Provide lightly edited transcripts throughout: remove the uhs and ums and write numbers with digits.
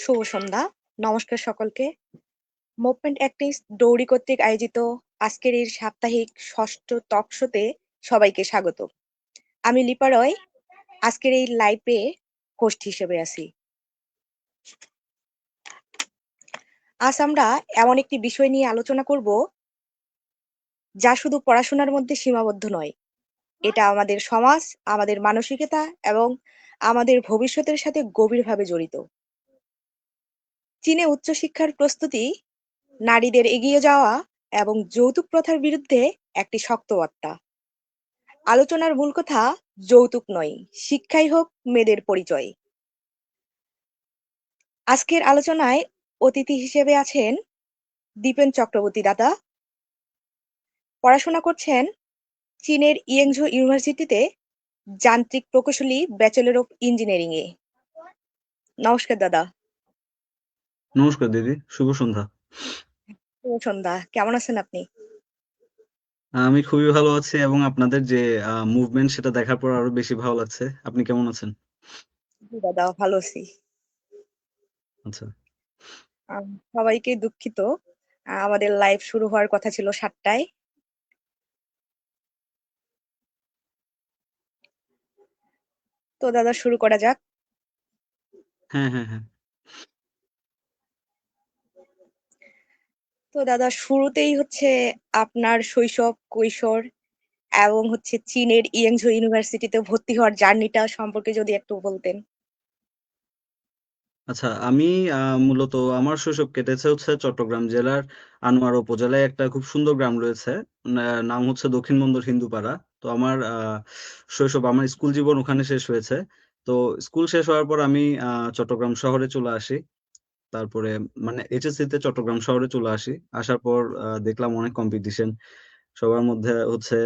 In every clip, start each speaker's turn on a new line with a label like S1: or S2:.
S1: শুভ সন্ধ্যা। নমস্কার সকলকে। Movement অ্যাক্টিস dowry কর্তৃক আয়োজিত আজকের এই সাপ্তাহিক ষষ্ঠ টক শোতে সবাইকে স্বাগত। আমি লিপা রয়, আজকের এই লাইভে হোস্ট হিসেবে আছি। আজ আমরা এমন একটি বিষয় নিয়ে আলোচনা করব যা শুধু পড়াশোনার মধ্যে সীমাবদ্ধ নয়, এটা আমাদের সমাজ, আমাদের মানসিকতা এবং আমাদের ভবিষ্যতের সাথে গভীরভাবে জড়িত। চীনে উচ্চশিক্ষার প্রস্তুতি, নারীদের এগিয়ে যাওয়া এবং যৌতুক প্রথার বিরুদ্ধে একটি শক্ত বার্তা। আলোচনার মূল কথা যৌতুক নয়, শিক্ষাই হোক মেয়েদের পরিচয়। আজকের আলোচনায় অতিথি হিসেবে আছেন দীপেন চক্রবর্তী দাদা। পড়াশোনা করছেন চীনের ইয়েংঝো ইউনিভার্সিটিতে যান্ত্রিক প্রকৌশলী ব্যাচেলর অফ ইঞ্জিনিয়ারিং এ। নমস্কার দাদা।
S2: নমস্কার দিদি, শুভ সন্ধ্যা।
S1: শুভ সন্ধ্যা। কেমন আছেন আপনি?
S2: আমি খুবই ভালো আছি এবং আপনাদের যে মুভমেন্ট সেটা দেখার পর আরো বেশি ভালো লাগছে। আপনি কেমন আছেন?
S1: জি দাদা, ভালো আছি।
S2: আচ্ছা।
S1: সবাইকে দুঃখিত, আমাদের লাইভ শুরু হওয়ার কথা ছিল 7টায়। তো দাদা শুরু করা যাক।
S2: হ্যাঁ, হ্যাঁ, হ্যাঁ।
S1: তো দাদা শুরুতেই হচ্ছে আপনার শৈশব, কৈশোর এবং হচ্ছে চীনের ইয়েংঝো ইউনিভার্সিটিতে ভর্তি হওয়ার জার্নিটা সম্পর্কে যদি একটু বলতেন।
S2: আচ্ছা, আমি মূলত আমার শৈশব কেটেছে হচ্ছে চট্টগ্রাম জেলার আনোয়ারা উপজেলায় একটা খুব সুন্দর গ্রাম রয়েছে। নাম হচ্ছে দক্ষিণ বন্দর হিন্দুপাড়া। তো আমার শৈশব, আমার স্কুল জীবন ওখানে শেষ হয়েছে। তো স্কুল শেষ হওয়ার পর আমি চট্টগ্রাম শহরে চলে আসি। তারপরে মানে এইচএসসি তে চট্টগ্রাম শহরে চলে আসি। আসার পর দেখলাম অনেক কম্পিটিশন। সবার মধ্যে হচ্ছে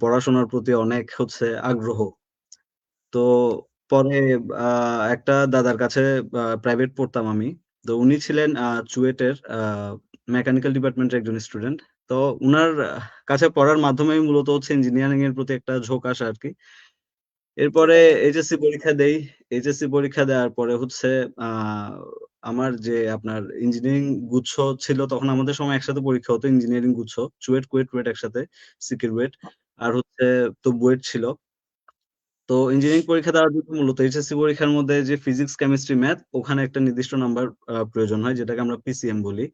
S2: পড়াশোনার প্রতি অনেক হচ্ছে আগ্রহ। তো পরে একটা দাদার কাছে প্রাইভেট পড়তাম আমি। তো উনি ছিলেন চুয়েটের মেকানিক্যাল ডিপার্টমেন্টের একজন স্টুডেন্ট। তো উনার কাছে পড়ার মাধ্যমে মূলত হচ্ছে ইঞ্জিনিয়ারিং এর প্রতি একটা ঝোঁক আসে আর কি।
S1: জি
S2: এরপরে
S1: দাদা।
S2: এইচএসসি পরীক্ষা দেই। এইচএসসি পরীক্ষা দেওয়ার পরে হচ্ছে আহ, আমার যে আপনার ইঞ্জিনিয়ারিং গুচ্ছ ছিল, তখন আমাদের সময় একসাথে পরীক্ষা হতো ইঞ্জিনিয়ারিং গুচ্ছ, চুয়েট কুয়েট কুয়েট একসাথে, সিকিউর বুয়েট আর হচ্ছে তো বুয়েট ছিল। তো ইঞ্জিনিয়ারিং পরীক্ষা দেওয়ার জন্য মূলত এইচএসসি পরীক্ষার মধ্যে যে ফিজিক্স কেমিস্ট্রি ম্যাথ, ওখানে একটা নির্দিষ্ট নাম্বার প্রয়োজন হয়, যেটাকে আমরা পিসিএম বলি।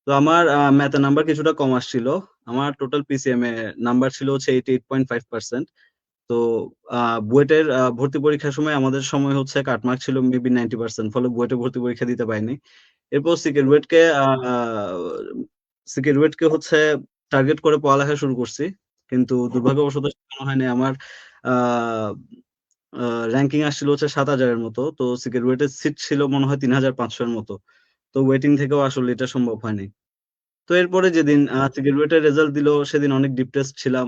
S2: তো আমার ম্যাথে নাম্বার কিছুটা কম আসছিল। আমার টোটাল পিসিএম এ নাম্বার ছিল হচ্ছে 88.5%। তো বুয়েটের ভর্তি পরীক্ষার সময় আমাদের সময় হচ্ছে কাটমার্ক ছিল মেবি 90%, ফলে বুয়েটে ভর্তি পরীক্ষা দিতে পারিনি। এরপর সিকিউরিটকে হচ্ছে টার্গেট করে পড়ালেখা শুরু করছি, কিন্তু দুর্ভাগ্যবশত শেখানো হয়নি। আমার র্যাঙ্কিং আসছিল হচ্ছে 7,000-এর মতো। তো সিকিউরিটির সিট ছিল মনে হয় 3,500-এর মতো। তো ওয়েটিং থেকেও আসলে এটা সম্ভব হয়নি। তো এরপরে যেদিন সিকিউরিটির রেজাল্ট দিল, সেদিন অনেক ডিপ্রেসড ছিলাম।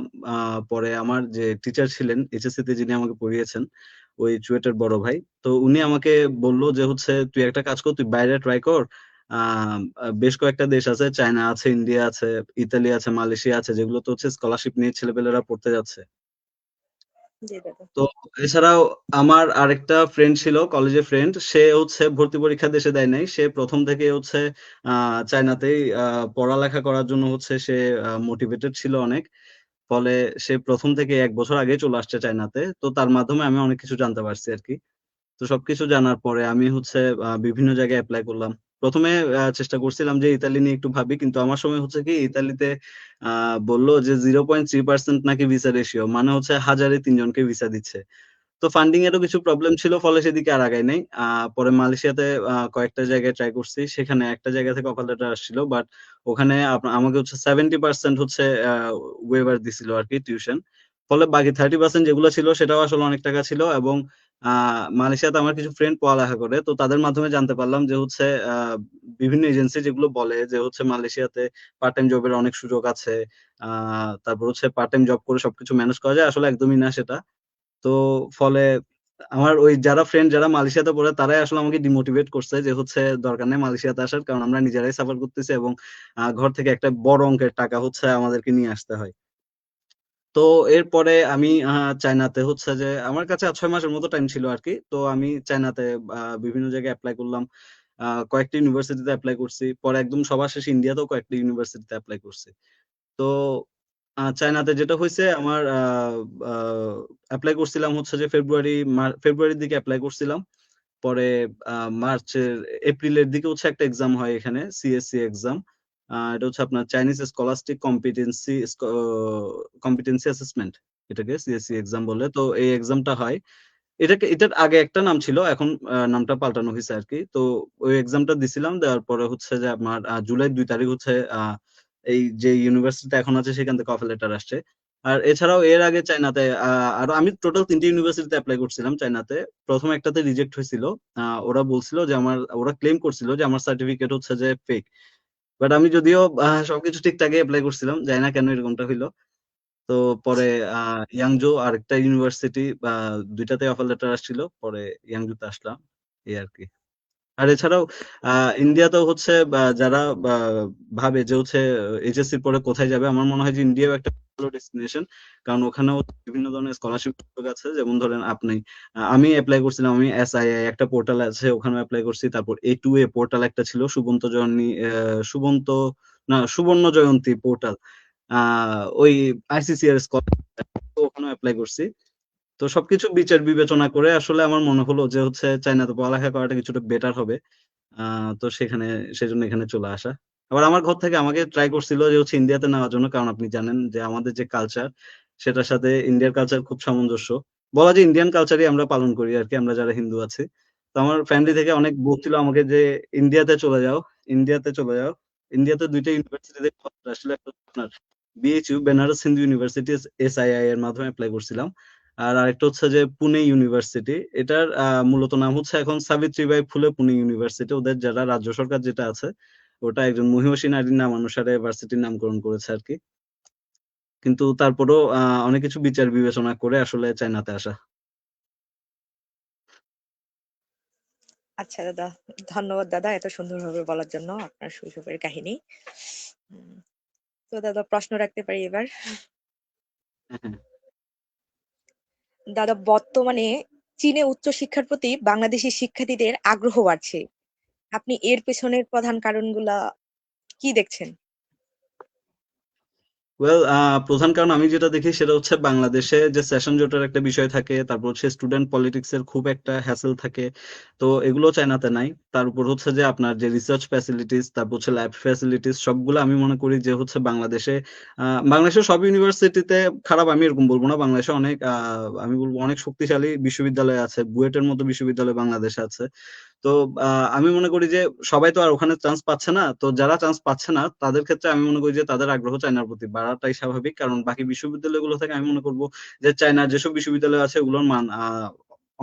S2: পরে আমার যে টিচার ছিলেন এইচএসসি তে, যিনি আমাকে পড়িয়েছেন, ওই চুয়েটের বড় ভাই, তো উনি আমাকে বলল যে হচ্ছে তুই একটা কাজ কর, তুই বাইরে ট্রাই কর। বেশ কয়েকটা দেশ আছে, চায়না আছে, ইন্ডিয়া আছে, ইতালি আছে, মালয়েশিয়া আছে, যেগুলো তো হচ্ছে স্কলারশিপ নিয়ে ছেলেপেলেরা পড়তে যাচ্ছে।
S1: জি দাদা।
S2: তো এছাড়াও আমার আরেকটা ফ্রেন্ড ছিল, কলেজের ফ্রেন্ড, সে হচ্ছে ভর্তি পরীক্ষা দেশে দেয় নাই। সে প্রথম থেকে হচ্ছে চায়নাতেই পড়ালেখা করার জন্য হচ্ছে সে মোটিভেটেড ছিল অনেক। ফলে সে প্রথম থেকে 1 বছর আগে চলে আসছে চায়নাতে। তো তার মাধ্যমে আমি অনেক কিছু জানতে পারছি আর কি। তো সবকিছু জানার পরে আমি হচ্ছে বিভিন্ন জায়গায় অ্যাপ্লাই করলাম। প্রথমে চেষ্টা করছিলাম যে ইতালি নিয়ে একটু ভাবি, কিন্তু আমার সময় হচ্ছে কি ইতালিতে বললো যে 0.3% নাকি ভিসা রেশিও, মানে হচ্ছে 1,000-এ 3 জনকে ভিসা দিচ্ছে। তো ফান্ডিং এরও কিছু প্রবলেম ছিল, ফলে সেদিকে আর আগাই নাই। পরে মালয়েশিয়াতে কয়েকটা জায়গায় ট্রাই করছি, সেখানে একটা জায়গা থেকে অফার লেটার আসছিল, বাট ওখানে আমাকে হচ্ছে 70% হচ্ছে ওয়েভার দিছিল আর কি, টিউশন। ফলে বাকি 30% যেগুলো ছিল সেটাও আসলে অনেক টাকা ছিল। এবং মালয়েশিয়াতে আমার কিছু ফ্রেন্ড পড়ালেখা করে, তো তাদের মাধ্যমে জানতে পারলাম যে হচ্ছে বিভিন্ন এজেন্সি যেগুলো বলে যে হচ্ছে মালয়েশিয়াতে পার্ট টাইম জবের অনেক সুযোগ আছে। তারপর হচ্ছে পার্ট টাইম জব করে সবকিছু ম্যানেজ করা যায়, আসলে একদমই না সেটা। তো ফলে আমার ওই যারা ফ্রেন্ড যারা মালয়েশিয়াতে পড়ে, তারাই আসলে আমাকে ডিমোটিভেট করছে যে হচ্ছে দরকার নেই মালয়েশিয়াতে আসার, কারণ আমরা নিজেরাই সাফার করতেছি এবং ঘর থেকে একটা বড় অঙ্কের টাকা হচ্ছে আমাদেরকে নিয়ে আসতে হয়। তো এরপরে আমি চায়নাতে হচ্ছে যে আমার কাছে 6 মাসের মতো টাইম ছিল আর কি। তো আমি চায়নাতে বিভিন্ন জায়গায় অ্যাপ্লাই করলাম। কয়েকটা ইউনিভার্সিটিতে অ্যাপ্লাই করছি, পরে একদম সবার শেষে ইন্ডিয়াতেও কয়েকটা ইউনিভার্সিটিতে অ্যাপ্লাই করছি। তো চায়নাতে যেটা হয়েছে আমার অ্যাপ্লাই করছিলাম হচ্ছে যে ফেব্রুয়ারির দিকে অ্যাপ্লাই করছিলাম। পরে মার্চের এপ্রিলের দিকে হচ্ছে একটা এক্সাম হয় এখানে, সিএসসি এক্সাম। এটা হচ্ছে আপনার চাইনিজ স্কলাস্টিক কম্পিটেন্সি অ্যাসেসমেন্ট, এটাকে সিএসসি এক্সাম বলে। তো এই এক্সামটা হয়, এটার আগে একটা নাম ছিল, এখন নামটা পাল্টানো হয়েছে আর কি। তো ওই এক্সামটা দিছিলাম, দেওয়ার পরে হচ্ছে যে আমার জুলাই 2 তারিখ হচ্ছে এই যে ইউনিভার্সিটি এখন আছে সেখান থেকে অফার লেটার আসছে। আর এছাড়াও এর আগে চায়নাতে আরো আমি টোটাল 3টে ইউনিভার্সিটিতে অ্যাপ্লাই করছিলাম চায়নাতে। প্রথম একটাতে রিজেক্ট হয়েছিল। ওরা বলছিল যে ওরা ক্লেম করছিল যে আমার সার্টিফিকেট হচ্ছে যে ফেক। বাট আমি যদিও সবকিছু ঠিকঠাকই অ্যাপ্লাই করছিলাম, জানি না কেন এরকমটা হইলো। তো পরে ইয়াংজো আরেকটা ইউনিভার্সিটি, 2টাতে অফার লেটার আসছিল, পরে ইয়াংজোতে আসলাম, এই আর কি। আর এছাড়াও ইন্ডিয়াতেও হচ্ছে যারা ভাবে যে হচ্ছে এইচএসসির পরে কোথায় যাবে, আমার মনে হয় যে ইন্ডিয়াও একটা ভালো ডেস্টিনেশন। কারণ ওখানেও বিভিন্ন ধরনের স্কলারশিপ আছে, যেমন ধরেন আপনি আমি অ্যাপ্লাই করছিলাম, আমি এসআইআই একটা পোর্টাল আছে ওখানে অ্যাপ্লাই করছি, তারপর A2A পোর্টাল একটা ছিল, সুবন্ত সুবর্ণ জয়ন্তী পোর্টাল, ওই আইসিসিআর স্কলারশিপ, ওখানে অ্যাপ্লাই করছি। তো সবকিছু বিচার বিবেচনা করে আসলে আমার মনে হলো যে হচ্ছে চায়নাতে পড়ালেখা করাটা কিছুটা বেটার হবে। তো সেজন্য এখানে চলে আসা। আবার আমার ঘর থেকে আমাকে ট্রাই করছিল যে হচ্ছে ইন্ডিয়াতে নেওয়ার জন্য, কারণ আপনি জানেন যে আমাদের যে কালচার, সেটার সাথে ইন্ডিয়ার কালচার খুব সামঞ্জস্য। বলা যায় ইন্ডিয়ান কালচারই আমরা পালন করি আর কি, আমরা যারা হিন্দু আছি। তো আমার ফ্যামিলি থেকে অনেক বলছিল আমাকে যে ইন্ডিয়াতে চলে যাও, ইন্ডিয়াতে চলে যাও। ইন্ডিয়াতে 2টা ইউনিভার্সিটিতে আসলে একটা আপনার BHU, Banaras Hindu university, SII এর মাধ্যমে অ্যাপ্লাই করছিলাম। আর আরেকটা হচ্ছে যে পুনে ইউনিভার্সিটি, এটার মূলত নাম হচ্ছে এখন সাবিত্রীবাই ফুলে পুনে ইউনিভার্সিটি। ওদের যারা রাজ্য সরকার যেটা আছে, ওটা একজন মহিষী নারীর নাম অনুসারে ভার্সিটির নামকরণ করেছে আর কি। কিন্তু তারপরেও অনেক কিছু বিচার বিবেচনা করে আসলে চায়নাতে আসা।
S1: আচ্ছা দাদা, ধন্যবাদ দাদা এত সুন্দরভাবে বলার জন্য আপনার শৈশবের কাহিনী। উম, তো দাদা প্রশ্ন রাখতে পারি এবার?
S2: হ্যাঁ, হ্যাঁ।
S1: দাদা, বর্তমানে চীনে উচ্চশিক্ষার প্রতি বাংলাদেশি শিক্ষার্থীদের আগ্রহ বাড়ছে। আপনি এর পেছনের প্রধান কারণগুলা কি দেখছেন?
S2: ওয়েল, প্রধান কারণ আমি যেটা দেখি সেটা হচ্ছে বাংলাদেশে যে সেশন জটের একটা বিষয় থাকে, তারপর হচ্ছে স্টুডেন্ট পলিটিক্স এর খুব একটা হ্যাসেল থাকে। তো এগুলো চায়নাতে নাই। তার উপর হচ্ছে যে আপনার যে রিসার্চ ফ্যাসিলিটিস, তারপর হচ্ছে ল্যাব ফ্যাসিলিটিস, সবগুলো আমি মনে করি যে হচ্ছে বাংলাদেশের সব ইউনিভার্সিটিতে খারাপ আমি এরকম বলবো না। বাংলাদেশে অনেক আমি বলবো অনেক শক্তিশালী বিশ্ববিদ্যালয় আছে, বুয়েটের মতো বিশ্ববিদ্যালয় বাংলাদেশে আছে। তো আমি মনে করি যে সবাই তো আর ওখানে চান্স পাচ্ছে না। তো যারা চান্স পাচ্ছে না তাদের ক্ষেত্রে আমি মনে করি যে তাদের আগ্রহ চায়নার প্রতি বাড়াটাই স্বাভাবিক। কারণ বাকি বিশ্ববিদ্যালয়গুলো থেকে আমি মনে করবো যে চায়নার যেসব বিশ্ববিদ্যালয় আছে ওগুলোর মান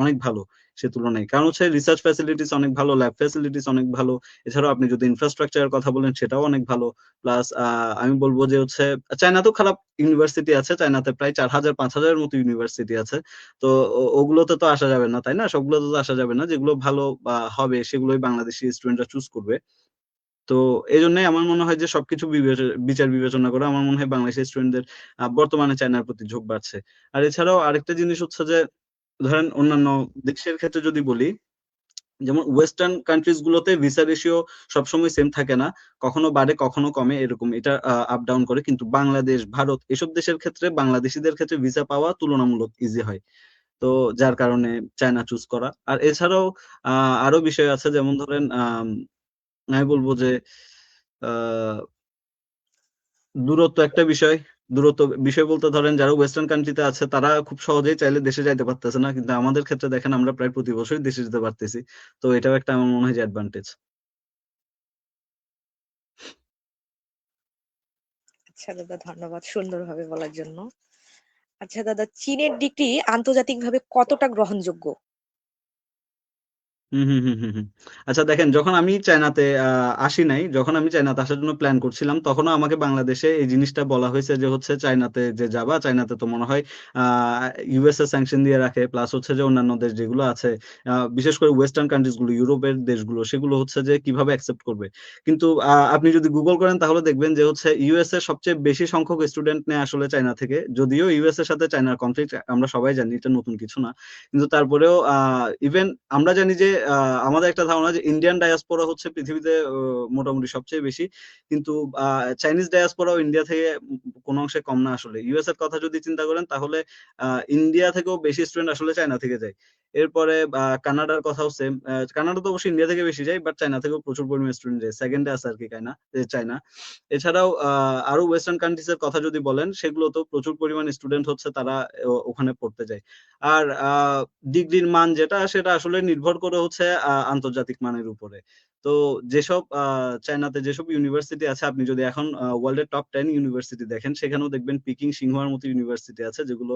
S2: অনেক ভালো সে তুলনায়। কারণ হচ্ছে রিসার্চ ফ্যাসিলিটিস অনেক ভালো, ল্যাব ফ্যাসিলিটিস অনেক ভালো। এছাড়াও আপনি যদি ইনফ্রাস্ট্রাকচারের কথা বলেন সেটাও অনেক ভালো। প্লাস আমি বলবো যে হচ্ছে চায়নাতেও খারাপ ইউনিভার্সিটি আছে, চায়নাতে প্রায় 4,000 5,000-এর মতো ইউনিভার্সিটি আছে। তো ওগুলোতে তো আসা যাবে না, তাই না? সবগুলোতে তো আসা যাবে না। যেগুলো ভালো হবে সেগুলোই বাংলাদেশি স্টুডেন্টরা চুজ করবে। তো এই জন্যই আমার মনে হয় যে সবকিছু বিচার বিবেচনা করে আমার মনে হয় বাংলাদেশি স্টুডেন্টদের বর্তমানে চায়নার প্রতি ঝোঁক বাড়ছে। আর এছাড়াও আরেকটা জিনিস হচ্ছে যে ধরেন অন্যান্য দেশের ক্ষেত্রে যদি বলি, যেমন ওয়েস্টার্ন কান্ট্রিজ গুলোতে ভিসা রেশিও সবসময় সেম থাকে না, কখনো বাড়ে কখনো কমে, এরকম এটা আপ ডাউন করে। কিন্তু বাংলাদেশ, ভারত এসব দেশের ক্ষেত্রে বাংলাদেশিদের ক্ষেত্রে ভিসা পাওয়া তুলনামূলক ইজি হয়। তো যার কারণে চায়না চুজ করা। আর এছাড়াও আরো বিষয় আছে, যেমন ধরেন আমি বলবো যে আহ, দূরত্ব একটা বিষয়। দূরত্ব বিষয় বলতে ধরেন যারা ওয়েস্টার্ন কান্ট্রিতে আছে তারা খুব সহজেই চাইলে দেশে যাইতে পারতেছে না, কিন্তু আমাদের ক্ষেত্রে দেখেন আমরা প্রায় প্রতি বছরই দেশে যেতে পারতেছি। তো এটাও একটা আমার মনে হয় যে অ্যাডভান্টেজ।
S1: আচ্ছা দাদা, ধন্যবাদ সুন্দরভাবে বলার জন্য। আচ্ছা দাদা, চীনের ডিগ্রি আন্তর্জাতিকভাবে কতটা গ্রহণযোগ্য?
S2: হুম, হুম, হুম, হুম, হুম। আচ্ছা দেখেন, যখন আমি চায়নাতে আসি নাই, যখন আমি চায়নাতে আসার জন্য প্ল্যান করছিলাম, তখনও আমাকে বাংলাদেশে এই জিনিসটা বলা হয়েছে যে হচ্ছে চায়নাতে যে যাবা, চায়নাতে তো মনে হয় ইউএসএ স্যাংশন দিয়ে রাখে, প্লাস হচ্ছে যে অন্যান্য দেশ যেগুলো আছে, বিশেষ করে ওয়েস্টার্ন কান্ট্রিজ গুলো, ইউরোপের দেশগুলো, সেগুলো হচ্ছে যে কিভাবে অ্যাকসেপ্ট করবে। কিন্তু আপনি যদি গুগল করেন তাহলে দেখবেন যে হচ্ছে ইউএসএ সবচেয়ে বেশি সংখ্যক স্টুডেন্ট নেয় আসলে চায়না থেকে। যদিও ইউএসএর সাথে চায়নার কনফ্লিক্ট আমরা সবাই জানি, এটা নতুন কিছু না। কিন্তু তারপরেও ইভেন আমরা জানি যে আমাদের একটা ধারণা যে ইন্ডিয়ান ডায়াসপোরা হচ্ছে পৃথিবীতে মোটামুটি সবচেয়ে বেশি, কিন্তু চাইনিজ ডায়াসপোরাও ইন্ডিয়া থেকে কোনো অংশে কম না আসলে। ইউএস এর কথা যদি চিন্তা করেন তাহলে ইন্ডিয়া থেকেও বেশি স্টুডেন্ট আসলে চায়না থেকে যায়। এরপরে কানাডার কথাও সেম। কানাডা তো অবশ্যই ইন্ডিয়া থেকে বেশি যায়, বাট চায়না থেকেও প্রচুর পরিমাণে স্টুডেন্ট যায়, সেকেন্ডে আছে আর কি চায়না। এছাড়াও আরো ওয়েস্টার্ন কান্ট্রিজ এর কথা যদি বলেন, সেগুলো তো প্রচুর পরিমাণে স্টুডেন্ট হচ্ছে, তারা ওখানে পড়তে যায়। আর ডিগ্রির মান যেটা, সেটা আসলে নির্ভর করে হচ্ছে আন্তর্জাতিক মানের উপরে। তো যেসব চায়নাতে যেসব ইউনিভার্সিটি আছে, আপনি যদি এখন ওয়ার্ল্ডের টপ 10 ইউনিভার্সিটি দেখেন, সেখানেও দেখবেন পিকিং সিংহুয়ার মতো ইউনিভার্সিটি আছে, যেগুলো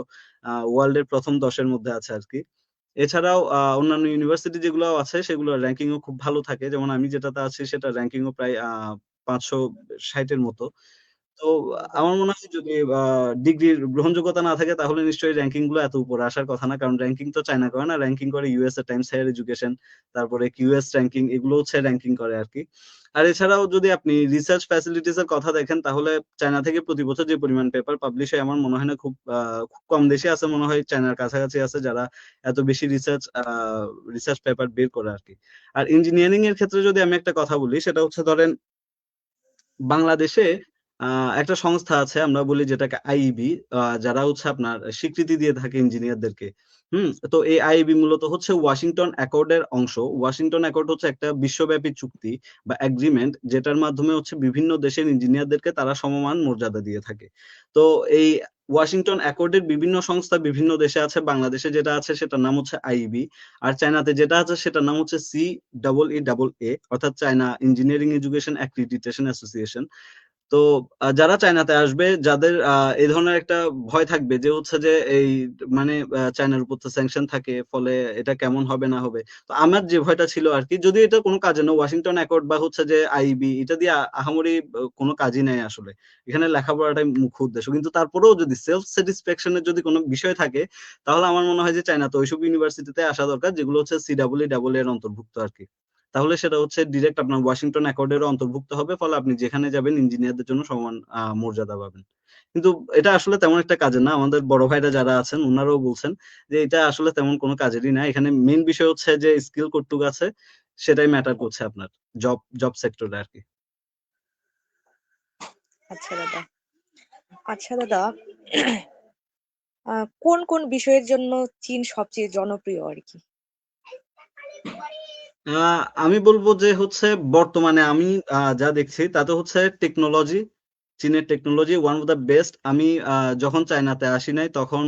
S2: ওয়ার্ল্ডের প্রথম 10-এর মধ্যে আছে আর কি। এছাড়াও অন্যান্য ইউনিভার্সিটি যেগুলো আছে, সেগুলোর র্যাঙ্কিংও খুব ভালো থাকে। যেমন আমি যেটাতে আছি, সেটা র্যাঙ্কিংও প্রায় 560 এর মতো। তো আমার মনে হয় যদি ডিগ্রির গ্রহণযোগ্যতা না থাকে, তাহলে নিশ্চয়ই র্যাঙ্কিং গুলো এত উপরে আসার কথা না। কারণ র্যাঙ্কিং তো চায়না করে না, র্যাঙ্কিং করে ইউএসএ টাইমস হায়ার এডুকেশন, তারপরে কিউএস র্যাঙ্কিং, এগুলো হচ্ছে র্যাঙ্কিং করে আর কি। আর এছাড়াও যদি আপনি রিসার্চ ফ্যাসিলিটিস এর কথা দেখেন, তাহলে চায়না থেকে প্রতি বছর যে পরিমাণ পেপার পাবলিশ হয়, আমার মনে হয় না খুব কম দেশে আছে, মনে হয় চায়নার কাছাকাছি আছে যারা এত বেশি রিসার্চ পেপার বের করে আর কি। আর ইঞ্জিনিয়ারিং এর ক্ষেত্রে যদি আমি একটা কথা বলি, সেটা হচ্ছে ধরেন বাংলাদেশে একটা সংস্থা আছে, আমরা বলি যেটাকে আইইবি, যারা হচ্ছে আপনার স্বীকৃতি দিয়ে থাকে ইঞ্জিনিয়ারদেরকে। তো এই আইইবি মূলত হচ্ছে ওয়াশিংটন অ্যাকর্ডের অংশ। ওয়াশিংটন অ্যাকর্ড হচ্ছে একটা বিশ্বব্যাপী চুক্তি বা এগ্রিমেন্ট, যেটার মাধ্যমে হচ্ছে বিভিন্ন দেশের ইঞ্জিনিয়ারদেরকে তারা সমমান মর্যাদা দিয়ে থাকে। তো এই ওয়াশিংটন অ্যাকর্ডের বিভিন্ন সংস্থা বিভিন্ন দেশে আছে। বাংলাদেশে যেটা আছে সেটার নাম হচ্ছে আইইবি, আর চায়নাতে যেটা আছে সেটার নাম হচ্ছে CEEA, অর্থাৎ China engineering education accreditation association. তো যারা চায়নাতে আসবে, যাদের এই ধরনের একটা ভয় থাকবে যে হচ্ছে যে এই মানে চায়নার উপর তো স্যাংশন থাকে, ফলে এটা কেমন হবে না হবে। তো আমার যে ভয়টা ছিল আর কি, যদি এটা কোনো কাজে না, ওয়াশিংটন অ্যাকর্ড বা হচ্ছে যে আইবি, এটা দিয়ে আহামরি কোনো কাজই নেই আসলে। এখানে লেখাপড়াটাই মুখ্য উদ্দেশ্য। কিন্তু তারপরেও যদি সেলফ স্যাটিসফ্যাকশনের যদি কোনো বিষয় থাকে, তাহলে আমার মনে হয় যে চায়নাতে ওইসব ইউনিভার্সিটিতে আসা দরকার, যেগুলো হচ্ছে CEEA এর অন্তর্ভুক্ত আর কি। তাহলে সেটা হচ্ছে ডিরেক্ট আপনার ওয়াশিংটন অ্যাকর্ডেরও অন্তর্ভুক্ত হবে, ফলে আপনি যেখানে যাবেন ইঞ্জিনিয়ারদের জন্য সমান মর্যাদা পাবেন। কিন্তু এটা আসলে তেমন একটা কাজের না। আমাদের বড় ভাইরা যারা আছেন, ওনারাও বলছেন যে এটা আসলে তেমন কোনো কাজেরই না। এখানে মেইন বিষয় হচ্ছে যে স্কিল কতটুকু আছে, সেটাই ম্যাটার করছে আপনার জব সেক্টরে আর কি।
S1: আচ্ছা দাদা। আচ্ছা দাদা, কোন কোন বিষয়ের জন্য চীন সবচেয়ে জনপ্রিয় আর কি?
S2: আমি বলবো যে হচ্ছে বর্তমানে আমি যা দেখছি তাতে হচ্ছে টেকনোলজি, চীনের technology one of the best. আমি যখন চায়নাতে আসি নাই, তখন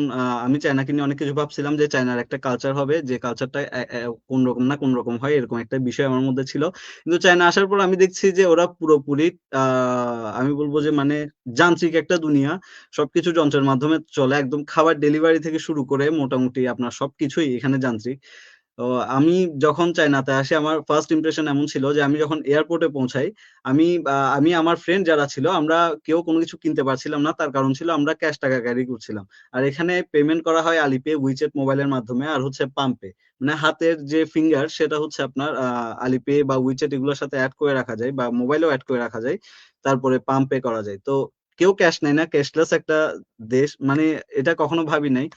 S2: আমি চায়নাকে নিয়ে অনেক কিছু ভাবছিলাম যে চায়নার একটা কালচার হবে, যে কালচারটা কোন রকম না কোন রকম হয়, এরকম একটা বিষয় আমার মধ্যে ছিল। কিন্তু চায়না আসার পর আমি দেখছি যে ওরা পুরোপুরি আমি বলবো যে মানে যান্ত্রিক একটা দুনিয়া। সবকিছু যন্ত্রের মাধ্যমে চলে, একদম খাবার ডেলিভারি থেকে শুরু করে মোটামুটি আপনার সবকিছুই এখানে যান্ত্রিক। তো আমি যখন চায়নাতে আসি, আমার ফার্স্ট ইমপ্রেশন এমন ছিল যে আমি যখন এয়ারপোর্টে পৌঁছাই, আমি আমার ফ্রেন্ড যারা ছিল, আমরা কেউ কোনো কিছু কিনতে পারছিলাম না। তার কারণ ছিল আমরা ক্যাশ টাকা ক্যারি করছিলাম। আর এখানে পেমেন্ট করা হয় আলিপে, উইচেট মোবাইলের মাধ্যমে, আর হচ্ছে পাম্পে। মানে হাতের যে ফিঙ্গার, সেটা হচ্ছে আপনার আলিপে বা উইচেট এগুলোর সাথে অ্যাড করে রাখা যায়, বা মোবাইলেও অ্যাড করে রাখা যায়। তারপরে পাম্পে করা যায়। তো কেউ ক্যাশ নেয় না, ক্যাশলেস একটা দেশ, মানে এটা কখনো ভাবি নাই।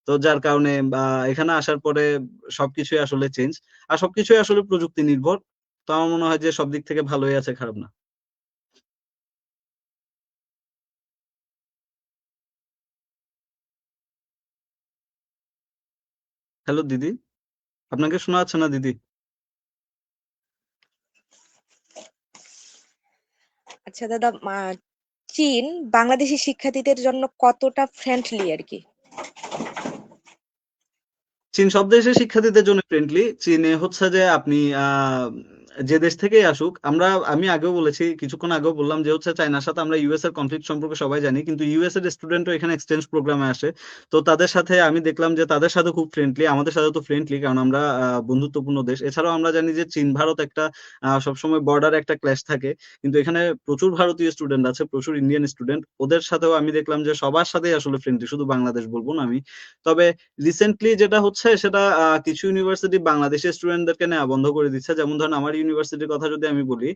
S2: তো যার কারণে এখানে আসার পরে সবকিছুই আসলে চেঞ্জ। আর সবকিছুই আসলে প্রযুক্তি নির্ভর। তো আমার মনে হয় যে সব দিক থেকে ভালোই আছে, খারাপ না। হ্যালো দিদি, আপনাকে শোনা যাচ্ছে না দিদি?
S1: আচ্ছা দাদা, চীন বাংলাদেশি শিক্ষার্থীদের জন্য কতটা ফ্রেন্ডলি আর কি?
S2: চীন সব দেশের শিক্ষার্থীদের জন্য ফ্রেন্ডলি। চীনে হচ্ছে যে আপনি যে দেশ থেকেই আসুক, আমি আগেও বলেছি, কিছুক্ষণ আগেও বললাম যে হচ্ছে চায়নার সাথে আমরা ইউএস এর কনফ্লিক্ট সম্পর্কে সবাই জানি, কিন্তু ইউএস এর স্টুডেন্টও এখানে এক্সচেঞ্জ প্রোগ্রামে আসে। তো তাদের সাথে আমি দেখলাম যে তাদের সাথে খুব ফ্রেন্ডলি, আমাদের সাথে তো ফ্রেন্ডলি, কারণ আমরা বন্ধুত্বপূর্ণ দেশ। এছাড়াও আমরা জানি যে চীন ভারত একটা সবসময় বর্ডারে একটা ক্ল্যাশ থাকে, কিন্তু এখানে প্রচুর ভারতীয় স্টুডেন্ট আছে, প্রচুর ইন্ডিয়ান স্টুডেন্ট। ওদের সাথেও আমি দেখলাম যে সবার সাথেই আসলে ফ্রেন্ডলি, শুধু বাংলাদেশ বলবো না আমি। তবে রিসেন্টলি যেটা হচ্ছে সেটা কিছু ইউনিভার্সিটি বাংলাদেশের স্টুডেন্টদেরকে নেওয়া বন্ধ করে দিচ্ছে। যেমন ধরেন আমার ইউনিভার্সিটির কথা যদি আমি বলি,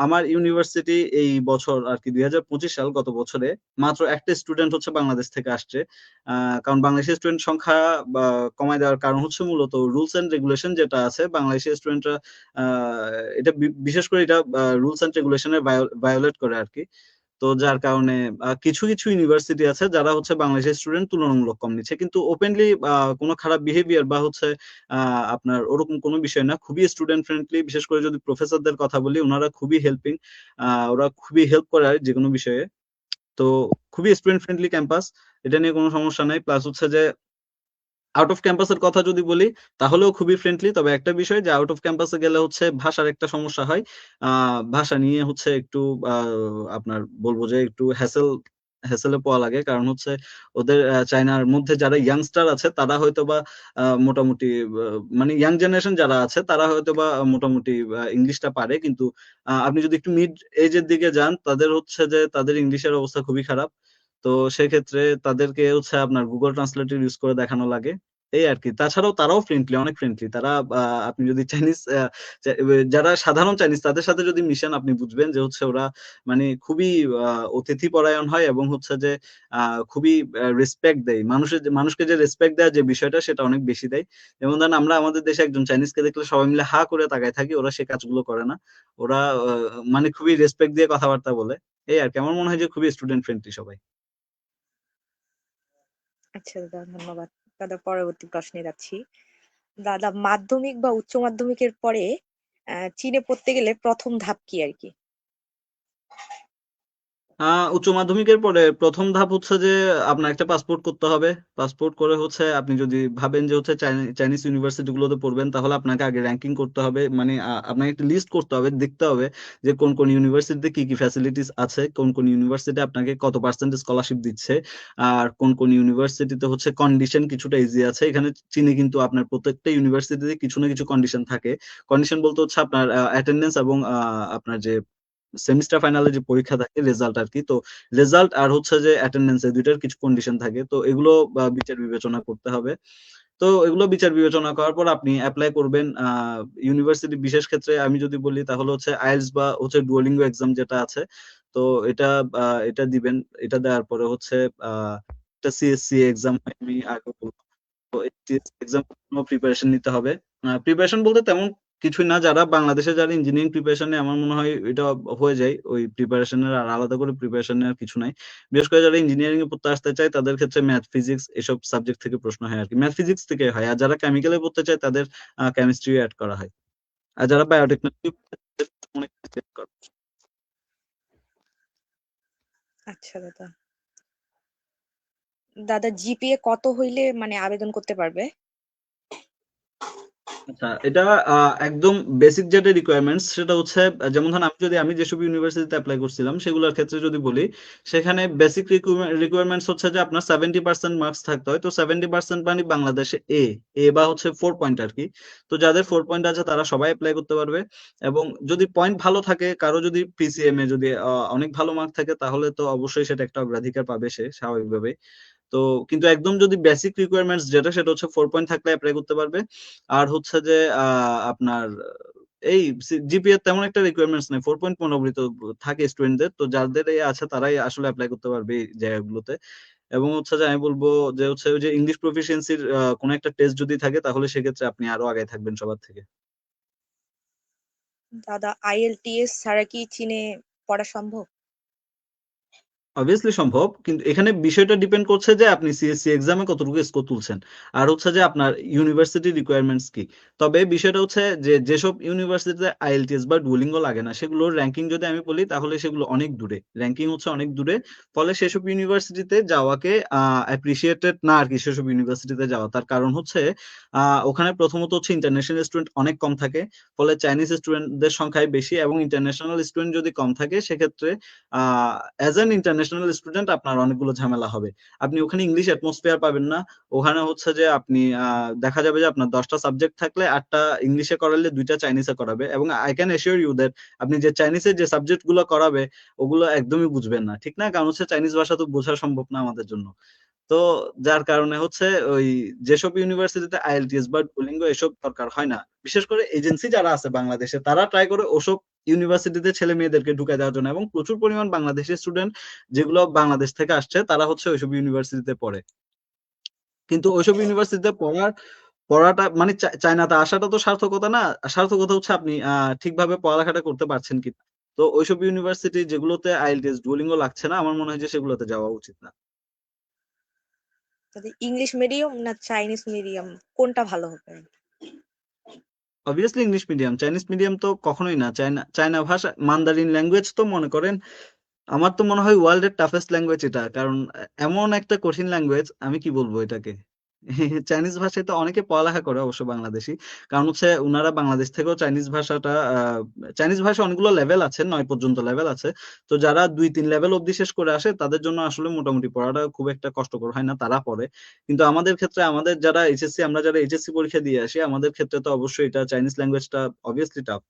S2: আমার ইউনিভার্সিটি এই বছর আর কি 2025 সাল, গত বছরে মাত্র একটা স্টুডেন্ট হচ্ছে বাংলাদেশ থেকে আসছে। কারণ বাংলাদেশের স্টুডেন্ট সংখ্যা কমায় দেওয়ার কারণ হচ্ছে মূলত রুলস এন্ড রেগুলেশন যেটা আছে, বাংলাদেশের স্টুডেন্টরা এটা বিশেষ করে এটা রুলস এন্ড রেগুলেশনের ভায়োলেট করে আর কি। তো যার কারণে কিছু কিছু ইউনিভার্সিটি আছে যারা হচ্ছে বাংলাদেশের স্টুডেন্ট তুলনামূলক কম নিচ্ছে, কিন্তু ওপেনলি কোনো খারাপ বিহেভিয়ার বা হচ্ছে আপনার ওরকম কোনো বিষয় না, খুবই স্টুডেন্ট ফ্রেন্ডলি। বিশেষ করে যদি প্রফেসরদের কথা বলি, ওনারা খুবই হেল্পিং, ওরা খুবই হেল্প করে আর যে কোনো বিষয়ে। তো খুবই স্টুডেন্ট ফ্রেন্ডলি ক্যাম্পাস, এটা নিয়ে কোনো সমস্যা নাই। প্লাস হচ্ছে যে আউট অফ ক্যাম্পাসের কথা যদি বলি, তাহলেও খুবই ফ্রেন্ডলি। তবে একটা বিষয় যে আউট অফ ক্যাম্পাসে গেলে হচ্ছে ভাষার একটা সমস্যা হয়। ভাষা নিয়ে হচ্ছে একটু আপনার বলবো যে একটু হ্যাসেলে পড়া লাগে, কারণ হচ্ছে ওদের চায়নার মধ্যে যারা ইয়াংস্টার আছে তারা হয়তো বা মোটামুটি মানে ইয়াং জেনারেশন যারা আছে তারা হয়তো বা মোটামুটি ইংলিশটা পারে, কিন্তু আপনি যদি একটু মিড এজের দিকে যান, তাদের হচ্ছে যে তাদের ইংলিশের অবস্থা খুবই খারাপ। তো সেক্ষেত্রে তাদেরকে হচ্ছে আপনার গুগল ট্রান্সলেটর ইউজ করে দেখানো লাগে, এই আর কি। তাছাড়াও তারাও ফ্রেন্ডলি, অনেক ফ্রেন্ডলি তারা। আপনি যদি চাইনিজ যারা সাধারণ চাইনিজ তাদের সাথে যদি মিশেন, আপনি বুঝবেন যে হচ্ছে ওরা মানে খুবই অতিথি পরায়ণ হয়, এবং হচ্ছে যে খুবই রেসপেক্ট দেয় মানুষকে যে রেসপেক্ট দেওয়ার যে বিষয়টা সেটা অনেক বেশি দেয়। যেমন ধরেন আমরা আমাদের দেশে একজন চাইনিজকে দেখলে সবাই মিলে হা করে তাকায় থাকি, ওরা সে কাজগুলো করে না। ওরা মানে খুবই রেসপেক্ট দিয়ে কথাবার্তা বলে, এই আর কি। আমার মনে হয় যে খুবই স্টুডেন্ট ফ্রেন্ডলি সবাই।
S1: আচ্ছা দাদা, ধন্যবাদ। দাদা, পরবর্তী প্রশ্নে যাচ্ছি। দাদা, মাধ্যমিক বা উচ্চ মাধ্যমিকের পরে চীনে পড়তে গেলে প্রথম ধাপ কি আর কি?
S2: উচ্চ মাধ্যমিকের পরে প্রথম ধাপ হচ্ছে যে আপনার একটা পাসপোর্ট করতে হবে। পাসপোর্ট করে হচ্ছে আপনি যদি ভাবেন যে হচ্ছে চাইনিজ ইউনিভার্সিটি গুলোতে পড়বেন, তাহলে আপনাকে আগে র্যাঙ্কিং করতে হবে, মানে আপনাকে একটা লিস্ট করতে হবে, দেখতে হবে যে কোন কোন ইউনিভার্সিটিতে কি কি ফ্যাসিলিটিস আছে, কোন কোন ইউনিভার্সিটি আপনাকে কত পার্সেন্ট স্কলারশিপ দিচ্ছে, আর কোন কোন ইউনিভার্সিটিতে হচ্ছে কন্ডিশন কিছুটা ইজি আছে। এখানে চীনে কিন্তু আপনার প্রত্যেকটা ইউনিভার্সিটিতে কিছু না কিছু কন্ডিশন থাকে। কন্ডিশন বলতে হচ্ছে আপনার অ্যাটেন্ডেন্স এবং আপনার যে সেমিস্টার ফাইনালে যে পরীক্ষা থাকে রেজাল্ট আর কি। তো রেজাল্ট আর হচ্ছে যে অ্যাটেন্ডেন্স, এই দুইটার কিছু কন্ডিশন থাকে, তো এগুলো বিচার বিবেচনা করতে হবে। তো এগুলো বিচার বিবেচনা করার পর আপনি অ্যাপ্লাই করবেন ইউনিভার্সিটি। বিশেষ ক্ষেত্রে আমি যদি বলি তাহলে হচ্ছে আইএলটিএস বা হচ্ছে ডুওলিঙ্গো এক্সাম যেটা আছে, তো এটা এটা দিবেন। এটা দেওয়ার পরে হচ্ছে একটা সিএসসি এক্সাম আমি আগে বলবো। তো এই এক্সাম প্রিপারেশন নিতে হবে। প্রিপারেশন বলতে তেমন কিছুই না, যারা বাংলাদেশে যারা ইঞ্জিনিয়ারিং প্রিপারেশনে, আমার মনে হয় এটা হয়ে যায় ওই প্রিপারেশনের, আর আলাদা করে প্রিপারেশনের আর কিছু নাই। বিশেষ করে যারা ইঞ্জিনিয়ারিং এ পড়তে আসতে চায় তাদের ক্ষেত্রে ম্যাথ ফিজিক্স এসব সাবজেক্ট থেকে প্রশ্ন হয় আর কি, ম্যাথ ফিজিক্স থেকে হয়। আর যারা কেমিক্যালে পড়তে চায় তাদের কেমিস্ট্রি অ্যাড করা হয়। আর যারা বায়োটেকনোলজি অনেক কিছু add করা হয়।
S1: আচ্ছা দাদা। দাদা, জিপিএ কত হইলে মানে আবেদন করতে পারবে?
S2: আচ্ছা, এটা একদম বেসিক যেটা রিকোয়ারমেন্টস সেটা হচ্ছে যেমন ধরেন আমি যেসব ইউনিভার্সিটিতে অ্যাপ্লাই করছিলাম সেগুলোর ক্ষেত্রে যদি বলি, সেখানে বেসিক রিকোয়ারমেন্টস হচ্ছে যে আপনার 70% মার্কস থাকতে হয়। তো 70% মানে বাংলাদেশে এ এ বা হচ্ছে 4 পয়েন্ট আর কি। তো যাদের 4 পয়েন্ট আছে তারা সবাই অ্যাপ্লাই করতে পারবে। এবং যদি পয়েন্ট ভালো থাকে, কারো যদি পিসিএম এ যদি অনেক ভালো মার্ক থাকে, তাহলে তো অবশ্যই সেটা একটা অগ্রাধিকার পাবে সে স্বাভাবিকভাবে। তো কিন্তু একদম যদি বেসিক রিকোয়ারমেন্টস যেটা সেটা হচ্ছে 4 পয়েন্ট থাকলে অ্যাপ্লাই করতে পারবে। আর হচ্ছে যে আপনার এই জিপিএ তেমন একটা রিকোয়ারমেন্টস নেই, 4 পয়েন্ট মোটামুটি তো থাকে স্টুডেন্টদের, তো যাদের এই আছে তারাই আসলে অ্যাপ্লাই করতে পারবে এই জায়গাগুলোতে। এবং হচ্ছে যে আমি বলবো যে হচ্ছে ওই যে ইংলিশ প্রফিসিয়েন্সির কোনো একটা টেস্ট যদি থাকে, তাহলে সেক্ষেত্রে আপনি আরো আগে থাকবেন সবার থেকে।
S1: দাদা, আইএলটিএস ছাড়া কি চীনে পড়া সম্ভব?
S2: অবভিয়াসলি সম্ভব, কিন্তু এখানে বিষয়টা ডিপেন্ড করছে যে আপনি সিএসসি এক্সামে কতটুকু স্কোর তুলছেন, আর হচ্ছে যে আপনার ইউনিভার্সিটি রিকোয়ারমেন্টস কি। তবে বিষয়টা হচ্ছে যে যেসব ইউনিভার্সিটিতে আইএলটিএস বা ডুওলিঙ্গো লাগে না, সেগুলোর র্যাঙ্কিং যদি আমি বলি তাহলে সেগুলো অনেক দূরে, র্যাঙ্কিং হচ্ছে অনেক দূরে। ফলে সেসব ইউনিভার্সিটিতে যাওয়াকে অ্যাপ্রিসিয়েটেড না আর কি, সেসব ইউনিভার্সিটিতে যাওয়া। তার কারণ হচ্ছে ওখানে প্রথমত হচ্ছে ইন্টারন্যাশনাল স্টুডেন্ট অনেক কম থাকে, ফলে চাইনিজ স্টুডেন্টদের সংখ্যাই বেশি। এবং ইন্টারন্যাশনাল স্টুডেন্ট যদি কম থাকে, সেক্ষেত্রে অ্যাজ অ্যান ইন্টারন্যাশনাল স্টুডেন্ট আপনার অনেকগুলো ঝামেলা হবে। আপনি ওখানে ইংলিশ অ্যাটমসফিয়ার পাবেন না। ওখানে হচ্ছে যে আপনি দেখা যাবে যে আপনার 10টা সাবজেক্ট থাকলে 8টা ইংলিশে করালে 2টা চাইনিজে করাবে, এবং I can assure you that আপনি যে চাইনিজের যে সাবজেক্ট গুলো করাবে ওগুলো একদমই বুঝবেন না, ঠিক না? কারণ হচ্ছে চাইনিজ ভাষা তো বোঝা সম্ভব না আমাদের জন্য। তো যার কারণে হচ্ছে ওই যেসব ইউনিভার্সিটিতে আইএলটিএস বা ডুওলিঙ্গো এসব দরকার হয় না, বিশেষ করে এজেন্সি যারা আছে বাংলাদেশে তারা ট্রাই করে ওসব ইউনিভার্সিটিতে ছেলে মেয়েদেরকে ঢুকাই দেওয়ার জন্য, এবং প্রচুর পরিমাণ বাংলাদেশি স্টুডেন্ট যেগুলো বাংলাদেশ থেকে আসছে তারা হচ্ছে ওইসব ইউনিভার্সিটিতে পড়ে। কিন্তু ওইসব ইউনিভার্সিটিতে পড়াটা মানে চায়নাতে আসাটা তো সার্থকতা না। সার্থকতা হচ্ছে আপনি ঠিকভাবে পড়ালেখাটা করতে পারছেন কিনা। তো ওইসব ইউনিভার্সিটি যেগুলোতে আইএলটিএস ডুওলিঙ্গো লাগছে না, আমার মনে হয় যে সেগুলোতে যাওয়া উচিত না।
S1: তাদের ইংলিশ মিডিয়াম না চাইনিজ মিডিয়াম, কোনটা ভালো হবে?
S2: Obviously English medium. Chinese medium তো কখনোই না। চায়না চায়না ভাষা মান্দারিন ল্যাঙ্গুয়েজ তো মনে করেন, আমার তো মনে হয় ওয়ার্ল্ড এর টাফেস্ট ল্যাঙ্গুয়েজ এটা। কারণ এমন একটা কঠিন ল্যাঙ্গুয়েজ, আমি কি বলবো এটাকে? চাইনিজ ভাষায় তো অনেকে পড়ালেখা করে অবশ্য বাংলাদেশী। কারণ হচ্ছে উনারা বাংলাদেশ থেকেও চাইনিজ ভাষাটা চাইনিজ ভাষায় অনেকগুলো লেভেল আছে, ৯ পর্যন্ত লেভেল আছে। তো যারা ২-৩ লেভেল অব্দি শেষ করে আসে তাদের জন্য আসলে মোটামুটি পড়াটা খুব একটা কষ্টকর হয় না, তারা পড়ে। কিন্তু আমাদের ক্ষেত্রে আমাদের যারা এইচএসসি, আমরা যারা এইচএসসি পরীক্ষা দিয়ে আসি, আমাদের ক্ষেত্রে তো অবশ্যই এটা চাইনিজ ল্যাঙ্গুয়েজটা অবভিয়াসলি টাফ।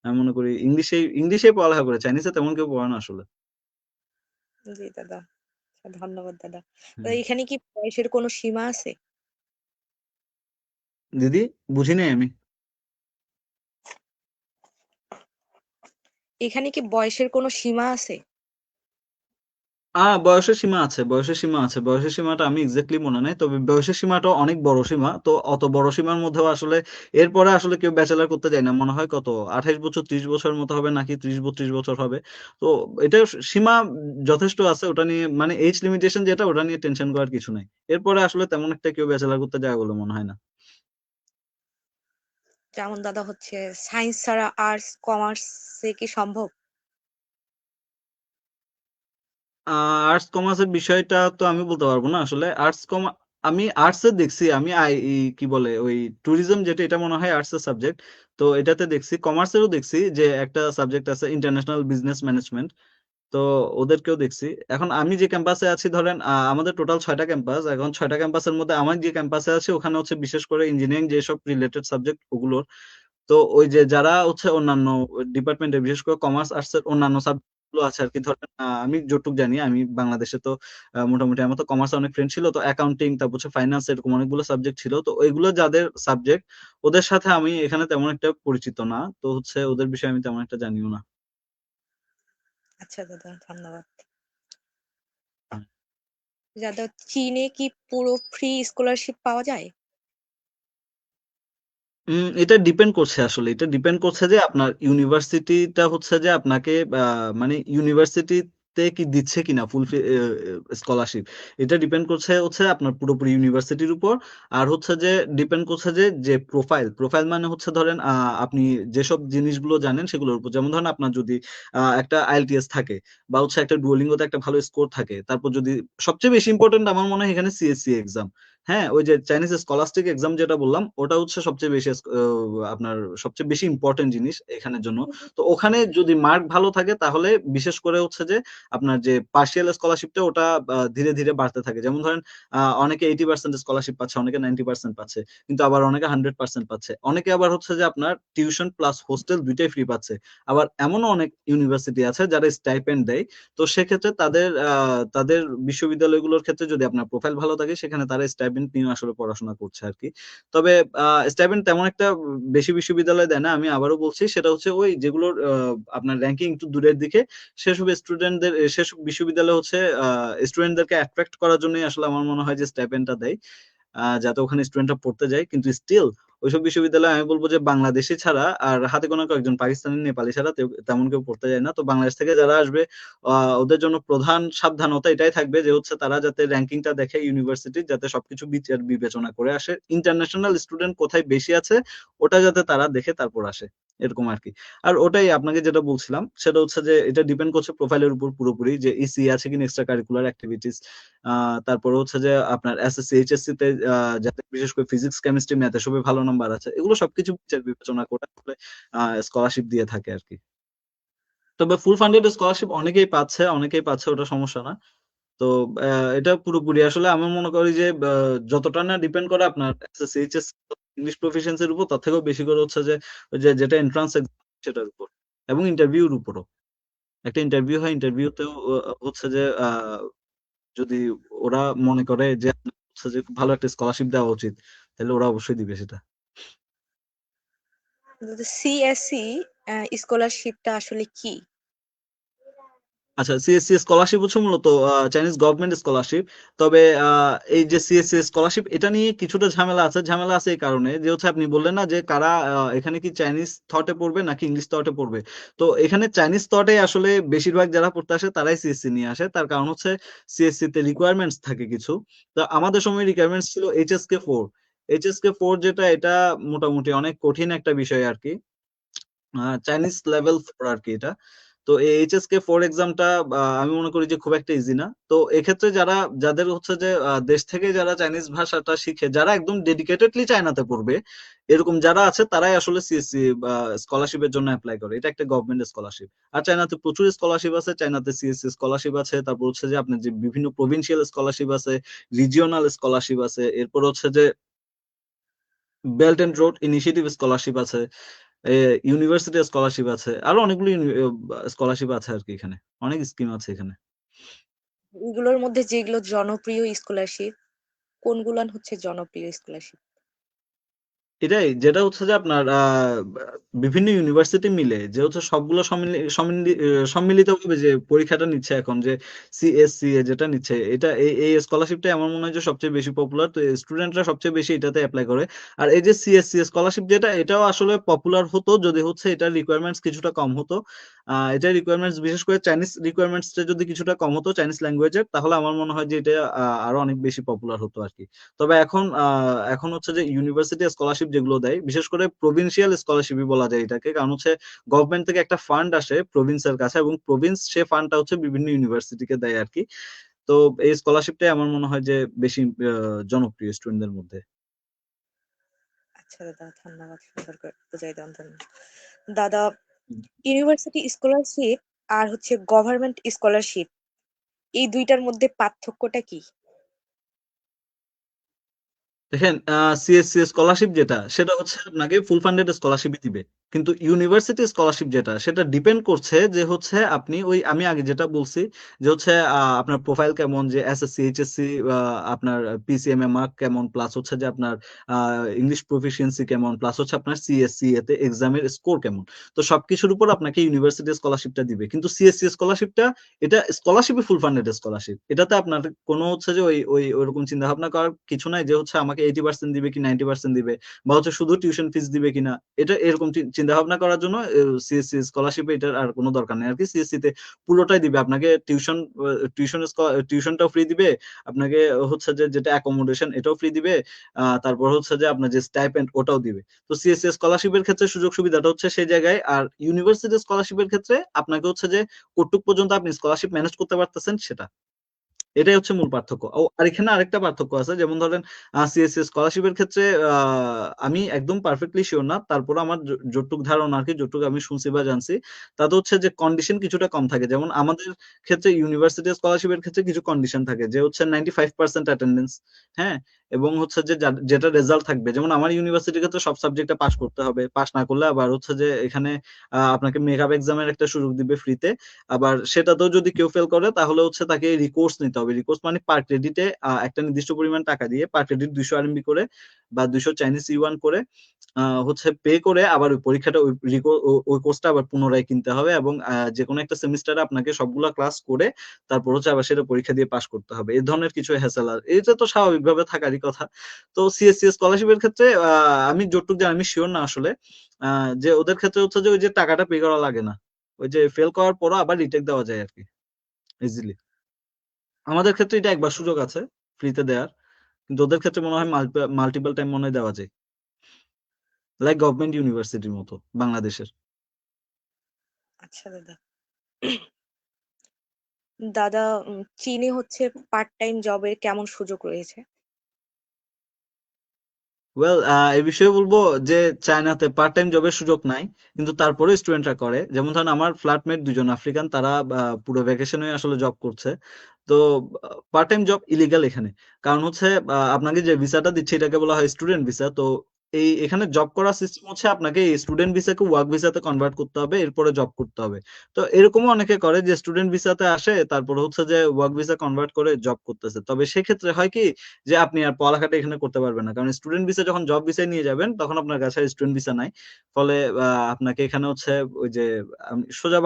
S2: আমি মনে করি ইংলিশেই পড়ালেখা করে, চাইনিজে তেমন কেউ পড়ে না আসলে।
S1: জি দাদা, আচ্ছা, ধন্যবাদ দাদা। তো
S2: হ্যাঁ।
S1: এখানে কি বয়সের কোনো সীমা আছে?
S2: দিদি, বুঝি নাই আমি।
S1: এখানে কি বয়সের কোনো সীমা আছে?
S2: বয়সের সীমা আছে, বয়সের সীমা আছে। বয়সের সীমাটা আমি এক্সাক্টলি মনে নাই। তবে বয়সের সীমাটা অনেক বড় সীমা। তো অত বড় সীমার মধ্যেও আসলে এরপরে আসলে কেউ ব্যাচেলর করতে যায় না। মনে হয় কত ২৮ বছর ৩০ বছরের মতো হবে, নাকি ৩০-৩২ বছর হবে। তো এটা সীমা যথেষ্ট আছে। ওটা নিয়ে মানে এইজ লিমিটেশন যেটা, ওটা নিয়ে টেনশন করার কিছু নাই। এরপরে আসলে তেমন একটা কেউ ব্যাচেলর করতে যায় বলে মনে হয় না।
S1: যেমন দাদা হচ্ছে সায়েন্স ছাড়া আর্টস কমার্সে কি সম্ভব?
S2: আর্টস কমার্সের বিষয়টা তো আমি বলতে পারবো না আসলে। আমি আর্টস এর দেখছি, আমি কি বলে ওই ট্যুরিজম যেটা, এটা মনে হয় আর্টস এর সাবজেক্ট। তো এটাতে দেখছি, কমার্সেরও দেখছি যে একটা সাবজেক্ট আছে ইন্টারন্যাশনাল বিজনেস ম্যানেজমেন্ট। তো ওদেরকেও দেখছি। এখন আমি যে ক্যাম্পাসে আছি ধরেন, আমাদের টোটাল ৬টা ক্যাম্পাস। এখন ৬টা ক্যাম্পাসের মধ্যে আমার যে ক্যাম্পাসে আছে ওখানে হচ্ছে বিশেষ করে ইঞ্জিনিয়ারিং যেসব রিলেটেড সাবজেক্ট ওগুলোর। তো ওই যে যারা হচ্ছে অন্যান্য ডিপার্টমেন্টে, বিশেষ করে কমার্স আর্টস এর অন্যান্য সাবজেক্ট গুলো আছে আর কি, ধরেন আমি যতটুকু জানি, আমি বাংলাদেশে তো মোটামুটি আমার তো কমার্সে অনেক ফ্রেন্ড ছিল, তো অ্যাকাউন্টিং, তারপর হচ্ছে ফাইন্যান্স, এরকম অনেকগুলো সাবজেক্ট ছিল। তো ওইগুলো যাদের সাবজেক্ট, ওদের সাথে আমি এখানে তেমন একটা পরিচিত না, তো হচ্ছে ওদের বিষয়ে আমি তেমন একটা জানিও না।
S1: আচ্ছা দাদা, ধন্যবাদ। দাদা, চীনে কি পুরো ফ্রি স্কলারশিপ পাওয়া যায়?
S2: এটা ডিপেন্ড করছে আসলে। এটা ডিপেন্ড করছে যে আপনার ইউনিভার্সিটিটা হচ্ছে যে আপনাকে মানে ইউনিভার্সিটিতে কি দিচ্ছে কিনা ফুল ফি স্কলারশিপ। এটা ডিপেন্ড করছে হচ্ছে আপনার পুরোপুরি ইউনিভার্সিটির উপর। আর হচ্ছে যে ডিপেন্ড করছে যে প্রোফাইল মানে হচ্ছে ধরেন আপনি যেসব জিনিসগুলো জানেন সেগুলোর উপর। যেমন ধরেন আপনার যদি একটা আইএলটিএস থাকে, বা হচ্ছে একটা ডুওলিঙ্গোতে একটা ভালো স্কোর থাকে। তারপর যদি সবচেয়ে বেশি ইম্পোর্টেন্ট আমার মনে হয় এখানে সিএসসি এক্সাম। হ্যাঁ, ওই যে চাইনিজ স্কলাস্টিক এক্সাম যেটা বললাম, ওটা হচ্ছে সবচেয়ে বেশি আপনার সবচেয়ে বেশি ইম্পর্টেন্ট জিনিস এখানের জন্য। তো ওখানে যদি মার্ক ভালো থাকে তাহলে বিশেষ করে হচ্ছে যে আপনার যে পার্শিয়াল স্কলারশিপটা ওটা ধীরে ধীরে বাড়তে থাকে। যেমন ধরেন অনেকে 80% স্কলারশিপ পাচ্ছে, অনেকে 90% পাচ্ছে, কিন্তু আবার অনেকে 100% পাচ্ছে। অনেকে আবার হচ্ছে যে আপনার টিউশন প্লাস হোস্টেল দুইটাই ফ্রি পাচ্ছে। আবার এমনও অনেক ইউনিভার্সিটি আছে যারা স্টাইপেন্ড দেয়। তো সেক্ষেত্রে তাদের বিশ্ববিদ্যালয়গুলোর ক্ষেত্রে যদি আপনার প্রোফাইল ভালো থাকে, সেখানে তারা স্টাইপেন্ড নিয়ে আসলে পড়াশোনা করছে আরকি। তবে স্টাইপেন্ড তেমন একটা বেশি বিশ্ববিদ্যালয় দেয় না। আমি আবারও বলছি, সেটা হচ্ছে ওই যেগুলোর আপনার র‍্যাংকিং একটু দূরের দিকে, সেসব বিশ্ববিদ্যালয় হচ্ছে স্টুডেন্টদেরকে অ্যাট্রাক্ট করার জন্যই আসলে আমার মনে হয় যে স্টাইপেন্ডটা দেয়। যাতে ওখানে স্টুডেন্টরা পড়তে যায়। কিন্তু স্টিল ওইসব বিশ্ববিদ্যালয়ে আমি বলব যে বাংলাদেশী ছাড়া আর হাতে গোনা কয়েকজন পাকিস্তানি, নেপালি ছাড়া তেমন কেউ পড়তে যায় না। তো বাংলাদেশ থেকে যারা আসবে, আ ওদের জন্য প্রধান সাবধানতা এটাই থাকবে যে হচ্ছে তারা যাতে র‍্যাংকিংটা দেখে ইউনিভার্সিটির, যাতে সবকিছু বিচার বিবেচনা করে আসে। ইন্টারন্যাশনাল স্টুডেন্ট কোথায় বেশি আছে ওটা যাতে তারা দেখে তারপর আসে। এরকম আরকি। আর ওটাই আপনাকে যেটা বলছিলাম সেটা হচ্ছে যে এটা ডিপেন্ড করছে প্রোফাইলের উপর পুরোপুরি, যে ইসি আছে কিনা, এক্সট্রা কারিকুলার এক্টিভিটিস। তারপরে হচ্ছে যে আপনার এসএসসি, এইচএসসি তে যাতে বিশেষ করে ফিজিক্স, কেমিস্ট্রি, ম্যাথ এসবে ভালো নাম্বার আছে। এগুলো সবকিছু বিচার বিবেচনা করে আসলে স্কলারশিপ দিয়ে থাকে আরকি। তবে ফুল ফান্ডেড স্কলারশিপ অনেকেই পাচ্ছে, ওটা সমস্যা না। তো এটা পুরোপুরি আসলে আমি মনে করি যে যতটা না ডিপেন্ড করে আপনার এসএসসি, এইচএসসি ইংলিশ প্রফিসিয়েন্সির উপর, তার থেকেও বেশি করে হচ্ছে যে ওই যে যেটা এন্ট্রান্স এক্সাম সেটার উপর, এবং ইন্টারভিউর উপরও। একটা ইন্টারভিউ হয়, ইন্টারভিউতেও হচ্ছে যে যদি ওরা মনে করে যে হচ্ছে যে খুব ভালো একটা স্কলারশিপ দেওয়া উচিত, তাহলে ওরা অবশ্যই দিবে সেটা।
S1: সিএসসি স্কলারশিপটা আসলে কি?
S2: আচ্ছা, সিএসসি স্কলারশিপ হচ্ছে মূলত চাইনিজ গভর্নমেন্ট স্কলারশিপ। তবে এই যে সিএসসি স্কলারশিপ, এটা নিয়ে কিছুটা ঝামেলা আছে। ঝামেলা আছে এই কারণে যে হচ্ছে আপনি বললেন না যে কারা এখানে কি চাইনিজ থটে পড়বে নাকি ইংলিশ থটে পড়বে। তো এখানে চাইনিজ থটে আসলে বেশিরভাগ যারা পড়তে আসে তারাই সিএসসি নিয়ে আসে। তার কারণ হচ্ছে সিএসসি তে রিকোয়ারমেন্টস থাকে কিছু। তো আমাদের সময় রিকোয়ারমেন্টস ছিল এইচএসকে 4। এইচএসকে 4 যেটা, এটা মোটামুটি অনেক কঠিন একটা বিষয় আর কি। চাইনিজ লেভেল 4 আর কি এটা। তো এই এইচএসকে 4 এক্সামটা আমি মনে করি যে খুব একটা ইজি না। তো এক্ষেত্রে যাদের হচ্ছে যে দেশ থেকে যারা চাইনিজ ভাষাটা শিখে, যারা একদম ডেডিকেটেডলি চায়নাতে পড়বে, এরকম যারা আছে তারাই আসলে সিএসসি স্কলারশিপের জন্য অ্যাপ্লাই করে। এটা একটা গভর্নমেন্ট স্কলারশিপ। আর চায়নাতে প্রচুর স্কলারশিপ আছে। চায়নাতে সিএসসি স্কলারশিপ আছে, তারপর হচ্ছে যে আপনার যে বিভিন্ন প্রভিনশিয়াল স্কলারশিপ আছে, রিজিওনাল স্কলারশিপ আছে, এরপর হচ্ছে যে belt and road initiative scholarship আছে, ইউনিভার্সিটি স্কলারশিপ আছে, আরো অনেকগুলো স্কলারশিপ আছে আর কি। এখানে অনেক স্কিম আছে এখানে।
S1: এগুলোর মধ্যে যেগুলো জনপ্রিয় স্কলারশিপ, কোনগুলান হচ্ছে জনপ্রিয় স্কলারশিপ?
S2: এটাই যেটা হচ্ছে যে আপনার বিভিন্ন ইউনিভার্সিটি মিলে যে হচ্ছে সবগুলো সম্মিলিত ভাবে যে পরীক্ষাটা নিচ্ছে এখন, যে সিএসসিএ যেটা নিচ্ছে, এটা এই স্কলারশিপটা আমার মনে হয় যে সবচেয়ে বেশি পপুলার। তো স্টুডেন্টরা সবচেয়ে বেশি এটাতে অ্যাপ্লাই করে। আর এই যে সিএসসি স্কলারশিপ যেটা, এটাও আসলে পপুলার হতো যদি হচ্ছে এটার রিকোয়ারমেন্টস কিছুটা কম হতো। এটার রিকোয়ারমেন্টস বিশেষ করে চাইনিজ রিকোয়ারমেন্টসটা যদি কিছুটা কম হতো চাইনিজ ল্যাঙ্গুয়েজের, তাহলে আমার মনে হয় যে এটা আরো অনেক বেশি পপুলার হতো আর কি। তবে এখন হচ্ছে যে ইউনিভার্সিটি স্কলারশিপ যেগুলো দেয়, বিশেষ করে প্রভিনশিয়াল স্কলারশিপই বলা যায় এটাকে, কারণ হচ্ছে গভর্নমেন্ট থেকে একটা ফান্ড আসে প্রভিন্সের কাছে, এবং প্রভিন্স সে ফান্ডটা হচ্ছে বিভিন্ন ইউনিভার্সিটিকে দেয় আর কি। তো এই স্কলারশিপটাই আমার মনে হয় যে বেশি জনপ্রিয় স্টুডেন্টদের মধ্যে।
S1: আচ্ছা দাদা, ধন্যবাদ সুন্দর করে বুঝাই দেওয়ার জন্য। দাদা, ইউনিভার্সিটি স্কলারশিপ আর হচ্ছে গভর্নমেন্ট স্কলারশিপ, এই দুইটার মধ্যে পার্থক্যটা কি?
S2: দেখেন, সিএসসি স্কলারশিপ যেটা, সেটা হচ্ছে আপনাকে ফুল ফান্ডেড স্কলারশিপই দিবে। কিন্তু ইউনিভার্সিটি স্কলারশিপ যেটা, সেটা ডিপেন্ড করছে যে হচ্ছে আপনি ওই আমি আগে যেটা বলছি যে হচ্ছে আপনার প্রোফাইল কেমন, যে এসএসসি এইচএসসি, আপনার পিসিএমএ মার্ক কেমন, প্লাস হচ্ছে যে আপনার ইংলিশ প্রফিসিয়েন্সি কেমন, প্লাস হচ্ছে আপনার সিএসসি এতে এক্সামের স্কোর কেমন। তো সবকিছুর উপর আপনাকে ইউনিভার্সিটি স্কলারশিপটা দিবে। কিন্তু সিএসসি স্কলারশিপটা, এটা স্কলারশিপই ফুল ফান্ডেড স্কলারশিপ। এটাতে আপনার কোনো হচ্ছে যে ওই ওই ওইরকম চিন্তা ভাবনা করার কিছু নাই যে হচ্ছে আমাকে 80% দিবে কি 90% দিবে, বা হচ্ছে শুধু টিউশন ফিস দিবে কিনা। এটা এরকম চিন্তা ভাবনা করার জন্য সিএসসি স্কলারশিপে এটার আর কোনো দরকার নেই আর কি। সিএসসি তে পুরোটাই দিবে আপনাকে। টিউশন টিউশনটাও ফ্রি দিবে আপনাকে, হচ্ছে যে যেটা অ্যাকোমোডেশন এটাও ফ্রি দিবে, তারপর হচ্ছে যে আপনার যে স্টাইপেন্ড ওটাও দিবে। তো সিএসসি স্কলারশিপের ক্ষেত্রে সুযোগ সুবিধাটা হচ্ছে সেই জায়গায়। আর ইউনিভার্সিটি স্কলারশিপের ক্ষেত্রে আপনাকে হচ্ছে যে কতটুক পর্যন্ত আপনি স্কলারশিপ ম্যানেজ করতে পারতেছেন সেটা, এটাই হচ্ছে মূল পার্থক্য। ও আর এখানে আরেকটা পার্থক্য আছে, যেমন ধরেন সিএসসি স্কলারশিপের ক্ষেত্রে আমি একদম পারফেক্টলি শিওর না, তারপর আমার যতটুক ধারণা আর কি, যতটুকু আমি শুনছি বা জানছি, তাতে হচ্ছে যে কন্ডিশন কিছুটা কম থাকে। যেমন আমাদের ক্ষেত্রে ইউনিভার্সিটি স্কলারশিপের ক্ষেত্রে কিছু কন্ডিশন থাকে, যে হচ্ছে 95% অ্যাটেন্ডেন্স, হ্যাঁ, এবং হচ্ছে যে যেটা রেজাল্ট থাকবে, যেমন আমার ইউনিভার্সিটির ক্ষেত্রে সব সাবজেক্টে পাস করতে হবে। পাস না করলে আবার হচ্ছে যে এখানে আপনাকে মেকআপ এক্সামের একটা সুযোগ দিবে ফ্রিতে। আবার সেটাতেও যদি কেউ ফেল করে তাহলে হচ্ছে তাকে রিকোর্স নিতে হবে। রিকোর্স মানে পার ক্রেডিটে একটা নির্দিষ্ট পরিমাণ টাকা দিয়ে, পার ক্রেডিট 200 আরএমবি করে বা 200 চাইনিজ ইউয়ান করে হচ্ছে পে করে আবার ওই পরীক্ষাটা ওই কোর্সটা আবার পুনরায় কিনতে হবে, এবং যে কোনো একটা সেমিস্টারে আপনাকে সবগুলা ক্লাস করে তারপর হচ্ছে আবার সেটা পরীক্ষা দিয়ে পাস করতে হবে। এই ধরনের কিছু হ্যাসেল, আর এটা তো স্বাভাবিকভাবে থাকারই কথা। তো সিএসসি স্কলারশিপের ক্ষেত্রে আমি যতটুকু জানি, আমি শিওর না আসলে, যে ওদের ক্ষেত্রে হচ্ছে যে ওই যে টাকাটা পে করা লাগে না, ওই যে ফেল করার পরও আবার রিটেক দেওয়া যায় আরকি ইজিলি। আমাদের ক্ষেত্রে এটা একবার সুযোগ আছে ফ্রিতে দেয়ার। কিন্তু ওদের ক্ষেত্রে মনে হয় মাল্টিপল টাইম মনে হয় দেওয়া যায়। লাইক গভর্নমেন্ট ইউনিভার্সিটির মতো বাংলাদেশের।
S1: আচ্ছা দাদা। দাদা, চীনে হচ্ছে পার্ট টাইম জবের কেমন সুযোগ রয়েছে?
S2: ওয়েল, এই বিষয়ে বলবো যে চায়নাতে পার্ট টাইম জবের সুযোগ নাই, কিন্তু তারপরে স্টুডেন্টরা করে। যেমন ধরেন আমার ফ্ল্যাটমেট দুজন আফ্রিকান, তারা পুরো ভ্যাকেশনে আসলে জব করছে। তো পার্ট টাইম জব ইলিগাল এখানে। কারণ হচ্ছে আপনাকে যে ভিসাটা দিচ্ছে এটাকে বলা হয় স্টুডেন্ট ভিসা। তো এখানে জব করার সিস্টেম হচ্ছে আপনাকে স্টুডেন্ট ভিসাকে ওয়ার্ক ভিসাতে কনভার্ট করতে হবে, এরপরে জব করতে হবে। তো এরকমও অনেকে করে যে স্টুডেন্ট ভিসাতে আসে, তারপর হচ্ছে যে ওয়ার্ক ভিসা কনভার্ট করে জব করতেছে। তবে সেক্ষেত্রে হয় কি যে আপনি আর পড়ালেখাটা এখানে করতে পারবেন না, কারণ স্টুডেন্ট ভিসা যখন জব ভিসায় নিয়ে যাবেন তখন আপনার কাছে স্টুডেন্ট ভিসা নাই। ফলে আপনাকে এখানে হচ্ছে ওই যে সোজা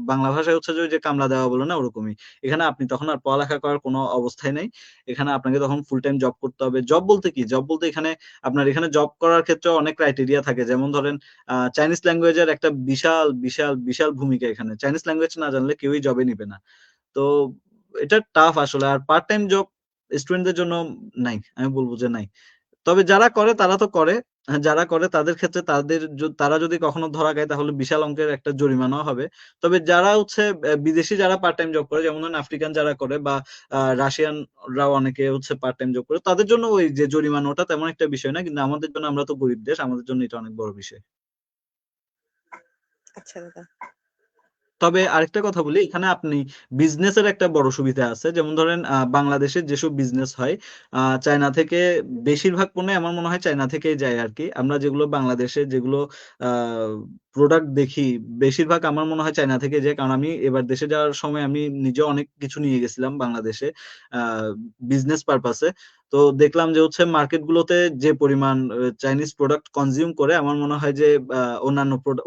S2: বাংলা ভাষায় হচ্ছে যে ওই যে কামলা দেওয়া বলে না, ওরকমই। এখানে আপনি তখন আর পড়ালেখা করার কোনো অবস্থায় নেই। এখানে আপনাকে তখন ফুল টাইম জব করতে হবে। জব বলতে কি, জব বলতে এখানে আপনার এখানে জব করার ক্ষেত্রে অনেক ক্রাইটেরিয়া থাকে। যেমন ধরেন চাইনিজ ল্যাঙ্গুয়েজের একটা বিশাল বিশাল বিশাল ভূমিকা এখানে। চাইনিজ ল্যাঙ্গুয়েজ না জানলে কেউই জবে নিবে না। তো এটা টাফ আসলে। আর পার্ট টাইম জব স্টুডেন্টদের জন্য নাই, আমি বলবো যে নাই। তবে যারা করে তারা তো করে। যারা করে তাদের ক্ষেত্রে তারা যদি কখনো ধরা খায় তাহলে বিশাল অঙ্কের একটা জরিমানাও হবে। তবে যারা হচ্ছে বিদেশি যারা পার্ট টাইম জব করে, যেমন ধরেন আফ্রিকান যারা করে বা রাশিয়ানরাও অনেকে হচ্ছে পার্ট টাইম জব করে, তাদের জন্য ওই যে জরিমানা ওটা তেমন একটা বিষয় না। কিন্তু আমাদের জন্য, আমরা তো গরিব দেশ, আমাদের জন্য এটা অনেক বড় বিষয়।
S1: আচ্ছা দাদা।
S2: তবে আরেকটা কথা বলি, এখানে আপনি বিজনেসের একটা বড় সুবিধা আছে। যেমন ধরেন বাংলাদেশের যেসব বিজনেস হয় চায়না থেকে, বেশিরভাগ পণ্য আমার মনে হয় চায়না থেকেই যায় আর কি। আমরা যেগুলো বাংলাদেশে যেগুলো প্রোডাক্ট দেখি, বেশিরভাগ আমার মনে হয় চায়না থেকে যায়। কারণ আমি এবার দেশে যাওয়ার সময় আমি নিজে অনেক কিছু নিয়ে গেছিলাম বাংলাদেশে বিজনেস পারপাসে। তো দেখলাম যে হচ্ছে মার্কেটগুলোতে যে পরিমাণ চাইনিজ প্রোডাক্ট কনজিউম করে, আমার মনে হয় যে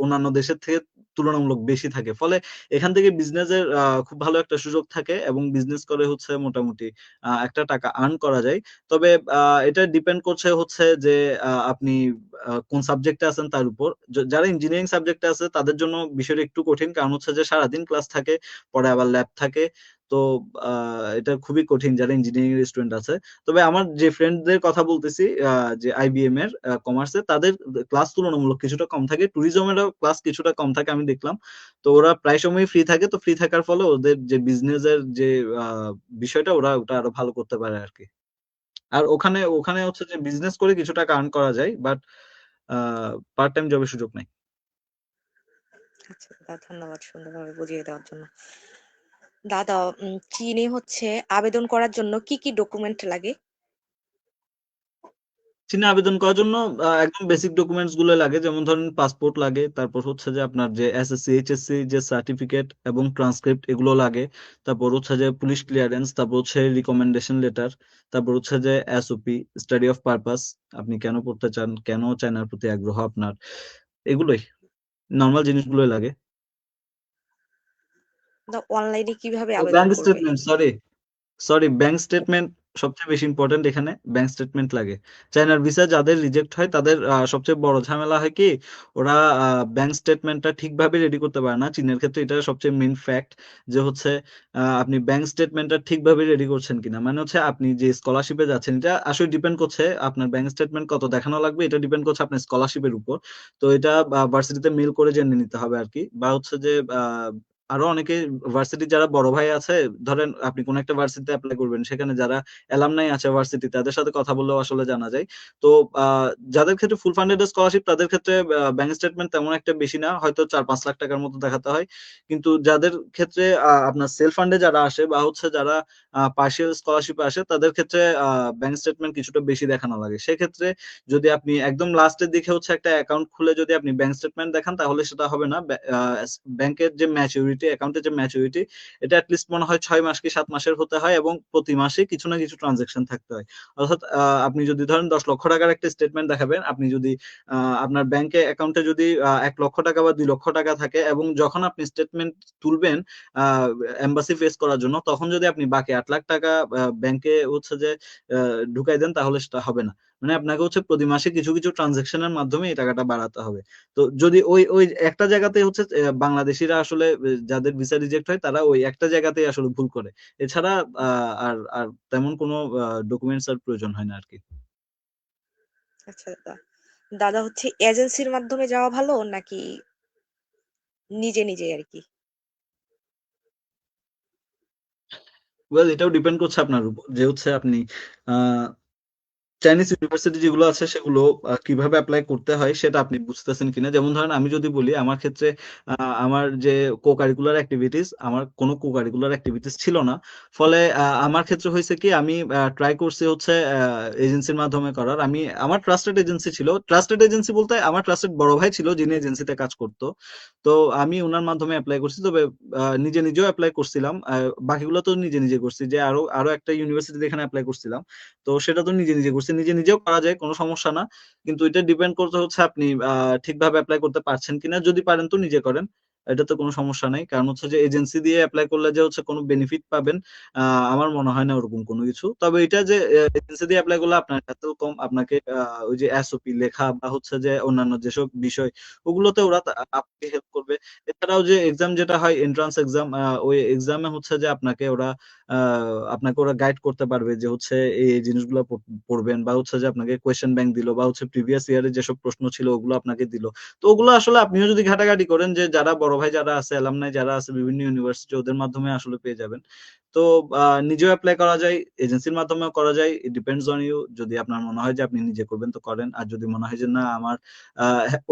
S2: অন্যান্য দেশের থেকে তুলনামূলক বেশি থাকে। ফলে এখান থেকে বিজনেসের খুব ভালো একটা সুযোগ থাকে, এবং বিজনেস করে হচ্ছে মোটামুটি একটা টাকা আর্ন করা যায়। তবে এটা ডিপেন্ড করছে হচ্ছে যে আপনি কোন সাবজেক্টে আছেন তার উপর। যারা ইঞ্জিনিয়ারিং সাবজেক্টে আছে তাদের জন্য বিষয়টা একটু কঠিন, কারণ হচ্ছে যে সারাদিন ক্লাস থাকে, পরে আবার ল্যাব থাকে। তো এটা খুবই কঠিন যারা ইঞ্জিনিয়ারিং এর স্টুডেন্ট আছে। তবে আমার যে ফ্রেন্ডদের কথা বলতেছি, যে আইবিএম এর কমার্সে, তাদের ক্লাস তুলনামূলক কিছুটা কম থাকে, ট্যুরিজমেরও ক্লাস কিছুটা কম থাকে আমি দেখলাম। তো ওরা প্রায় সময় ফ্রি থাকে, তো ফ্রি থাকার ফলে ওদের যে বিজনেসের যে বিষয়টা, ওটা আরো ভালো করতে পারে আর কি। আর ওখানে ওখানে হচ্ছে যে বিজনেস করে কিছু টাকা আর্ন করা যায়, বাট পার্ট টাইম জবের সুযোগ নাই।
S1: আচ্ছা দাদা, ধন্যবাদ সুন্দরভাবে বুঝিয়ে দেওয়ার জন্য। দাদা, চীনে হচ্ছে আবেদন করার জন্য কি কি ডকুমেন্ট লাগে?
S2: চীনে আবেদন করার জন্য একদম বেসিক ডকুমেন্টস গুলো লাগে। যেমন ধরেন পাসপোর্ট লাগে, তারপর হচ্ছে যে আপনার যে এসএসসি এইচএসসি যে সার্টিফিকেট এবং ট্রান্সক্রিপ্ট এগুলো লাগে। তারপর হচ্ছে যে পুলিশ ক্লিয়ারেন্স, তারপর হচ্ছে রিকমেন্ডেশন লেটার, তারপর হচ্ছে যে এসওপি, স্টাডি অফ পারপাস, আপনি কেন পড়তে চান, কেন চায়নার প্রতি আগ্রহ আপনার, এগুলোই নর্মাল জিনিসগুলোই লাগে।
S1: দাদা, অনলাইনে কিভাবে
S2: ও
S1: আবেদন
S2: ব্যাংক
S1: করবে?
S2: Statement, sorry sorry, bank statement সবচেয়ে বেশি ইম্পর্টেন্ট এখানে। ব্যাংক স্টেটমেন্ট লাগে। চায়নার ভিসা যাদের রিজেক্ট হয় তাদের সবচেয়ে বড় ঝামেলা হয় কি, ওরা ব্যাংক স্টেটমেন্টটা ঠিকভাবে রেডি করতে পারে না। চীনের ক্ষেত্রে এটা সবচেয়ে মেইন ফ্যাক্ট, যে হচ্ছে আপনি ব্যাংক স্টেটমেন্টটা ঠিকভাবে রেডি করছেন কিনা। মানে হচ্ছে আপনি যে স্কলারশিপে যাচ্ছেন, এটা আসলে ডিপেন্ড করছে আপনার ব্যাংক স্টেটমেন্ট কত দেখানো লাগবে, এটা ডিপেন্ড করছে আপনার স্কলারশিপের উপর। তো এটা ভার্সিটিতে মেল করে জেনে নিতে হবে আর কি। বা হচ্ছে যে আরো অনেকে ভার্সিটির যারা বড় ভাই আছে, ধরেন আপনি কোন একটা ভার্সিটিতে অ্যাপ্লাই করবেন, সেখানে যারা অ্যালামনাই আছে ভার্সিটি, তাদের সাথে কথা বললেও আসলে জানা যায়। তো যাদের ক্ষেত্রে ফুল ফান্ডেড স্কলারশিপ, তাদের ক্ষেত্রে ব্যাংক স্টেটমেন্ট তেমন একটা বেশি না, হয়তো 4-5 লাখ টাকার মতো দেখাতে হয়। কিন্তু যাদের ক্ষেত্রে আপনার সেলফ ফান্ডে যারা আসে, বা হচ্ছে যারা পার্শিয়াল স্কলারশিপে আসে, তাদের ক্ষেত্রে ব্যাংক স্টেটমেন্ট কিছুটা বেশি দেখানো লাগে। সেক্ষেত্রে যদি আপনি একদম লাস্টের দিকে হচ্ছে একটা অ্যাকাউন্ট খুলে যদি আপনি ব্যাংক স্টেটমেন্ট দেখান, তাহলে সেটা হবে না। ব্যাংকের যে ম্যাচুরিটি, অ্যাকাউন্টের যে ম্যাচুরিটি, এটা অ্যাটলিস্ট মনে হয় 6 মাস কি 7 মাসের হতে হয়, এবং প্রতি মাসে কিছু না কিছু ট্রানজেকশন থাকতে হয়। অর্থাৎ আপনি যদি ধরেন 10 লক্ষ টাকার একটা স্টেটমেন্ট দেখাবেন, আপনি যদি আপনার ব্যাংকে অ্যাকাউন্টে যদি 1 লক্ষ টাকা বা 2 লক্ষ টাকা থাকে, এবং যখন আপনি স্টেটমেন্ট তুলবেন এম্বাসি ফেস করার জন্য, তখন যদি আপনি বাকি 8 লাখ টাকা ব্যাংকে হচ্ছে যে ঢুকাই দেন, তাহলে সেটা হবে না। মানে আপনাকে হচ্ছে প্রতি মাসে কিছু কিছু ট্রানজেকশনের মাধ্যমে এই টাকাটা বাড়াতে হবে। তো যদি ওই ওই একটা জায়গাতে হচ্ছে বাংলাদেশিরা আসলে যাদের ভিসা রিজেক্ট হয়, তারা ওই একটা জায়গাতেই আসলে ভুল করে। এছাড়া আর আর তেমন কোনো ডকুমেন্টস এর প্রয়োজন হয় না আরকি।
S1: আচ্ছা দাদা। দাদা হচ্ছে এজেন্সির মাধ্যমে যাওয়া ভালো নাকি নিজে নিজে আর কি?
S2: ওয়েল, এটাও ডিপেন্ড করছে আপনার উপর, যে হচ্ছে আপনি আ চাইনিজ ইউনিভার্সিটি যেগুলো আছে সেগুলো কিভাবে অ্যাপ্লাই করতে হয় সেটা আপনি বুঝতেছেন কিনা। যেমন ধরেন আমি যদি বলি আমার ক্ষেত্রে আমার যে কো কারিকুলার অ্যাক্টিভিটিস, আমার কোনো কো কারিকুলার অ্যাক্টিভিটিস ছিল না। ফলে আমার ক্ষেত্রে হয়েছে কি আমি ট্রাই করছি হচ্ছে এজেন্সির মাধ্যমে করার। আমি আমার ট্রাস্টেড এজেন্সি ছিল, ট্রাস্টেড এজেন্সি বলতে আমার ট্রাস্টেড বড় ভাই ছিল যিনি এজেন্সিতে কাজ করতো। তো আমি ওনার মাধ্যমে অ্যাপ্লাই করছি, তবে নিজে নিজেও অ্যাপ্লাই করছিলাম। বাকিগুলো তো নিজে নিজে করছি, যে আরো আরো একটা ইউনিভার্সিটিতে এখানে অ্যাপ্লাই করছিলাম। তো সেটা তো নিজে নিজে করছি, নিজে নিজেও করা যায়, কোনো সমস্যা না। কিন্তু এটা ডিপেন্ড করতে হচ্ছে আপনি ঠিকভাবে অ্যাপ্লাই করতে পারছেন কিনা। যদি পারেন তো নিজে করেন, এটা তো কোনো সমস্যা নাই। কারণ হচ্ছে যে এজেন্সি দিয়ে অ্যাপ্লাই করলে যে হচ্ছে কোনো বেনিফিট পাবেন, আমার মনে হয় না ওরকম কোনো কিছু। তবে এটা যে এজেন্সি দিয়ে অ্যাপ্লাই করলে আপনার এত কম আপনাকে ওই যে এসওপি লেখা বা হচ্ছে যে অন্যান্য যেসব বিষয়, ওগুলোতে ওরা আপনাকে হেল্প করবে। এছাড়াও যে এক্সাম যেটা হয় এন্ট্রান্স এক্সাম, ওই এক্সামে হচ্ছে যে আপনাকে ওরা গাইড করতে পারবে যে হচ্ছে এই জিনিসগুলো পড়বেন, বা হচ্ছে যে আপনাকে কোয়েশ্চেন ব্যাংক দিল, বা হচ্ছে প্রিভিয়াস ইয়ারে যেসব প্রশ্ন ছিল ওগুলো আপনাকে দিল। তো ওগুলো আসলে আপনিও যদি ঘাটাঘাটি করেন, যে যারা বড় ভাই যারা আছে, অ্যালামনাই যারা আছে বিভিন্ন ইউনিভার্সিটি, ওদের মাধ্যমে আসলে পেয়ে যাবেন। তো নিজেও অ্যাপ্লাই করা যায়, এজেন্সির মাধ্যমেও করা যায়। It depends on you. যদি আপনার মনে হয় যে আপনি নিজে করবেন তো করেন, আর যদি মনে হয় যে না আমার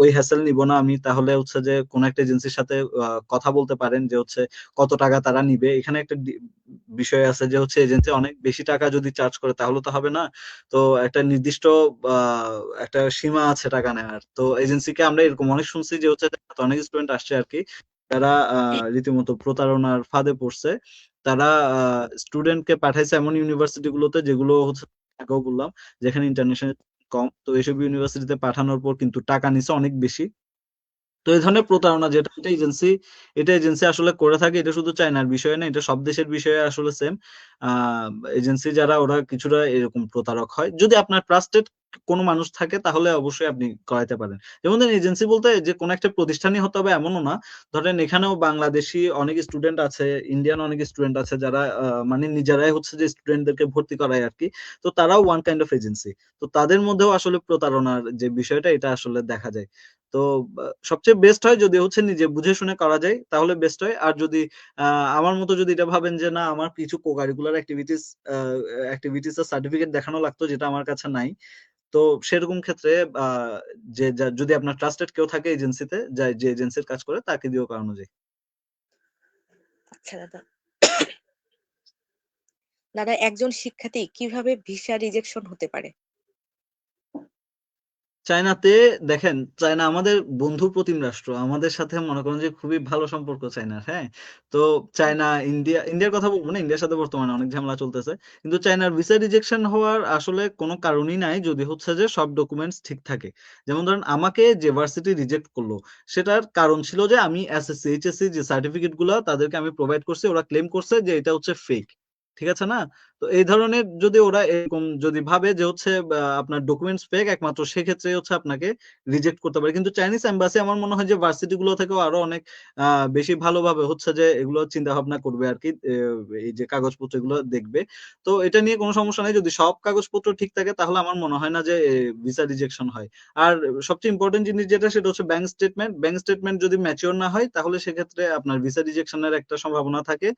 S2: ওই হ্যাসেল নিব না আমি, তাহলে হচ্ছে যে কোন একটা এজেন্সির সাথে কথা বলতে পারেন যে হচ্ছে কত টাকা তারা নিবে। এখানে একটা বিষয় আছে যে হচ্ছে এজেন্সি অনেক বেশি টাকা যদি চার্জ করে তাহলে তো হবে না। তো একটা নির্দিষ্ট একটা সীমা আছে টাকা নেওয়ার। তো এজেন্সিকে আমরা এরকম অনেক শুনছি যে হচ্ছে অনেক স্টুডেন্ট আসছে আর কি, তারা রীতিমতো প্রতারণার ফাঁদে পড়ছে। তারা স্টুডেন্টকে পাঠাইছে এমন ইউনিভার্সিটি গুলোতে যেগুলো হচ্ছে আগেও বললাম, যেখানে ইন্টারন্যাশনাল কম। তো এইসব ইউনিভার্সিটিতে পাঠানোর পর কিন্তু টাকা নিছে অনেক বেশি। তো এই ধরনের প্রতারণা যেটা, এটা এজেন্সি আসলে করে থাকে। এটা শুধু চায়নার বিষয় না, এটা সব দেশের বিষয়ে আসলে সেম। আহ এজেন্সি যারা ওরা কিছুটা এরকম প্রতারক হয়। যদি আপনার ট্রাস্টেড কোনো মানুষ থাকে তাহলে অবশ্যই আপনি করাইতে পারেন। যেমন ধরেন এজেন্সি বলতে যে কোনো একটা প্রতিষ্ঠানই হতে হবে এমনও না। ধরেন এখানেও বাংলাদেশি অনেক স্টুডেন্ট আছে, ইন্ডিয়ান অনেক স্টুডেন্ট আছে যারা মানে নিজেরাই হচ্ছে যে স্টুডেন্টদেরকে ভর্তি করায় আর কি। তো তারাও ওয়ান কাইন্ড অফ এজেন্সি। তো তাদের মধ্যেও আসলে প্রতারণার যে বিষয়টা এটা আসলে দেখা যায়। তো সবচেয়ে বেস্ট হয় যদি হচ্ছে নিজে বুঝে শুনে করা যায় তাহলে বেস্ট হয়। আর যদি আমার মতো যদি এটা ভাবেন যে না আমার কিছু কো কারিকুলার অ্যাক্টিভিটিস এর সার্টিফিকেট দেখানো লাগতো যেটা আমার কাছে নাই, তো সেরকম ক্ষেত্রে যদি আপনার ট্রাস্টেড কেউ থাকে এজেন্সিতে, যে এজেন্সির কাজ করে তাকে দিয়েও করানো যায়।
S1: আচ্ছা দাদা, দাদা একজন শিক্ষার্থী কিভাবে ভিসা রিজেকশন হতে পারে?
S2: চায়নাতে দেখেন, চায়না আমাদের বন্ধু প্রতিম রাষ্ট্র, আমাদের সাথে মনে করেন যে খুবই ভালো সম্পর্ক চায়নার। হ্যাঁ, তো চায়না ইন্ডিয়ার কথা বলবো না, ইন্ডিয়ার সাথে বর্তমানে অনেক ঝামেলা চলতেছে। কিন্তু চায়নার ভিসা রিজেকশন হওয়ার আসলে কোনো কারণই নাই যদি হচ্ছে যে সব ডকুমেন্টস ঠিক থাকে। যেমন ধরেন আমাকে যে ভার্সিটি রিজেক্ট করলো, সেটার কারণ ছিল যে আমি এসএসসি এইচএসসি যে সার্টিফিকেট গুলো তাদেরকে আমি প্রোভাইড করছি, ওরা ক্লেম করছে যে এটা হচ্ছে ফেক। ঠিক আছে না? তো এই ধরনের যদি ওরা এরকম যদি ভাবে যে হচ্ছে আপনার ডকুমেন্টস ফেক, একমাত্র সেক্ষেত্রে হচ্ছে আপনাকে রিজেক্ট করতে পারে। কিন্তু চাইনিজ এম্বাসি আমার মনে হয় যে ভার্সিটি গুলো থেকেও আরো অনেক বেশি ভালোভাবে হচ্ছে যে এগুলো চিন্তা ভাবনা করবে আর কি। এই যে কাগজপত্র এগুলো দেখবে। তো এটা নিয়ে কোনো সমস্যা নাই, যদি সব কাগজপত্র ঠিক থাকে তাহলে আমার মনে হয় না যে ভিসা রিজেকশন হয়। আর সবচেয়ে ইম্পর্টেন্ট জিনিস যেটা সেটা হচ্ছে ব্যাংক স্টেটমেন্ট যদি ম্যাচিওর না হয় তাহলে সেক্ষেত্রে আপনার ভিসা রিজেকশনের একটা সম্ভাবনা থাকে।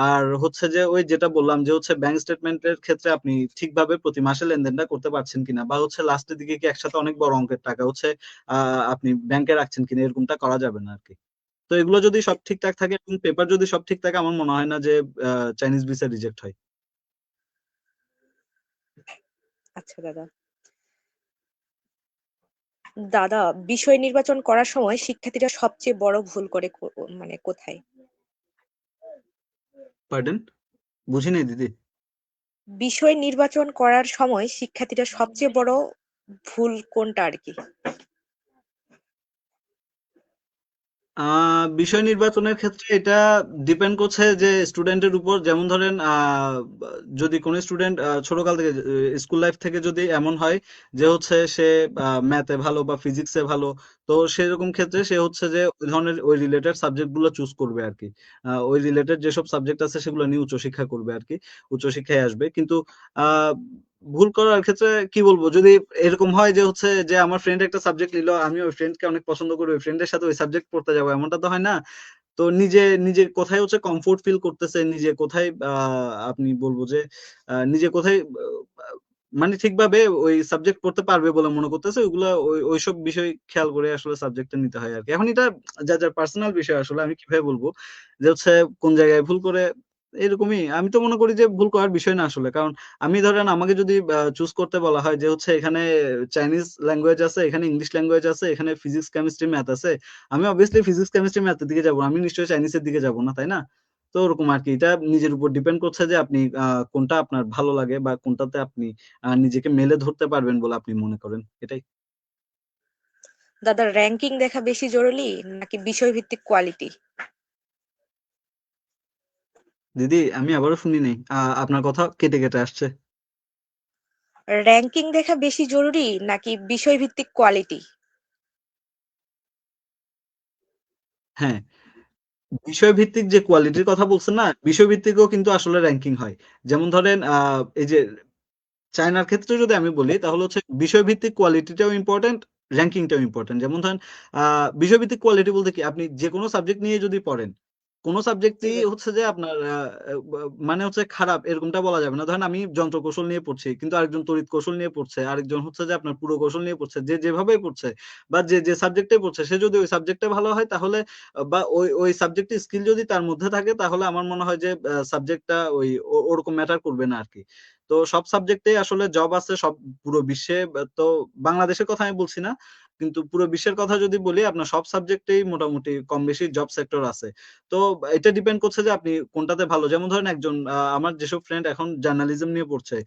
S2: আর হচ্ছে যে ওই যেটা বললাম যে হচ্ছে ব্যাংক স্টেটমেন্টের ক্ষেত্রে আপনি ঠিকভাবে প্রতি মাসে লেনদেনটা করতে পারছেন কিনা, বা হচ্ছে লাস্টের দিকে কি একসাথে অনেক বড় অঙ্কের টাকা হচ্ছে আপনি ব্যাংকে রাখছেন কিনা, এরকমটা করা যাবে না আরকি। তো এগুলো যদি সব ঠিকঠাক থাকে এবং পেপার যদি সব ঠিক থাকে, আমার মনে হয় না যে চাইনিজ ভিসা রিজেক্ট হয়।
S1: আচ্ছা দাদা, দাদা বিষয় নির্বাচন করার সময় শিক্ষার্থীরা সবচেয়ে বড় ভুল করে মানে কোথায়?
S2: পার্ডেন, বুঝি নাই দিদি।
S1: বিষয় নির্বাচন করার সময় শিক্ষার্থীরা সবচেয়ে বড় ভুল কোনটা আর কি?
S2: বিষয় নির্বাচনের ক্ষেত্রে এটা ডিপেন্ড করছে যে স্টুডেন্টের উপর। যেমন ধরেন যদি কোনো স্টুডেন্ট ছোটকাল থেকে স্কুল লাইফ থেকে যদি এমন হয় যে হচ্ছে সে ম্যাথে ভালো বা ফিজিক্সে ভালো, তো সেরকম ক্ষেত্রে সে হচ্ছে যে ওই ধরনের ওই রিলেটেড সাবজেক্ট গুলো চুজ করবে আর কি। ওই রিলেটেড যেসব সাবজেক্ট আছে সেগুলো নিয়ে উচ্চশিক্ষা করবে আর কি, উচ্চশিক্ষায় আসবে। কিন্তু আহ ভুল করার ক্ষেত্রে কি বলবো, যদি এরকম হয় যে হচ্ছে যে আমার ফ্রেন্ড একটা সাবজেক্ট নিল, আমি ওই ফ্রেন্ডকে অনেক পছন্দ করি, ওই ফ্রেন্ডের সাথে ওই সাবজেক্ট পড়তে যাবো, এমনটা তো হয় না। তো নিজে নিজে কোথায় হচ্ছে কমফোর্ট ফিল করতেছে, নিজে কোথায় আপনি বলবো যে নিজে কোথায় মানে ঠিকভাবে ওই সাবজেক্ট পড়তে পারবে বলে মনে করতেছে, ওইগুলা ওইসব বিষয় খেয়াল করে আসলে সাবজেক্টটা নিতে হয় আরকি। এখন এটা যার, যার পার্সোনাল বিষয় আসলে আমি কিভাবে বলবো যে হচ্ছে কোন জায়গায় ভুল করে এরকমই। আমি তো মনে করি যে ভুল করার বিষয় না আসলে। কারণ আমি ধরেন আমাকে যদি চুজ করতে বলা হয় যে হচ্ছে এখানে চাইনিজ ল্যাঙ্গুয়েজ আছে, এখানে ইংলিশ ল্যাঙ্গুয়েজ আছে, এখানে ফিজিক্স, কেমিস্ট্রি, ম্যাথ আছে। আমি obviously ফিজিক্স, কেমিস্ট্রি, ম্যাথের দিকে যাবো। আমি নিশ্চয়ই চাইনিজের দিকে যাবো না, তাই না? তো ওরকম আরকি। এটা নিজের উপর ডিপেন্ড করছে যে আপনি কোনটা আপনার ভালো লাগে বা কোনটাতে আপনি নিজেকে মেলে ধরতে পারবেন বলে আপনি মনে করেন। এটাই।
S1: দাদা, র্যাঙ্কিং দেখা বেশি জরুরি নাকি বিষয়ভিত্তিক কোয়ালিটি?
S2: দিদি আমি আবারও শুনি নাই। আপনার কথা কেটে, কেটে আসছে।
S1: র্যাঙ্কিং দেখা বেশি জরুরি নাকি বিষয়ভিত্তিক কোয়ালিটি?
S2: হ্যাঁ, বিষয়ভিত্তিক যে কোয়ালিটির কথা বলছেন না, বিষয়ভিত্তিকও কিন্তু আসলে র‍্যাংকিং হয়। যেমন ধরেন এই যে চায়নার ক্ষেত্রে যদি আমি বলি তাহলে হচ্ছে বিষয়ভিত্তিক কোয়ালিটিটাও ইম্পোর্টেন্ট, র‍্যাংকিংটাও ইম্পোর্টেন্ট। যেমন ধরেন আ বিষয়ভিত্তিক কোয়ালিটি বলতে কি? আপনি যেকোনো সাবজেক্ট নিয়ে যদি পড়েন, কোন
S1: জি
S2: সাবজেক্টই
S1: দাদা।
S2: হচ্ছে যে আপনার আ আ বা মানে হচ্ছে খারাপ এরকমটা বলা যাবে না। ধরেন আমি যন্ত্রকৌশল নিয়ে পড়ছি, কিন্তু আরেকজন তড়িৎ কৌশল নিয়ে পড়ছে, আরেকজন হচ্ছে যে আপনার পুরকৌশল নিয়ে পড়ছে। যে যেভাবেই পড়ছে বা যে সাবজেক্টে পড়ছে সে যদি ওই সাবজেক্টে ভালো হয় তাহলে বা ওই সাবজেক্টের স্কিল যদি তার মধ্যে থাকে তাহলে আমার মনে হয় যে সাবজেক্টটা ওরকম ম্যাটার করবে না আরকি। তো সব সাবজেক্টেই আসলে জব আছে সব পুরো বিশ্বে তো বাংলাদেশের কথা আমি বলছি না। কিন্তু পুরো বিশ্বের কথা যদি বলি আপনার সব সাবজেক্টেই মোটামুটি কম বেশি জব সেক্টর আছে। তো এটা ডিপেন্ড করছে যে আপনি কোনটাতে ভালো। যেমন ধরেন একজন আমার যেসব ফ্রেন্ড এখন জার্নালিজম নিয়ে পড়ছে,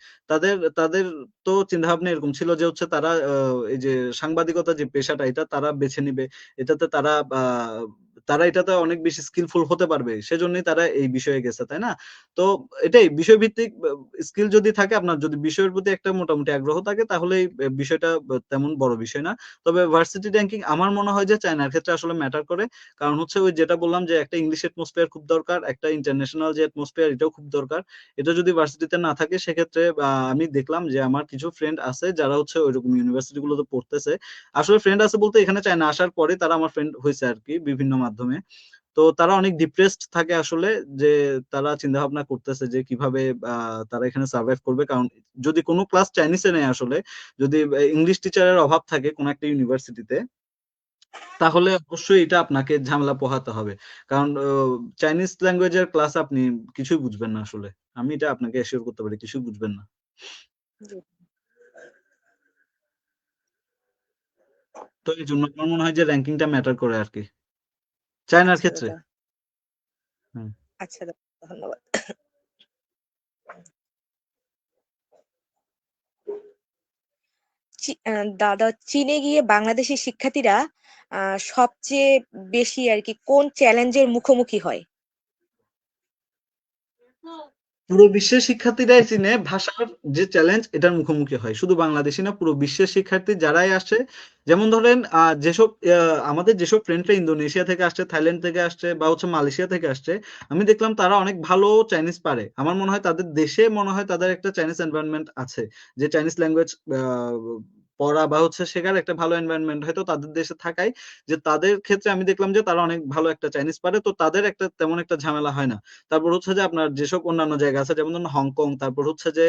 S2: তাদের তো চিন্তাভাবনা এরকম ছিল যে হচ্ছে তারা এই যে সাংবাদিকতা যে পেশাটা এটা তারা বেছে নিবে। এটাতে তারা এটাতে অনেক বেশি স্কিলফুল হতে পারবে। সেজন্যই তারা এই বিষয়ে গেছে, তাই না? তো এটাই বিষয়ভিত্তিক স্কিল যদি থাকে আপনার যদি বিষয়ের প্রতি একটা মোটামুটি আগ্রহ থাকে তাহলেই বিষয়টা তেমন বড় বিষয় না। তবে ভার্সিটি র‍্যাংকিং আমার মনে হয় যে চায়নার ক্ষেত্রে আসলে ম্যাটার করে। কারণ হচ্ছে ওই যেটা বললাম যে একটা ইংলিশ এটমসফিয়ার খুব দরকার, একটা ইন্টারন্যাশনাল যে এটমসফিয়ার এটাও খুব দরকার। এটা যদি ভার্সিটিতে না থাকে সেক্ষেত্রে আমি দেখলাম যে আমার কিছু ফ্রেন্ড আছে যারা হচ্ছে ঐরকম ইউনিভার্সিটি গুলোতে পড়তেছে। আসলে ফ্রেন্ড আছে বলতে এখানে চায়না আসার পরে তারা আমার ফ্রেন্ড হইছে আরকি বিভিন্ন মাধ্যমে। তো তারা অনেক ডিপ্রেসড থাকে আসলে যে তারা চিন্তাভাবনা করতেছে যে কিভাবে আ তারা এখানে সারভাইভ করবে। কারণ যদি কোন ক্লাস চাইনিজে নেয় আসলে, যদি ইংলিশ টিচারের অভাব থাকে কোন একটা ইউনিভার্সিটিতে, তাহলে অবশ্যই এটা আপনাকে ঝামেলা পোহাতে হবে। কারণ চাইনিজ ল্যাঙ্গুয়েজের ক্লাস আপনি কিছুই বুঝবেন না আসলে। আমি এটা আপনাকে অ্যাসিওর করতে পারি কিছুই বুঝবেন না।
S1: জি।
S2: তো এজন্য আমার মনে হয় যে র‍্যাংকিংটা ম্যাটার করে আরকি। চায়নার
S1: আচ্ছা
S2: ক্ষেত্রে।
S1: দাদা।
S2: হুম।
S1: আচ্ছা দাদা, ধন্যবাদ। দাদা, চীনে গিয়ে বাংলাদেশি শিক্ষার্থীরা আ সবচেয়ে বেশি আরকি কোন চ্যালেঞ্জের মুখোমুখি হয়?
S2: পুরো বিশ্বের শিক্ষার্থীরাই চীনে ভাষার যে চ্যালেঞ্জ এটার মুখোমুখি হয়। শুধু বাংলাদেশী না পুরো বিশ্বের শিক্ষার্থী যারাই আসে, যেমন ধরেন যেসব আমাদের যেসব ফ্রেন্ডরা ইন্দোনেশিয়া থেকে আসছে, থাইল্যান্ড থেকে আসছে বা হচ্ছে মালয়েশিয়া থেকে আসছে, আমি দেখলাম তারা অনেক ভালো চাইনিজ পারে। আমার মনে হয় তাদের দেশে মনে হয় তাদের একটা চাইনিজ এনভায়রনমেন্ট আছে। যে চাইনিজ ল্যাঙ্গুয়েজ আ পড়া বা হচ্ছে শেখার একটা ভালো এনভায়রনমেন্ট হয়তো তাদের দেশে থাকায় যে তাদের ক্ষেত্রে আমি দেখলাম যে তারা অনেক ভালো একটা চাইনিজ পারে। তো তাদের একটা তেমন একটা ঝামেলা হয় না। তারপর হচ্ছে যে আপনার যেসব অন্যান্য জায়গা আছে যেমন ধরুন হংকং, তারপর হচ্ছে যে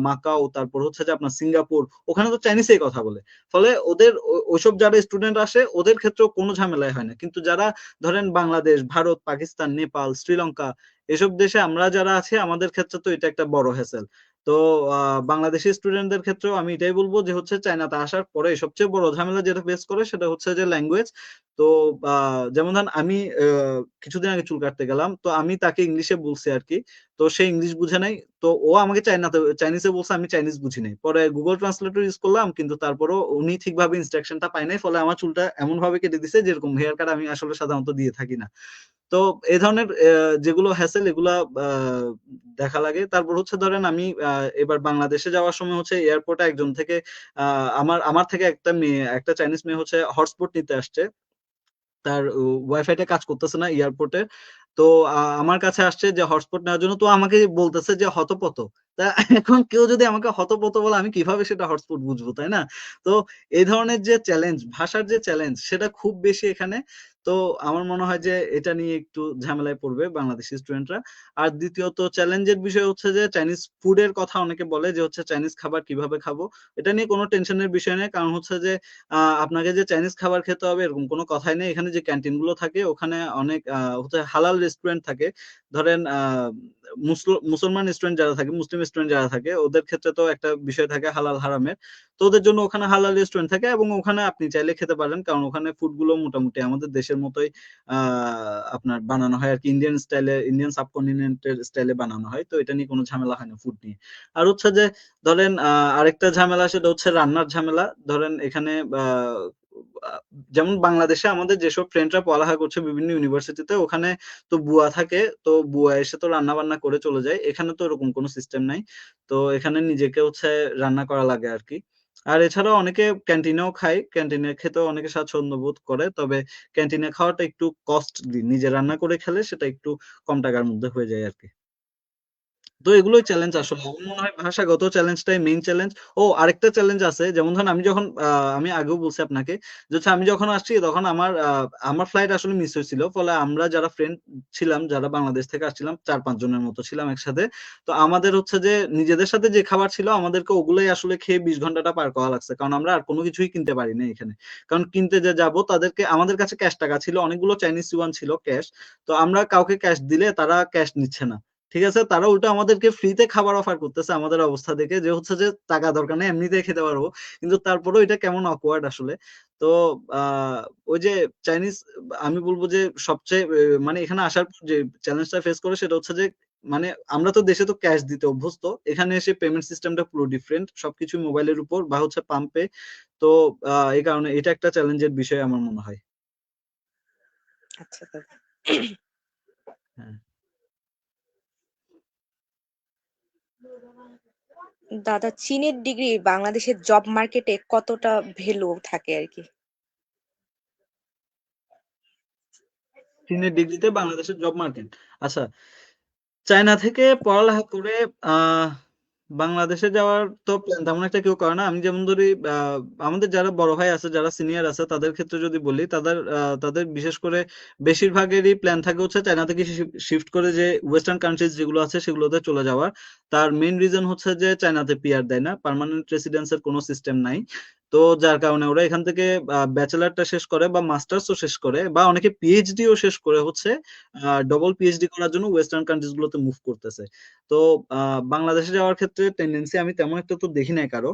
S2: মাকাও, তারপর হচ্ছে যে আপনার সিঙ্গাপুর, ওখানে তো চাইনিজেই কথা বলে। ফলে ওদের ওইসব যারা স্টুডেন্ট আসে ওদের ক্ষেত্রেও কোনো ঝামেলাই হয় না। কিন্তু যারা ধরেন বাংলাদেশ, ভারত, পাকিস্তান, নেপাল, শ্রীলঙ্কা এসব দেশে আমরা যারা আছি আমাদের ক্ষেত্রে তো এটা একটা বড় হ্যাসেল। তো আ বাংলাদেশি স্টুডেন্টদের ক্ষেত্রেও আমি এটাই বলব যে হচ্ছে চায়নাতে আসার পরে সবচেয়ে বড় ঝামেলা যেটা ফেস করে সেটা হচ্ছে যে ল্যাঙ্গুয়েজ। তো আ যেমন ধরেন আমি কিছুদিন আগে চুল কাটতে গেলাম। তো আমি তাকে ইংলিশে বলছি আরকি। তো সে ইংলিশ বুঝে নাই। তো ও আমাকে চাইনিজে বলছে, আমি চাইনিজ বুঝি নাই। পরে Google Translator ইউস করলাম কিন্তু তারপরেও উনি ঠিকভাবে ইনস্ট্রাকশনটা পায় নাই। ফলে আমার চুলটা এমনভাবে কেটে দিছে যেরকম হেয়ার কাট আমি আসলে সাধারণত দিয়ে থাকি না। তো এই ধরনের যেগুলো হ্যাসেল এগুলা আ দেখা লাগে। তারপর হচ্ছে ধরেন আমি এবার বাংলাদেশে যাওয়ার সময় হচ্ছে এয়ারপোর্টে একজন থেকে আ আমার থেকে একটা চাইনিজ মেয়ে হচ্ছে হটস্পট নিতে আসছে। তার ওয়াইফাইটা কাজ করতেছে না এয়ারপোর্টে। তো আমার কাছে আসছে যে হটস্পট নেওয়ার জন্য। তো আমাকে বলতেছে যে হতপত। তা এখন কেউ যদি আমাকে হতপত বলে আমি কিভাবে সেটা হটস্পট বুঝবো, তাই না? তো এই ধরনের যে চ্যালেঞ্জ, ভাষার যে চ্যালেঞ্জ সেটা খুব বেশি এখানে। তো আমার মনে হয় যে এটা নিয়ে একটু ঝামেলায় পড়বে বাংলাদেশি স্টুডেন্টরা। আর দ্বিতীয়ত চ্যালেঞ্জের বিষয় হচ্ছে যে চাইনিজ ফুডের কথা অনেকে বলে যে হচ্ছে চাইনিজ খাবার কিভাবে খাবো। এটা নিয়ে কোনো টেনশনের বিষয় নেই, কারণ হচ্ছে যে আপনাকে যে চাইনিজ খাবার খেতে হবে এরকম কোনো কথাই নেই। এখানে যে ক্যান্টিন গুলো থাকে ওখানে অনেক হচ্ছে হালাল রেস্টুরেন্ট থাকে। ধরেন মুসলমান স্টুডেন্ট যারা থাকে, মুসলিম স্টুডেন্ট যারা থাকে, ওদের ক্ষেত্রে তো একটা বিষয় থাকে হালাল হারামের। তো ওদের জন্য ওখানে হালাল রেস্টুরেন্ট থাকে এবং ওখানে আপনি চাইলে খেতে পারেন, কারণ ওখানে ফুড গুলো মোটামুটি আমাদের দেশের মতোই আপনার বানানো হয় আর কি, ইন্ডিয়ান স্টাইলে, ইন্ডিয়ান সাবকন্টিনেন্টের স্টাইলে বানানো হয়। তো এটা নিয়ে কোনো ঝামেলা হয় না ফুড নিয়ে। আর হচ্ছে যে ধরেন আরেকটা ঝামেলা, সেটা হচ্ছে রান্নার ঝামেলা। ধরেন এখানে যেমন বাংলাদেশে আমাদের যেসব ফ্রেন্ডরা পড়ালেখা করছে বিভিন্ন ইউনিভার্সিটিতে, ওখানে তো বুয়া থাকে, তো বুয়া এসে তো রান্না বান্না করে চলে যায়। এখানে তো এরকম কোনো সিস্টেম নাই। তো এখানে নিজেকে হচ্ছে রান্না করা লাগে আর কি। আর এছাড়াও অনেকে ক্যান্টিনেও খায়, ক্যান্টিনে খেতেও অনেকে স্বাচ্ছন্দ্য বোধ করে, তবে ক্যান্টিনে খাওয়াটা একটু কস্টলি, নিজে রান্না করে খেলে সেটা একটু কম টাকার মধ্যে হয়ে যায় আর কি। তো এগুলোই চ্যালেঞ্জ আসলে। আমার মনে হয় ভাষাগত চ্যালেঞ্জটাই মেইন চ্যালেঞ্জ। ও আরেকটা চ্যালেঞ্জ আছে, যেমন ধরেন আমি যখন আমি আগেও বলছি আপনাকে যে হচ্ছে আমি যখন আসছি তখন আমার ফ্লাইট আসলে মিস হয়েছিল। ফলে আমরা যারা ফ্রেন্ড ছিলাম, যারা বাংলাদেশ থেকে আসছিলাম ৪-৫ জনের মতো ছিলাম একসাথে। তো আমাদের হচ্ছে যে নিজেদের সাথে যে খাবার ছিল আমাদেরকে ওগুলোই আসলে খেয়ে ২০ ঘন্টাটা পার করা লাগছে। কারণ আমরা আর কোনো কিছুই কিনতে পারি নাই এখানে। কারণ কিনতে যে যাবো তাদেরকে, আমাদের কাছে ক্যাশ টাকা ছিল, অনেকগুলো চাইনিজ ইউয়ান ছিল ক্যাশ। তো আমরা কাউকে ক্যাশ দিলে তারা ক্যাশ নিচ্ছে না। ঠিক আছে? তারা উল্টা আমাদেরকে ফ্রিতে খাবার অফার করতেছে আমাদের অবস্থা দেখে, যে হচ্ছে যে টাকা দরকার নেই, এমনিতেই খেতে পারবো। কিন্তু তারপরেও এটা কেমন awkward আসলে। তো আ ওই যে চাইনিজ, আমি বলব যে সবচেয়ে মানে এখানে আসার পর যে চ্যালেঞ্জটা ফেস করে সেটা হচ্ছে যে মানে আমরা তো দেশে তো ক্যাশ দিতে অভ্যস্ত। এখানে এসে পেমেন্ট সিস্টেমটা পুরো ডিফারেন্ট। সবকিছু মোবাইলের উপর বা হচ্ছে পাম্পে। তো এই কারণে এটা একটা চ্যালেঞ্জের বিষয় আমার মনে হয়।
S1: আচ্ছা দাদা।
S2: হ্যাঁ।
S1: দাদা, চীনের ডিগ্রি বাংলাদেশের জব মার্কেটে কতটা ভ্যালু থাকে আর কি?
S2: চীনের ডিগ্রিতে বাংলাদেশের জব মার্কেট। আচ্ছা, চায়না থেকে পড়ালেখা করে আহ বাংলাদেশে যাওয়ার তো প্ল্যান তেমন একটা কেউ করে না। আমি যেমন ধরি আমাদের যারা বড় ভাই আছে, যারা সিনিয়র আছে, তাদের ক্ষেত্রে যদি বলি, তাদের বিশেষ করে বেশিরভাগেরই প্ল্যান থাকে হচ্ছে চায়না থেকে শিফট করে যে ওয়েস্টার্ন কান্ট্রিজ যেগুলো আছে সেগুলোতে চলে যাওয়ার। তার মেইন রিজন হচ্ছে যে চায়নাতে পিআর দেয় না, পার্মানেন্ট রেসিডেন্সের কোনো সিস্টেম নাই। তো যার কারণে ওরা এখান থেকে ব্যাচেলারটা শেষ করে বা মাস্টার্সও শেষ করে বা অনেকে পিএইচডিও শেষ করে হচ্ছে ডবল পিএইচডি করার জন্য ওয়েস্টার্ন কান্ট্রিজ গুলোতে মুভ করতেছে। তো বাংলাদেশে যাওয়ার ক্ষেত্রে টেন্ডেন্সি আমি তেমন একটা তো দেখি নাই কারো।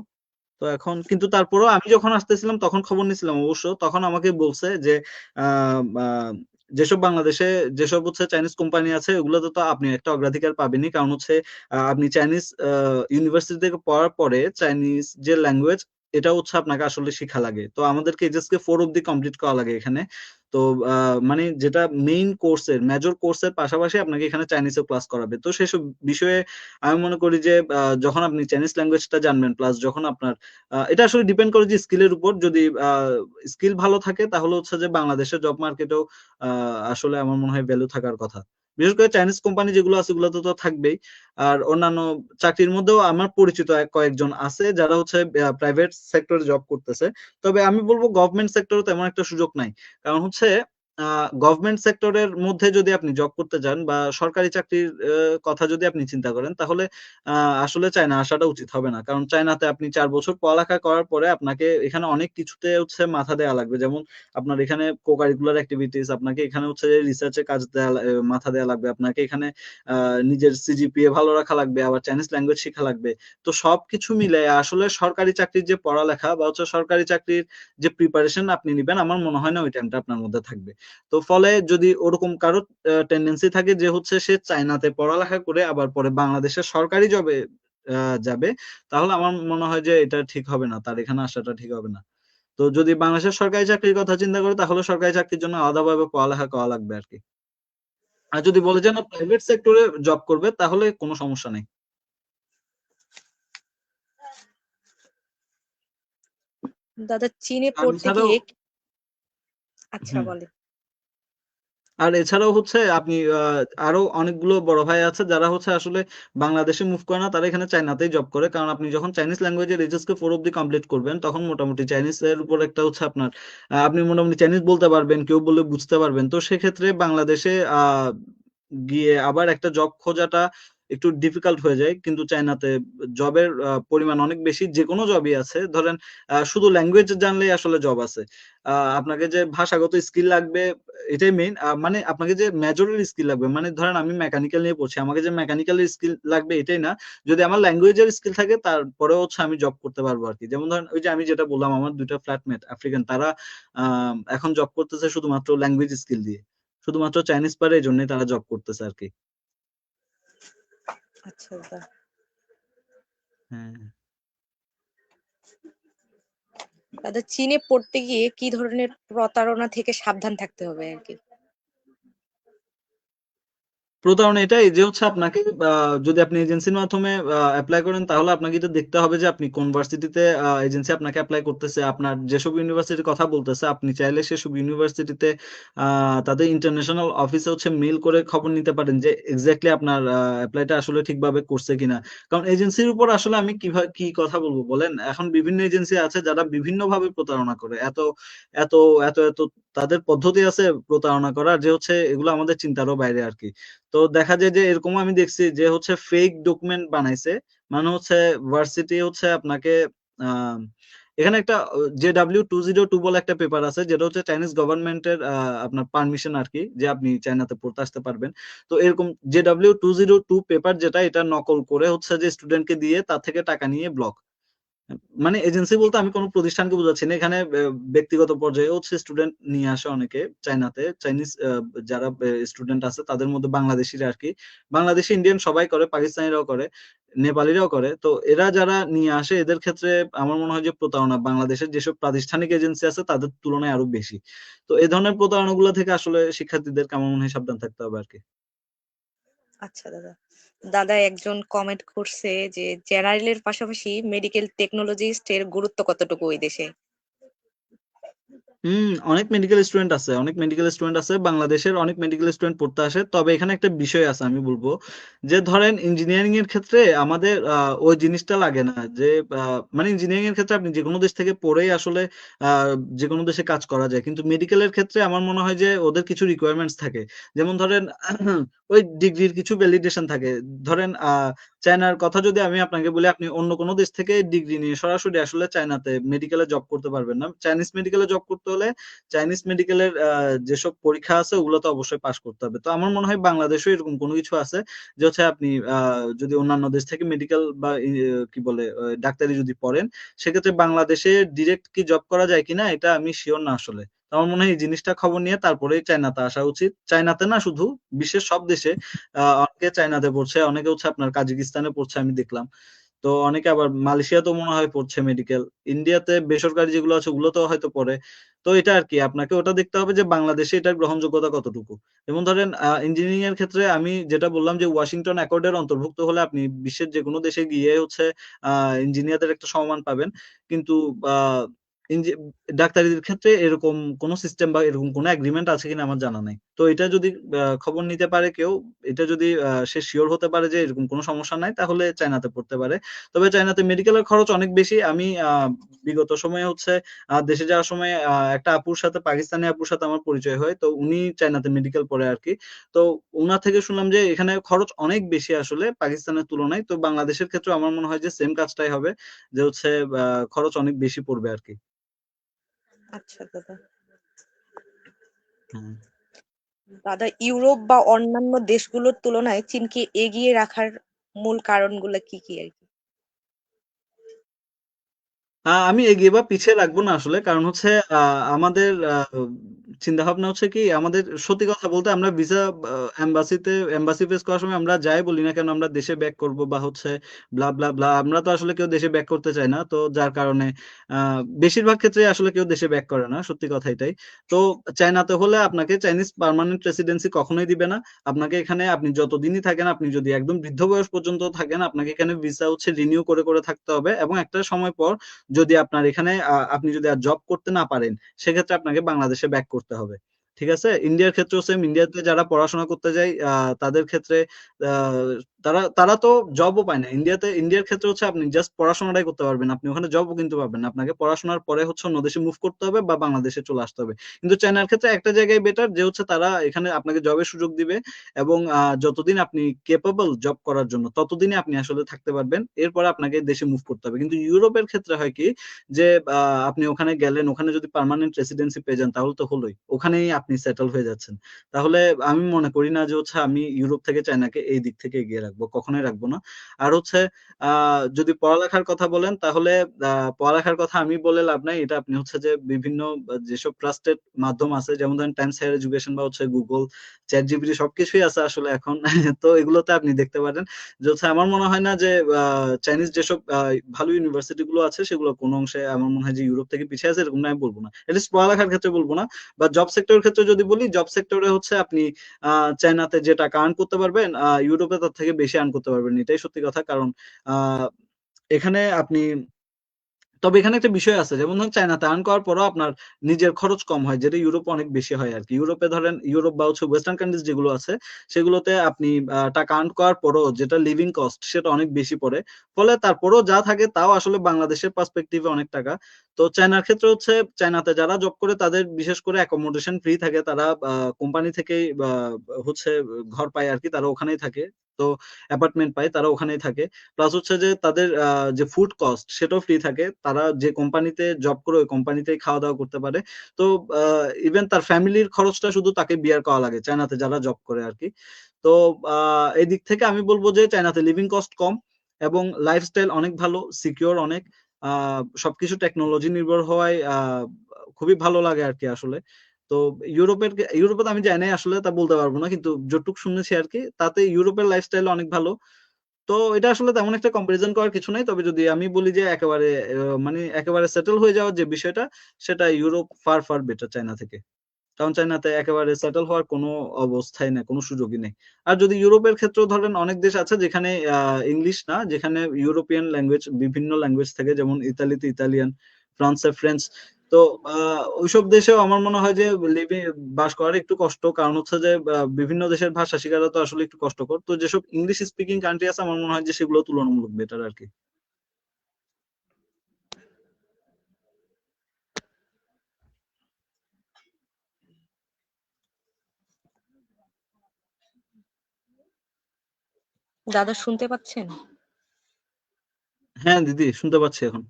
S2: তো এখন কিন্তু তারপরেও আমি যখন আসতেছিলাম তখন খবর নিছিলাম অবশ্য, তখন আমাকে বলছে যে আহ, আহ, যেসব বাংলাদেশে যেসব হচ্ছে চাইনিজ কোম্পানি আছে ওগুলোতে তো আপনি একটা অগ্রাধিকার পাবেনই, কারণ হচ্ছে আপনি চাইনিজ ইউনিভার্সিটি থেকে পড়ার পরে চাইনিজ যে ল্যাঙ্গুয়েজ, এটা হচ্ছে আপনাকে আসলে শিখা লাগে। তো আমাদেরকে এইচএসকে 4 অব্দি কমপ্লিট করা লাগে এখানে। তো মানে যেটা মেইন কোর্সের মেজর কোর্সের পাশাপাশি আপনাকে এখানে চাইনিজও ক্লাস করাবে। তো সেসব বিষয়ে আমি মনে করি যে যখন আপনি চাইনিজ ল্যাঙ্গুয়েজটা জানবেন, প্লাস যখন আপনার এটা আসলে ডিপেন্ড করে যে স্কিলের উপর। যদি স্কিল ভালো থাকে তাহলে হচ্ছে যে বাংলাদেশের জব মার্কেটেও আসলে আমার মনে হয় ভ্যালু থাকার কথা। বিশেষ করে চাইনিজ কোম্পানি যেগুলো আছে ওগুলোতে তো থাকবেই। আর অন্যান্য চাকরির মধ্যেও আমার পরিচিত কয়েকজন আছে যারা হচ্ছে প্রাইভেট সেক্টরে জব করতেছে। তবে আমি বলবো গভর্নমেন্ট সেক্টরে তেমন একটা সুযোগ নাই। কারণ হচ্ছে গভর্নমেন্ট সেক্টরের মধ্যে যদি আপনি জব করতে যান বা সরকারি চাকরির কথা যদি আপনি চিন্তা করেন, তাহলে আসলে চায়না আসাটা উচিত হবে না। কারণ চায়নাতে আপনি ৪ বছর পড়ালেখা করার পরে আপনাকে এখানে অনেক কিছুতে হচ্ছে মাথা দেওয়া লাগবে। যেমন আপনার এখানে কো-কারিকুলার অ্যাক্টিভিটিস, আপনাকে এখানে হচ্ছে রিসার্চে কাজ দেওয়া মাথা দেওয়া লাগবে, আপনাকে এখানে নিজের সিজিপিএ ভালো রাখা লাগবে, আবার চাইনিজ ল্যাঙ্গুয়েজ শেখা লাগবে। তো সবকিছু মিলে আসলে সরকারি চাকরির যে পড়ালেখা বা হচ্ছে সরকারি চাকরির যে প্রিপারেশন আপনি নিবেন, আমার মনে হয় না ওই টাইমটা আপনার মধ্যে থাকবে। তো ফলে যদি ওরকম কারো টেন্ডেন্সি থাকে যে হচ্ছে সে চায়নাতে পড়ালেখা করে আবার পরে বাংলাদেশের সরকারি জবে যাবে, তাহলে আমার মনে হয় যে এটা ঠিক হবে না, তার এখানে আসাটা ঠিক হবে না। তো যদি বাংলাদেশের সরকারি চাকরির কথা চিন্তা করে তাহলে সরকারি চাকরির জন্য আলাদাভাবে পড়ালেখা করা লাগবে আর কি। আর যদি বলে যে না প্রাইভেট সেক্টরে জব করবে তাহলে কোনো সমস্যা নেই।
S1: দাদা, চীনে
S2: আর
S1: পড়তে
S2: এছাড়াও
S1: গিয়ে আচ্ছা
S2: হুম,
S1: বলেন।
S2: আর এছাড়াও হচ্ছে আপনি আরো অনেকগুলো বড় ভাই আছে যারা হচ্ছে আসলে বাংলাদেশে মুভ করে না, তারা এখানে চায়নাতেই জব করে। কারণ আপনি যখন চাইনিজ ল্যাঙ্গুয়েজের এইচএসকে 4 অব্দি কমপ্লিট করবেন তখন মোটামুটি চাইনিজ এর উপর একটা হচ্ছে আপনার আপনি মোটামুটি চাইনিজ বলতে পারবেন, কেউ বললে বুঝতে পারবেন। তো সেক্ষেত্রে বাংলাদেশে গিয়ে আবার একটা জব খোঁজাটা একটু ডিফিকাল্ট হয়ে যায়, কিন্তু চায়নাতে জবের পরিমাণ অনেক বেশি, যে কোনো জবই আছে। ধরেন শুধু ল্যাঙ্গুয়েজ জানলেই আসলে জব আছে। আপনাকে যে ভাষাগত স্কিল লাগবে এটাই মেইন। মানে আপনাকে যে মেজরের স্কিল লাগবে, মানে ধরেন আমি মেকানিক্যাল নিয়ে পড়ছি, আমাকে যে মেকানিক্যালের স্কিল লাগবে এটাই না। যদি আমার ল্যাঙ্গুয়েজের স্কিল থাকে তারপরেও হচ্ছে আমি জব করতে পারবো আরকি। যেমন ধরেন ওই যে আমি যেটা বললাম, আমার ২ টা ফ্ল্যাটমেট আফ্রিকান, তারা এখন জব করতেছে শুধুমাত্র ল্যাঙ্গুয়েজ স্কিল দিয়ে। শুধুমাত্র চাইনিজ পারে এজন্যই তারা জব করতেছে আরকি।
S1: আচ্ছা দাদা।
S2: হ্যাঁ।
S1: দাদা, চীনে পড়তে গিয়ে কি ধরনের প্রতারণা থেকে সাবধান থাকতে হবে আর কি?
S2: প্রতারণা এটাই যে হচ্ছে আপনাকে যদি আপনি এজেন্সির মাধ্যমে এপ্লাই করেন তাহলে আপনাকে এটা দেখতে হবে যে আপনি কোন ভার্সিটিতে এজেন্সি আপনাকে এপ্লাই করতেছে, আপনার যেসব ইউনিভার্সিটির কথা বলতেছে আপনি চাইলে সেসব ইউনিভার্সিটিতে তাদের ইন্টারন্যাশনাল অফিসে হচ্ছে মেইল করে খবর নিতে পারেন যে এক্স্যাক্টলি আপনার অ্যাপ্লাইটা আসলে ঠিকভাবে করছে কিনা। কারণ এজেন্সির উপর আসলে আমি কিভাবে কি কথা বলবো বলেন, এখন বিভিন্ন এজেন্সি আছে যারা বিভিন্নভাবে প্রতারণা করে। এত এত এত তাদের পদ্ধতি আছে প্রতারণা করার, যে হচ্ছে এগুলো আমাদের চিন্তারও বাইরে আর কি। তো দেখা যায় যে এরকম আমি দেখছি যে হচ্ছে ফেক ডকুমেন্ট বানাইছে। মানে হচ্ছে ভার্সিটি হচ্ছে আপনাকে আহ, এখানে একটা JW202 বলে একটা পেপার আছে, যেটা হচ্ছে চাইনিজ গভর্নমেন্টের আপনার পারমিশন আর কি, যে আপনি চায়নাতে পড়তে আসতে পারবেন। তো এরকম JW202 পেপার যেটা, এটা নকল করে হচ্ছে যে স্টুডেন্টকে দিয়ে তার থেকে টাকা নিয়ে ব্লক। মানে এজেন্সি বলতে আমি কোনো প্রতিষ্ঠানকে বোঝাচ্ছি না এখানে, ব্যক্তিগত পর্যায়ে হচ্ছে স্টুডেন্ট নিয়ে আসে অনেকে চায়নাতে। চাইনিজ যারা স্টুডেন্ট আছে তাদের মধ্যে বাংলাদেশিরা আর কি, বাংলাদেশি ইন্ডিয়ান সবাই করে, পাকিস্তানিরাও করে, নেপালিরাও করে। তো এরা যারা নিয়ে আসে এদের ক্ষেত্রে আমার মনে হয় যে প্রতারণা বাংলাদেশের যেসব প্রাতিষ্ঠানিক এজেন্সি আছে তাদের তুলনায় আরো বেশি। তো এই ধরনের প্রতারণাগুলো থেকে আসলে শিক্ষার্থীদেরকে আমার মনে হয় সাবধান থাকতে হবে আর কি।
S1: আচ্ছা দাদা। দাদা, একজন কমেন্ট করছে যে জেনারেলের পাশাপাশি মেডিকেল টেকনোলজিস্ট এর গুরুত্ব কতটুকু ওই দেশে?
S2: অনেক মেডিকেল স্টুডেন্ট আছে, অনেক মেডিকেল স্টুডেন্ট আছে বাংলাদেশের, অনেক মেডিকেল স্টুডেন্ট পড়তে আসে। তবে এখানে একটা বিষয় আছে আমি বলবো, যে ধরেন ইঞ্জিনিয়ারিং এর ক্ষেত্রে আমাদের ওই জিনিসটা লাগে না যে মানে ইঞ্জিনিয়ারিং এর ক্ষেত্রে আপনি যে কোনো দেশ থেকে পড়েই আসলে যে কোনো দেশে কাজ করা যায়, কিন্তু মেডিকেলের ক্ষেত্রে আমার মনে হয় যে ওদের কিছু রিকোয়ারমেন্টস থাকে। যেমন ধরেন ওই ডিগ্রির কিছু ভ্যালিডেশন থাকে। ধরেন চায়নার কথা যদি আমি আপনাকে বলি, আপনি অন্য কোনো দেশ থেকে ডিগ্রি নিয়ে সরাসরি আসলে চায়নাতে মেডিকেলে জব করতে পারবেন না। চাইনিজ মেডিকেলে জব করতে হলে চাইনিজ মেডিকেলের যেসব পরীক্ষা আছে ওগুলো তো অবশ্যই পাস করতে হবে। তো আমার মনে হয় বাংলাদেশেও এরকম কোনো কিছু আছে, যে হচ্ছে আপনি যদি অন্যান্য দেশ থেকে মেডিকেল বা কি বলে ডাক্তারি যদি পড়েন, সেক্ষেত্রে বাংলাদেশে ডিরেক্ট কি জব করা যায় কিনা এটা আমি শিওর না আসলে। তো আমার মনে হয় এই জিনিসটা খবর নিয়ে তারপরেই চায়নাতে আসা উচিত। চায়নাতে না, শুধু বিশ্বের সব দেশে অনেকে চায়নাতে পড়ছে, অনেকে হচ্ছে আপনার কাজাকিস্তানে পড়ছে আমি দেখলাম। তো অনেকে আবার মালয়েশিয়াতেও মনে হয় পড়ছে মেডিকেল। ইন্ডিয়াতে বেসরকারি যেগুলো আছে ওগুলোতেও হয়তো পড়ে। তো এটা আরকি আপনাকে ওটা দেখতে হবে যে বাংলাদেশে এটার গ্রহণযোগ্যতা কতটুকু। যেমন ধরেন ইঞ্জিনিয়ারিং এর ক্ষেত্রে আমি যেটা বললাম যে ওয়াশিংটন অ্যাকর্ডের অন্তর্ভুক্ত হলে আপনি বিশ্বের যেকোনো দেশে গিয়ে হচ্ছে ইঞ্জিনিয়ারদের একটা সম্মান পাবেন। কিন্তু আ ইঞ্জি ডাক্তারিদের ক্ষেত্রে এরকম কোন সিস্টেম বা এরকম কোন এগ্রিমেন্ট আছে কিনা আমার জানা নাই। তো এটা যদি খবর নিতে পারে কেউ, এটা যদি সে সিওর হতে পারে যে এরকম কোন সমস্যা নাই, তাহলে চায়নাতে পড়তে পারে। তবে চায়নাতে মেডিকেলের খরচ অনেক বেশি। আমি বিগত সময়ে হচ্ছে দেশে যাওয়ার সময় একটা আপুর সাথে, পাকিস্তানি আপুর সাথে আমার পরিচয় হয়। তো উনি চায়নাতে মেডিকেল পড়ে আরকি। তো উনার থেকে শুনলাম যে এখানে খরচ অনেক বেশি আসলে পাকিস্তানের তুলনায়। তো বাংলাদেশের ক্ষেত্রেও আমার মনে হয় যে সেম কাজটাই হবে, যে হচ্ছে খরচ অনেক বেশি পড়বে আরকি।
S1: আচ্ছা দাদা।
S2: হুম।
S1: দাদা, ইউরোপ বা অন্যান্য দেশগুলোর তুলনায় চীনকে এগিয়ে রাখার মূল কারণগুলো কি কি আর কি?
S2: আমি এগিয়ে বা পিছিয়ে রাখবো না আসলে। কারণ হচ্ছে আমাদের চিন্তাভাবনা হচ্ছে কি, আমাদের সত্যি কথা বলতে আমরা ভিসা এম্বাসি ফেস করার সময় আমরা যাই বলি না কেন আমরা দেশে ব্যাক করব বা হচ্ছে ব্লা, ব্লা, ব্লা, আমরা তো আসলে কেউ দেশে ব্যাক করতে চাই না। তো যার কারণে আ বেশিরভাগ ক্ষেত্রেই আসলে কেউ দেশে ব্যাক করে না। সত্যি কথা এটাই। তো চায়নাতে হলে আপনাকে চাইনিজ পার্মানেন্ট রেসিডেন্সি কখনোই দিবে না। আপনাকে এখানে আপনি যতদিনই থাকেন, আপনি যদি একদম বৃদ্ধ বয়স পর্যন্ত থাকেন, আপনাকে এখানে ভিসা হচ্ছে রিনিউ করে থাকতে হবে, এবং একটা সময় পর যদি আপনার এখানে আপনি যদি আর জব করতে না পারেন, সেক্ষেত্রে আপনাকে বাংলাদেশে ব্যাক করতে হবে। ঠিক আছে? ইন্ডিয়ার ক্ষেত্রেও সেম। ইন্ডিয়াতে যারা পড়াশোনা করতে যায় তাদের ক্ষেত্রে আহ, তারা তো জবও পায় না। ইন্ডিয়ার ক্ষেত্রে হচ্ছে আপনি জাস্ট পড়াশোনাটাই করতে পারবেন, আপনি ওখানে জবও কিন্তু পাবেন না। আপনাকে পড়াশোনার পরে হচ্ছে অন্য দেশে মুভ করতে হবে বা বাংলাদেশে চলে আসতে হবে। কিন্তু চায়নার ক্ষেত্রে একটা জায়গায় বেটার যে হচ্ছে তারা এখানে আপনাকে জবের সুযোগ দিবে, এবং যতদিন আপনি কেপেবল জব করার জন্য ততদিনই আপনি আসলে থাকতে পারবেন, এরপরে আপনাকে দেশে মুভ করতে হবে। কিন্তু ইউরোপের ক্ষেত্রে হয় কি, যে আপনি ওখানে গেলেন, ওখানে যদি পার্মানেন্ট রেসিডেন্সি পেয়ে যান তাহলে তো হলোই, ওখানেই আপনি সেটেল হয়ে যাচ্ছেন। তাহলে আমি মনে করি না যে হচ্ছে আমি ইউরোপ থেকে চায়নাকে এই দিক থেকে এগিয়ে রাখবো, কখনোই রাখবো না। আর হচ্ছে যদি পড়ালেখার কথা বলেন তাহলে পড়ালেখার কথা আমি বলে লাভ নাই। এটা আপনি হচ্ছে যে বিভিন্ন যেসব ট্রাস্টেড মাধ্যম আছে, যেমন ধরেন টাইমস হায়ার এডুকেশন বা হচ্ছে গুগল, চ্যাট জিপিটি, সবকিছুই আছে আসলে এখন। তো এগুলোতে আপনি দেখতে পারেন যে হচ্ছে আমার মনে হয় না যে চাইনিজ যেসব ভালো ইউনিভার্সিটি গুলো আছে সেগুলো কোনো অংশে আমার মনে হয় যে ইউরোপ থেকে পিছিয়ে আছে, এরকম আমি বলবো না। এটলিস্ট পড়ালেখার ক্ষেত্রে বলবো না। বা জব সেক্টরের ক্ষেত্রে যদি বলি, জব সেক্টরে হচ্ছে আপনি চায়নাতে যে টাকা আর্ন করতে পারবেন ইউরোপে তার থেকে বেশি আর্ন করতে পারবেন, এটাই সত্যি কথা। কারণ আহ এখানে আপনি, তবে এখানে একটা বিষয় আছে, যেমন ধরুন চায়নাতে আর্ন করার পরও আপনার নিজের খরচ কম হয়, যেটা ইউরোপে অনেক বেশি হয় আর কি। ইউরোপে ধরেন, ইউরোপ বা হচ্ছে ওয়েস্টার্ন কান্ট্রিজ যেগুলো আছে সেগুলোতে আপনি টাকা আর্ন করার পরও যেটা লিভিং কস্ট সেটা অনেক বেশি পড়ে। ফলে তারপরও যা থাকে তাও আসলে বাংলাদেশের পার্সপেক্টিভে অনেক টাকা। তো চায়নার ক্ষেত্রে হচ্ছে চায়নাতে যারা জব করে তাদের বিশেষ করে অ্যাকোমোডেশন ফ্রি থাকে, তারা কোম্পানি থেকেই হচ্ছে ঘর পায় আর কি, তারা ওখানেই থাকে। তো অ্যাপার্টমেন্ট পায়, তারা ওখানেই থাকে। প্লাস হচ্ছে যে তাদের যে ফুড কস্ট সেটাও ফ্রি থাকে, তারা যে কোম্পানিতে জব করে ওই কোম্পানিতেই খাওয়া দাওয়া করতে পারে। তো ইভেন তার ফ্যামিলির খরচটা শুধু তাকে বিয়ার করা লাগে, চায়নাতে যারা জব করে আর কি। তো এই দিক থেকে আমি বলবো যে চায়নাতে লিভিং কস্ট কম, এবং লাইফস্টাইল অনেক ভালো, সিকিউর অনেক। সবকিছু টেকনোলজি নির্ভর হওয়ায় খুবই ভালো লাগে আর কি আসলে। তো ইউরোপে তো আমি যাই নাই আসলে, তা বলতে পারবো না, কিন্তু যতটুকু শুনেছি আর কি তাতে ইউরোপের লাইফস্টাইল অনেক ভালো। তো এটা আসলে তেমন একটা কম্পারিজন করার কিছু নাই। তবে যদি আমি বলি যে একেবারে মানে একেবারে সেটেল হয়ে যাওয়ার যে বিষয়টা, সেটা Europe far far better China থেকে। কারণ চায়নাতে একেবারে সেটেল হওয়ার কোনো অবস্থাই নেই, কোনো সুযোগই নেই। আর যদি ইউরোপের ক্ষেত্রেও ধরেন, অনেক দেশ আছে যেখানে ইংলিশ না, যেখানে ইউরোপিয়ান ল্যাঙ্গুয়েজ, বিভিন্ন ল্যাঙ্গুয়েজ থেকে, যেমন ইতালিতে ইতালিয়ান, ফ্রান্সে ফ্রেঞ্চ। তো ওইসব দেশেও আমার মনে হয় যে বাস করার একটু কষ্ট, কারণ হচ্ছে যে বিভিন্ন দেশের ভাষা শেখাটা তো আসলে একটু কষ্টকর। তো যেসব ইংলিশ স্পিকিং কান্ট্রি আছে আমার মনে হয় যে সেগুলো তুলনামূলক বেটার আর কি।
S1: দাদা শুনতে পাচ্ছেন?
S2: হ্যাঁ দিদি, শুনতে পাচ্ছি এখন।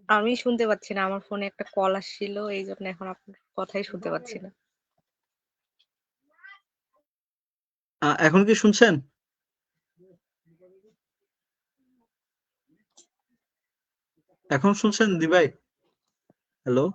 S1: আমি শুনতে পাচ্ছি না, আমার ফোনে একটা কল আসছিল, এই জন্য এখন আপনার কথাই শুনতে পাচ্ছি না।
S2: এখন কি শুনছেন? এখন শুনছেন দি ভাই? হ্যালো?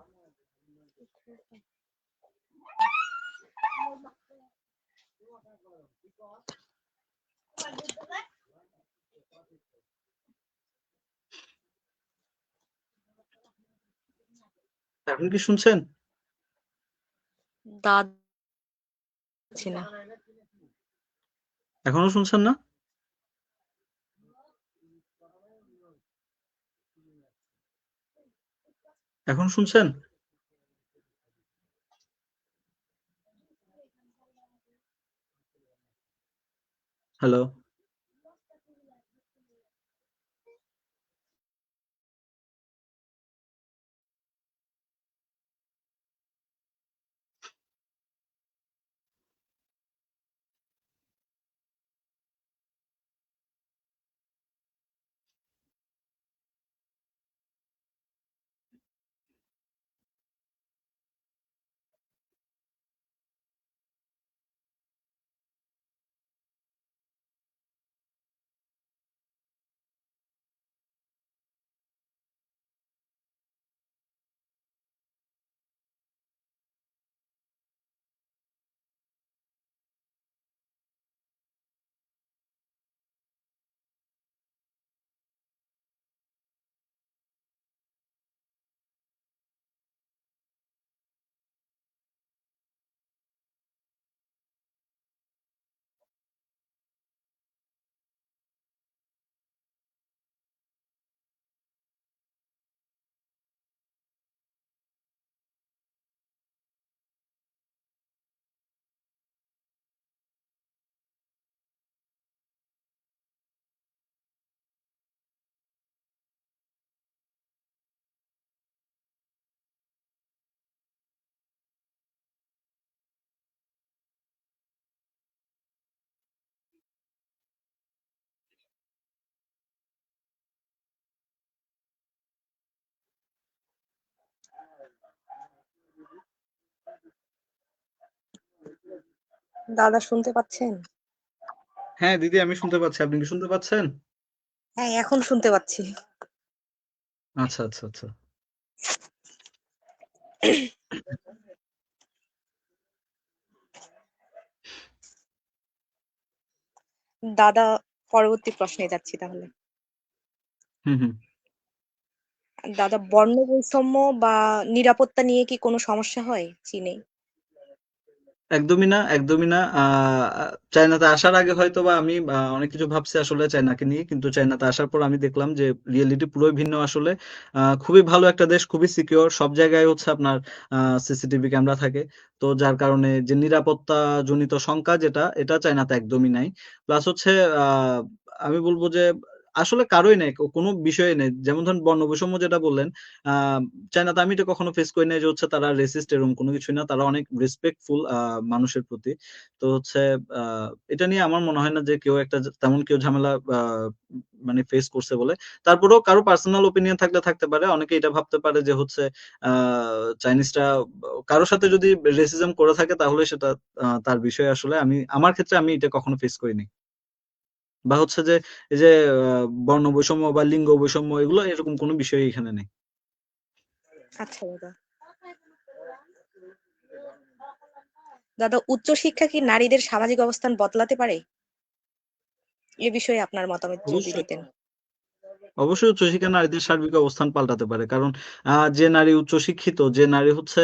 S2: এখন কি শুনছেন?
S1: দাদা পাচ্ছি না।
S2: এখনো শুনছেন না? এখন শুনছেন? হ্যালো?
S1: দাদা শুনতে পাচ্ছেন?
S2: হ্যাঁ দিদি, আমি শুনতে পাচ্ছি। আপনি কি শুনতে পাচ্ছেন?
S1: হ্যাঁ, এখন শুনতে পাচ্ছি।
S2: আচ্ছা আচ্ছা আচ্ছা।
S1: দাদা, পরবর্তী প্রশ্নে যাচ্ছি তাহলে।
S2: হুম হুম।
S1: দাদা, বর্ণ বৈষম্য বা নিরাপত্তা নিয়ে কি কোনো সমস্যা হয় চীনে?
S2: একদমই না, একদমই না। চায়নাতে আসার আগে হয়তো বা আমি অনেক কিছু ভাবছি আসলে চায়নাকে নিয়ে, কিন্তু চায়নাতে আসার পর আমি দেখলাম যে রিয়েলিটি পুরোই ভিন্ন আসলে। খুবই ভালো একটা দেশ, খুবই সিকিউর, সব জায়গায় হচ্ছে আপনার সিসিটিভি ক্যামেরা থাকে। তো যার কারণে যে নিরাপত্তা জনিত শঙ্কা যেটা, এটা চায়নাতে একদমই নাই। প্লাস হচ্ছে আহ আমি বলবো যে আসলে কারোই নেই, কোনো বিষয়ে নেই। যেমন ধরেন বর্ণ বৈষম্য যেটা বললেন, আহ চায়নাতে আমি এটা কখনো ফেস করি নাই যে হচ্ছে তারা রেসিস্ট, এরকম কোনো কিছুই না। তারা অনেক রেসপেক্টফুল মানুষের প্রতি। তো হচ্ছে এটা নিয়ে আমার মনে হয় না যে কেউ একটা তেমন কেউ ঝামেলা মানে ফেস করছে বলে। তারপরেও কারো পার্সোনাল ওপিনিয়ন থাকলে থাকতে পারে, অনেকে এটা ভাবতে পারে যে হচ্ছে চাইনিজরা কারোর সাথে যদি রেসিজম করে থাকে তাহলে সেটা তার বিষয়। আসলে আমি আমার ক্ষেত্রে আমি এটা কখনো ফেস করিনি। বা হচ্ছে যে এই যে বর্ণ বৈষম্য বা লিঙ্গ বৈষম্য, এগুলো এরকম কোনো বিষয় এখানে নেই।
S1: আচ্ছা দাদা। দাদা, উচ্চশিক্ষা কি নারীদের সামাজিক অবস্থান বদলাতে পারে? এ বিষয়ে আপনার মতামত যদি
S2: অবশ্যই।
S1: দিতেন।
S2: অবশ্যই উচ্চশিক্ষা নারীদের সার্বিক অবস্থান পাল্টাতে পারে। কারণ যে নারী উচ্চশিক্ষিত, যে নারী হচ্ছে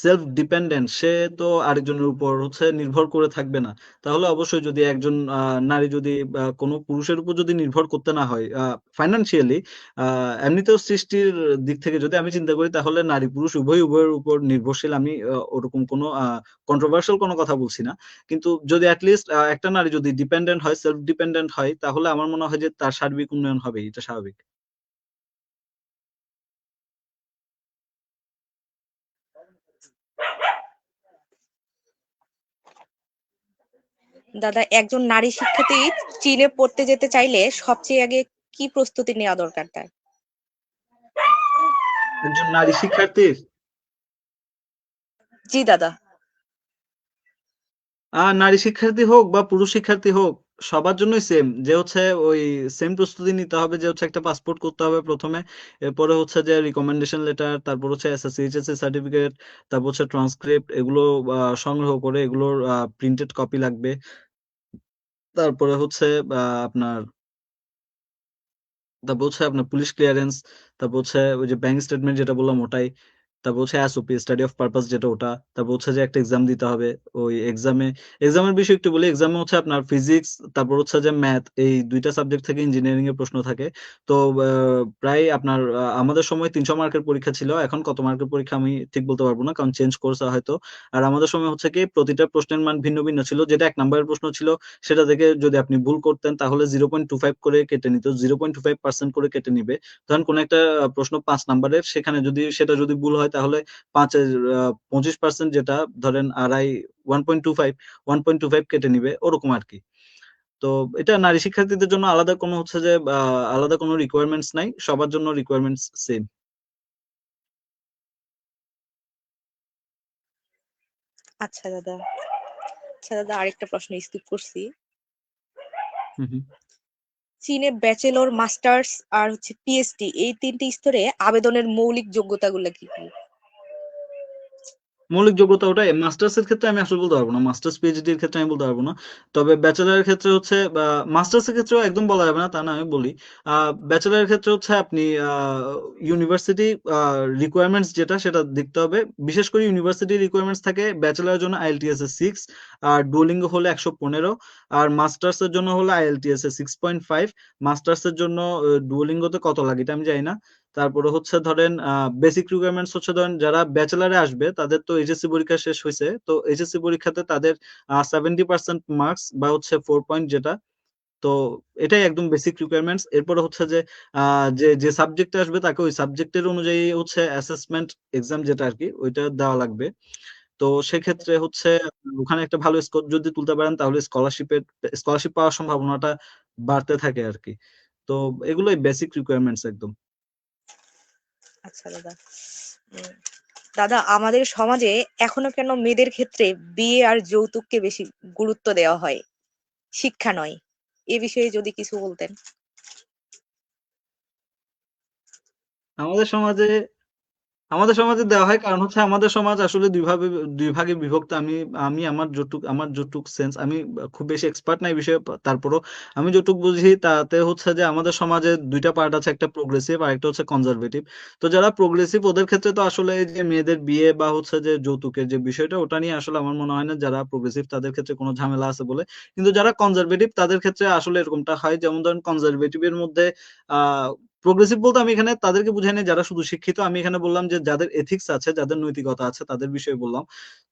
S2: সেলফ ডিপেন্ডেন্ট, সে তো আরেকজনের উপর হচ্ছে নির্ভর করে থাকবে না। তাহলে অবশ্যই যদি একজন নারী যদি কোনো পুরুষের উপর যদি নির্ভর করতে না হয় ফাইন্যান্সিয়ালি, এমনিতেও সৃষ্টির দিক থেকে যদি আমি চিন্তা করি, তাহলে নারী পুরুষ উভয়ের উপর নির্ভরশীল। আমি ওরকম কোনো কন্ট্রোভার্সিয়াল কোনো কথা বলছি না। কিন্তু যদি এটলিস্ট একটা নারী যদি ডিপেন্ডেন্ট হয়, সেলফ ডিপেন্ডেন্ট হয়, তাহলে আমার মনে হয় যে তার সার্বিক উন্নয়ন হবে, এটা স্বাভাবিক।
S1: দাদা, একজন নারী শিক্ষার্থী চীনে পড়তে যেতে চাইলে সবচেয়ে আগে কি প্রস্তুতি নেওয়া দরকার তার?
S2: একজন নারী শিক্ষার্থীর
S1: জি দাদা।
S2: নারী শিক্ষার্থী হোক বা পুরুষ শিক্ষার্থী হোক, সবার জন্যই সেম, যে হচ্ছে ওই সেম প্রস্তুতি নিতে হবে। যে হচ্ছে একটা পাসপোর্ট করতে হবে প্রথমে, এরপরে হচ্ছে যে রিকমেন্ডেশন লেটার, তারপর হচ্ছে এসএসসি এইচএসসি সার্টিফিকেট, তারপর হচ্ছে ট্রান্সক্রিপ্ট, এগুলো সংগ্রহ করে এগুলোর প্রিন্টেড কপি লাগবে। তারপরে হচ্ছে আপনার তারপর হচ্ছে আপনার পুলিশ ক্লিয়ারেন্স, তারপর হচ্ছে ওই যে ব্যাংক স্টেটমেন্ট যেটা বললাম ওটাই, তারপর হচ্ছে এসওপি, স্টাডি অফ পারপাস যেটা ওটা, তারপর হচ্ছে যে একটা এক্সাম দিতে হবে। ওই এক্সামের বিষয় একটু বলি। এক্সামে হচ্ছে আপনার ফিজিক্স, তারপর হচ্ছে যে ম্যাথ, এই দুইটা সাবজেক্ট থেকে ইঞ্জিনিয়ারিং এর প্রশ্ন থাকে। তো প্রায় আপনার আমাদের সময় 300 মার্কের পরীক্ষা ছিল। এখন কত মার্কের পরীক্ষা আমি ঠিক বলতে পারবো না, কারণ চেঞ্জ করছে হয়তো। আর আমাদের সময় হচ্ছে কি প্রতিটা প্রশ্নের মান ভিন্ন ভিন্ন ছিল। যেটা 1 নম্বরের প্রশ্ন ছিল, সেটা থেকে যদি আপনি ভুল করতেন তাহলে 0.25 করে কেটে নিত, 0.25% করে কেটে নিবে। ধরেন কোন একটা প্রশ্ন 5 নম্বরের, সেখানে যদি সেটা যদি ভুল হয় তাহলে 5-এর 25% যেটা ধরেন আড়াই, 1.25 কেটে নিবে, ওরকম আরকি। তো এটা নারী শিক্ষার্থীদের জন্য আলাদা কোনো হচ্ছে যে আলাদা কোনো রিকোয়ারমেন্টস নাই। সবার জন্য রিকোয়ারমেন্টস সেম।
S1: আচ্ছা দাদা। আচ্ছা দাদা, আরেকটা প্রশ্ন স্কিপ করছি।
S2: হুম, হুম।
S1: চীনে ব্যাচেলর, মাস্টার্স আর পিএইচডি এই তিনটি স্তরে আবেদনের মৌলিক যোগ্যতাগুলো কি কি?
S2: মৌলিক যোগ্যতা ওটাই। মাস্টার্স এর ক্ষেত্রে আমি আসলে বলতে পারবো না। মাস্টার্স পিএইচডি এর ক্ষেত্রে আমি বলতে পারবো না। তবে ব্যাচেলর এর ক্ষেত্রে হচ্ছে মাস্টার্স এর ক্ষেত্রেও একদম বলা যাবে না তা না, আমি বলি। ব্যাচেলর এর ক্ষেত্রে হচ্ছে আপনি ইউনিভার্সিটি রিকোয়ারমেন্টস যেটা সেটা দেখতে হবে। বিশেষ করে ইউনিভার্সিটি রিকোয়ারমেন্টস থাকে ব্যাচেলরের জন্য আইএলটিএস এ 6, আর ডুওলিঙ্গো হলে 115, আর মাস্টার্স এর জন্য হলে আইএলটিএস এ 6.5। মাস্টার্স এর জন্য ডুওলিঙ্গোতে কত লাগে এটা আমি জানি না। তারপরে হচ্ছে ধরেন বেসিক রিকোয়ারমেন্টস হচ্ছে, ধরেন যারা ব্যাচেলারে আসবে তাদের তো এইচএসসি পরীক্ষা শেষ হয়েছে। তো এইচএসসি পরীক্ষাতে তাদের 70% মার্কস বা হচ্ছে 4 পয়েন্ট যেটা। তো এটাই একদম বেসিক রিকোয়ারমেন্টস। এরপরে হচ্ছে যে যে সাবজেক্টে আসবে তাকে ওই সাবজেক্টের অনুযায়ী হচ্ছে অ্যাসেসমেন্ট এক্সাম যেটা আরকি, ওইটা দেওয়া লাগবে। তো সেক্ষেত্রে হচ্ছে ওখানে একটা ভালো স্কোর যদি তুলতে পারেন তাহলে স্কলারশিপ পাওয়ার সম্ভাবনাটা বাড়তে থাকে আরকি। তো এগুলোই বেসিক রিকোয়ারমেন্টস একদম।
S1: আচ্ছা দাদা। উম, দাদা, আমাদের সমাজে এখনো কেন মেয়েদের ক্ষেত্রে বিয়ে আর যৌতুককে বেশি গুরুত্ব দেওয়া হয়, শিক্ষা নয়? এ বিষয়ে যদি কিছু বলতেন।
S2: আমাদের সমাজে আমাদের সমাজে দেওয়া হয় কারণ হচ্ছে আমাদের সমাজ আসলে দুই ভাগে বিভক্ত। আমি আমি আমার যতটুক সেন্স, আমি খুব বেশি এক্সপার্ট না এই বিষয়ে, তারপরও আমি যতটুক বুঝি তাতে হচ্ছে যে আমাদের সমাজে দুইটা পার্ট আছে, একটা প্রোগ্রেসিভ আর একটা হচ্ছে কনজারভেটিভ। তো যারা প্রোগ্রেসিভ ওদের ক্ষেত্রে তো আসলে এই যে মেয়েদের বিয়ে বা হচ্ছে যে যৌতুকের যে বিষয়টা, ওটা নিয়ে আসলে আমার মনে হয় না যারা প্রোগ্রেসিভ তাদের ক্ষেত্রে কোনো ঝামেলা আছে বলে। কিন্তু যারা কনজারভেটিভ তাদের ক্ষেত্রে আসলে এরকমটা হয়। যেমন ধরেন কনজারভেটিভের মধ্যে আহ প্রোগ্রেসিভ বলতে আমি এখানে তাদেরকে বুঝাই না যারা শুধু শিক্ষিত, আমি এখানে বললাম যে যাদের এথিক্স আছে, যাদের নৈতিকতা আছে তাদের বিষয়ে বললাম।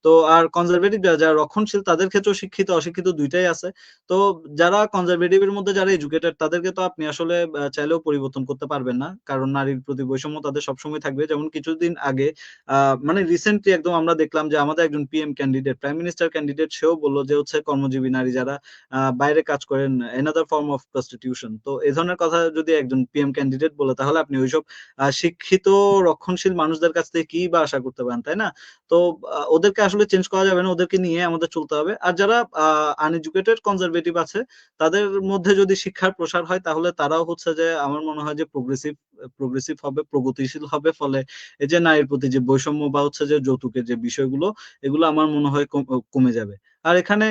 S2: তো আর কনজারভেটিভ যারা রক্ষণশীল তাদের ক্ষেত্রেও শিক্ষিত অশিক্ষিত দুইটাই আছে। তো যারা কনজারভেটিভ এর মধ্যে যারা এডুকেটেড তাদেরকে তো আপনি আসলে চাইলেও পরিবর্তন করতে পারবেন না, কারণ নারীর প্রতি বৈষম্য তাদের সবসময় থাকবে। যেমন কিছুদিন আগে মানে রিসেন্টলি একদম আমরা দেখলাম যে আমাদের একজন PM candidate, prime minister candidate, সেও বললো যে হচ্ছে কর্মজীবী নারী যারা বাইরে কাজ করেন, এনাদার ফর্ম অফ প্রস্টিটিউশন। তো এই ধরনের কথা যদি একজন পিএম ক্যান্ডিডেট বলে, তাহলে আপনি ওইসব শিক্ষিত রক্ষণশীল মানুষদের কাছ থেকে কি বা আশা করতে পারেন, তাই না? তো ওদেরকে আসলে চেঞ্জ করা যাবে না, ওদেরকে নিয়ে আমাদের চলতে হবে। আর যারা আনএডুকেটেড কনজারভেটিভ আছে তাদের মধ্যে যদি শিক্ষার প্রসার হয় তাহলে তারাও হচ্ছে যে আমার মনে হয় যে প্রোগ্রেসিভ প্রোগ্রেসিভ হবে, প্রগতিশীল হবে। ফলে এই যে নারীর প্রতি যে বৈষম্য বা হচ্ছে যে যৌতুকের যে বিষয়গুলো, এগুলো আমার মনে হয় কমে যাবে। আর এখানে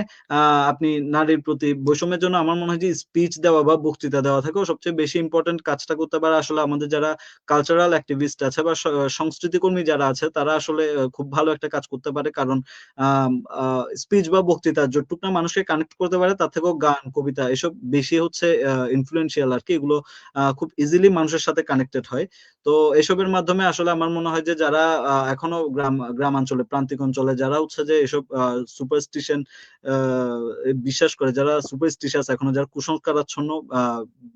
S2: আপনি নারীর প্রতি বৈষম্যের জন্য আমার মনে হয় যে স্পিচ দেওয়া বা বক্তৃতা দেওয়া থেকেও সবচেয়ে বেশি ইম্পর্টেন্ট কাজটা করতে পারে আসলে আমাদের যারা কালচারাল অ্যাক্টিভিস্ট আছে বা সংস্কৃতি কর্মী যারা আছে, তারা আসলে খুব ভালো একটা কাজ করতে পারে। কারণ স্পিচ বা বক্তৃতা যতটুকু না মানুষকে কানেক্ট করতে পারে, তার থেকেও গান কবিতা এসব বেশি হচ্ছে ইনফ্লুয়েন্সিয়াল আর কি। এগুলো খুব ইজিলি মানুষের সাথে কানেক্টেড হয়। তো এসবের মাধ্যমে আসলে আমার মনে হয় যে যারা এখনো গ্রামাঞ্চলে প্রান্তিক অঞ্চলে যারা হচ্ছে যে এসব সুপারস্টিশন বিশ্বাস করে, যারা সুপারস্টিশাস এখনো, যারা কুসংস্কারাচ্ছন্ন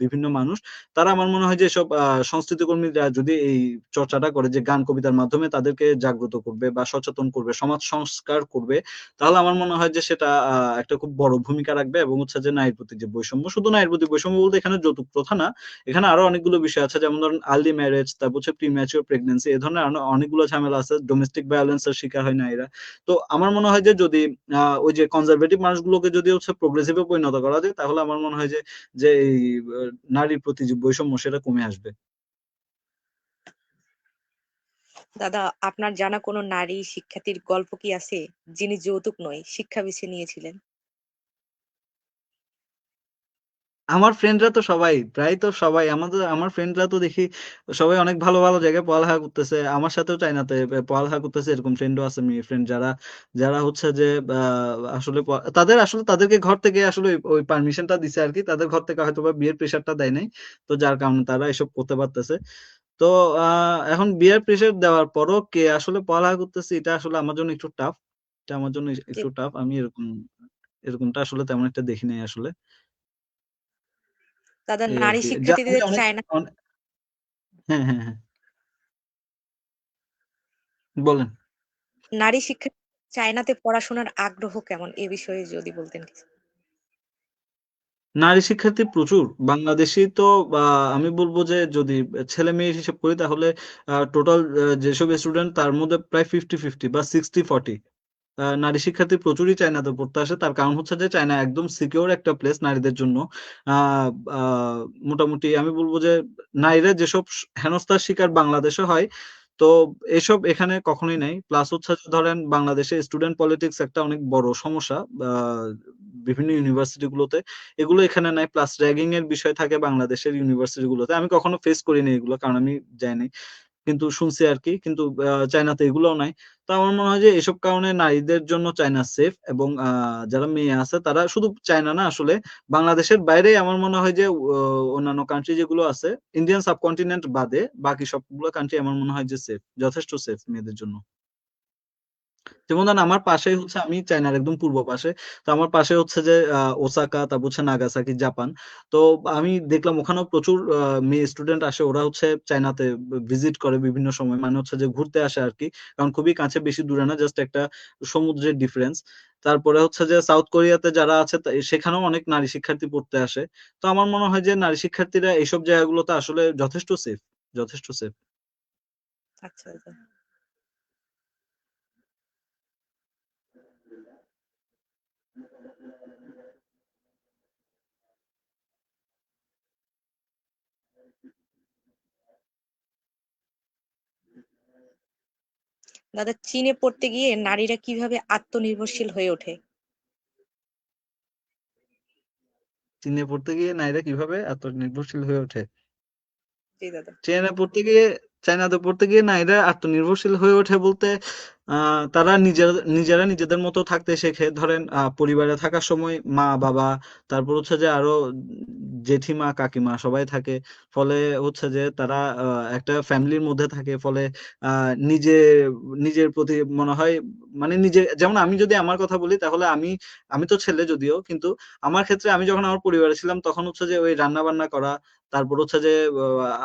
S2: বিভিন্ন মানুষ, তারা আমার মনে হয় যে এসব সংস্কৃতি কর্মীরা যদি এই চর্চাটা করে যে গান কবিতার মাধ্যমে তাদেরকে জাগ্রত করবে বা সচেতন করবে, সমাজ সংস্কার করবে, তাহলে আমার মনে হয় যে সেটা একটা খুব বড় ভূমিকা রাখবে। এবং হচ্ছে যে নারীর প্রতি যে বৈষম্য, শুধু নারীর প্রতি বৈষম্য বলতে এখানে যৌতুক প্রথা না, এখানে আরো অনেকগুলো বিষয় আছে। যেমন ধরেন আর্লি ম্যারেজ, তারপর হচ্ছে প্রিম্যাচিওর প্রেগন্যান্সি, এই ধরনের অনেকগুলো ঝামেলা আছে। ডোমেস্টিক ভায়োলেন্সের শিকার হয় নারীরা। তো আমার মনে হয় যে যদি ওই যে কনজারভেটিভ মানুষগুলোকে যদি হচ্ছে প্রোগ্রেসিভে পরিণত করা যায়, তাহলে আমার মনে হয় যে যে এই নারীর প্রতি যে বৈষম্য সেটা কমে আসবে।
S1: দাদা, আপনার জানা কোনো নারী শিক্ষার্থীর গল্প কি আছে, যিনি যৌতুক নয় শিক্ষা বেছে নিয়েছিলেন?
S2: আমার ফ্রেন্ডরা তো সবাই, প্রায় তো সবাই, আমার ফ্রেন্ডরা তো দেখি সবাই অনেক ভালো ভালো জায়গায় পড়ালেখা করতেছে। আমার সাথেও চাইনাতে পড়ালেখা করতেছে, এরকম ফ্রেন্ডও আছে, মেয়ে ফ্রেন্ড যারা যারা হচ্ছে যে আসলে তাদের আসলে তাদেরকে ঘর থেকে আসলে ওই পারমিশনটা দিছে আর কি। তাদের ঘর থেকে হয়তো বা বিয়ের প্রেশারটা দেয় নাই, তো যার কারণে তারা এসব করতে পারতেছে। তো এখন বিয়ের প্রেশার দেওয়ার পরও কে আসলে পড়ালেখা করতেছে, এটা আসলে আমার জন্য একটু টাফ। এটা আমার জন্য
S1: যে
S2: একটু টাফ। আমি এরকমটা আসলে তেমন একটা দেখি নাই আসলে।
S1: দাদা,
S2: এই আর
S1: নারী
S2: কি। আমি
S1: শিক্ষার্থীদের
S2: অনেক
S1: চায়না
S2: হ্যাঁ, হ্যাঁ, হ্যাঁ। বলেন।
S1: নারী শিক্ষা চায়নাতে পড়াশোনার আগ্রহ কেমন, এ বিষয়ে যদি বলতেন কিছু।
S2: নারী শিক্ষার্থী প্রচুর। বাংলাদেশী তো আমি বলব যে যদি ছেলে-মেয়ে হিসাব করি তাহলে টোটাল যেসব স্টুডেন্ট তার মধ্যে প্রায় 50-50 বা 60-40 নারী শিক্ষার্থী প্রচুরই চায়নাতে পড়তে আসে। তার কারণ হচ্ছে যে চায়না একদম সিকিউর একটা প্লেস নারীদের জন্য। আ আ মোটামুটি আমি বলব যে নারীরা যেসব হেনস্থার শিকার বাংলাদেশে হয়, তো এসব এখানে কখনোই নাই। প্লাস হচ্ছে যে ধরেন বাংলাদেশে স্টুডেন্ট পলিটিক্স একটা অনেক বড় সমস্যা বিভিন্ন ইউনিভার্সিটি গুলোতে। এগুলো এখানে নাই। প্লাস র‍্যাগিং এর বিষয় থাকে বাংলাদেশের ইউনিভার্সিটি গুলোতে। আমি কখনো ফেস করিনি এগুলো, কারণ আমি যাই নাই। কিন্তু শুনছি আরকি। কিন্তু চায়নাতে এগুলোও নাই। তো আমার মনে হয় যে এসব কারণে নারীদের জন্য চায়না সেফ। এবং যারা মেয়ে আছে তারা শুধু চায়না না আসলে বাংলাদেশের বাইরে আমার মনে হয় যে অন্যান্য কান্ট্রি যেগুলো আছে, ইন্ডিয়ান সাবকন্টিনেন্ট বাদে বাকি সবগুলো কান্ট্রি আমার মনে হয় যে সেফ। যথেষ্ট সেফ মেয়েদের জন্য। যেমন ধরেন আমার পাশেই হচ্ছে, আমি চায়নার একদম পূর্ব পাশে। তো আমার পাশে হচ্ছে যে ওসাকা, তারপর হচ্ছে নাগাসাকি, জাপান। তো আমি দেখলাম ওখানেও প্রচুর মেয়ে স্টুডেন্ট আসে। ওরা হচ্ছে চায়নাতে ভিজিট করে বিভিন্ন সময়। মানে হচ্ছে যে ঘুরতে আসে আরকি। কারণ খুবই কাছে, বেশি দূরে না। জাস্ট একটা সমুদ্রের ডিফারেন্স। তারপরে হচ্ছে যে সাউথ কোরিয়াতে যারা আছে সেখানেও অনেক নারী শিক্ষার্থী পড়তে আসে। তো আমার মনে হয় যে নারী শিক্ষার্থীরা এইসব জায়গাগুলোতে আসলে যথেষ্ট সেফ, যথেষ্ট সেফ।
S1: আচ্ছা, আচ্ছা। দাদা, চীনে পড়তে গিয়ে নারীরা কিভাবে আত্মনির্ভরশীল হয়ে ওঠে?
S2: চীনে পড়তে গিয়ে নারীরা কিভাবে আত্মনির্ভরশীল হয়ে ওঠে?
S1: জি দাদা।
S2: চায়না পড়তে গিয়ে চায়নাতে পড়তে গিয়ে নারীরা আত্মনির্ভরশীল হয়ে ওঠে বলতে তারা নিজেরা নিজেদের মতো থাকতে শেখে। ধরেন পরিবারে থাকার সময় মা বাবা, তারপর হচ্ছে যে আরো জেঠিমা কাকিমা সবাই থাকে। ফলে হচ্ছে যে তারা একটা ফ্যামিলির মধ্যে থাকে। ফলে নিজে নিজের প্রতি মনে হয়, মানে নিজে, যেমন আমি যদি আমার কথা বলি তাহলে আমি আমি তো ছেলে যদিও, কিন্তু আমার ক্ষেত্রে আমি যখন আমার পরিবারে ছিলাম তখন হচ্ছে যে ওই রান্না বান্না করা, তারপর হচ্ছে যে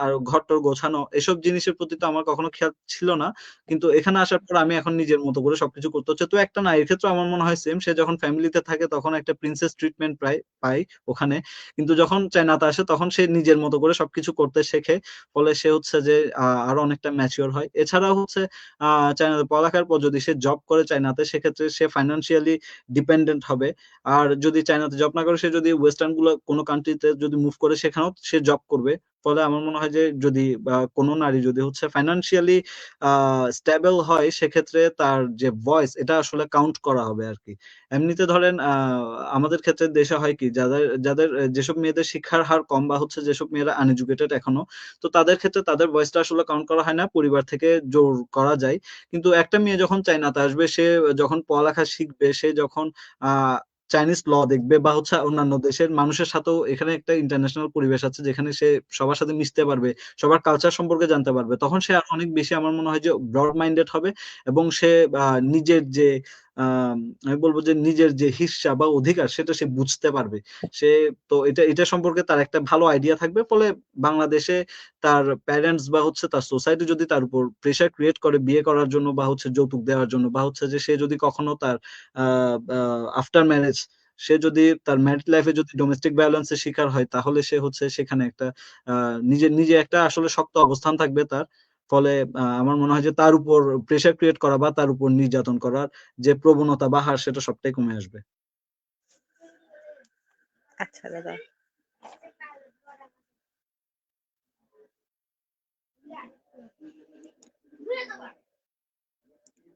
S2: আর ঘর-টর গোছানো, এসব জিনিসের প্রতি তো আমার কখনো খেয়াল ছিল না। কিন্তু এখানে আসার পর আমি এখন নিজের মতো করে সবকিছু করতে হচ্ছে। তো একটা নারীর ক্ষেত্রে আমার মনে হয় সেম। সে যখন ফ্যামিলিতে থাকে তখন একটা প্রিন্সেস ট্রিটমেন্ট পায় ওখানে। কিন্তু যখন চায়নাতে আসে তখন সে নিজের মতো করে সবকিছু করতে শেখে। ফলে সে হচ্ছে যে আরো অনেকটা ম্যাচিউর হয়। এছাড়াও হচ্ছে আ চায়নাতে পড়ালেখার পর যদি সে জব করে চায়নাতে, সেক্ষেত্রে সে ফাইন্যান্সিয়ালি ডিপেন্ডেন্ট হবে। আর যদি চায়নাতে জব না করে সে যদি ওয়েস্টার্ন কোনো কান্ট্রিতে যদি মুভ করে সেখানেও সে জব করবে। ফলে আমার মনে হয় যে যদি কোনো নারী যদি হচ্ছে ফাইন্যান্সিয়ালি স্টেবল হয়, সেক্ষেত্রে তার যে ভয়েস এটা আসলে কাউন্ট করা হবে আরকি। এমনিতে ধরেন আমাদের ক্ষেত্রে দেশে হয় কি, যাদের যেসব মেয়েদের শিক্ষার হার কম বা হচ্ছে যেসব মেয়েরা আনএডুকেটেড এখনো, তো তাদের ক্ষেত্রে তাদের ভয়েসটা আসলে কাউন্ট করা হয় না, পরিবার থেকে জোর করা যায়। কিন্তু একটা মেয়ে যখন চায়নাতে আসবে, সে যখন পড়ালেখা শিখবে, সে যখন আ চাইনিজ ল দেখবে বা হচ্ছে অন্যান্য দেশের মানুষের সাথেও, এখানে একটা ইন্টারন্যাশনাল পরিবেশ আছে যেখানে সে সবার সাথে মিশতে পারবে, সবার কালচার সম্পর্কে জানতে পারবে। তখন সে আরো অনেক বেশি, আমার মনে হয় যে ব্রড মাইন্ডেড হবে, এবং সে নিজের যে আমি বলব যে নিজের যে হিস্সা বা অধিকার সেটা সে বুঝতে পারবে। সে তো এটা সম্পর্কে তার একটা ভালো আইডিয়া থাকবে। ফলে বাংলাদেশে তার প্যারেন্টস বা হচ্ছে তার সোসাইটি যদি তার উপর প্রেশার ক্রিয়েট করে বিয়ে করার জন্য বা হচ্ছে যৌতুক দেওয়ার জন্য, বা হচ্ছে যে সে যদি কখনো তার আ আ আফটার ম্যারেজ সে যদি তার ম্যারিড লাইফ এ যদি ডোমেস্টিক ভায়োলেন্স এর শিকার হয়, তাহলে সে হচ্ছে সেখানে একটা আ নিজে একটা আসলে শক্ত অবস্থান থাকবে তার। ফলে আমার মনে হয় যে তার উপর প্রেশার ক্রিয়েট করা বা তার উপর নির্যাতন করার যে প্রবণতা বা হার, সেটা সবটাই কমে আসবে।
S1: আচ্ছা দাদা।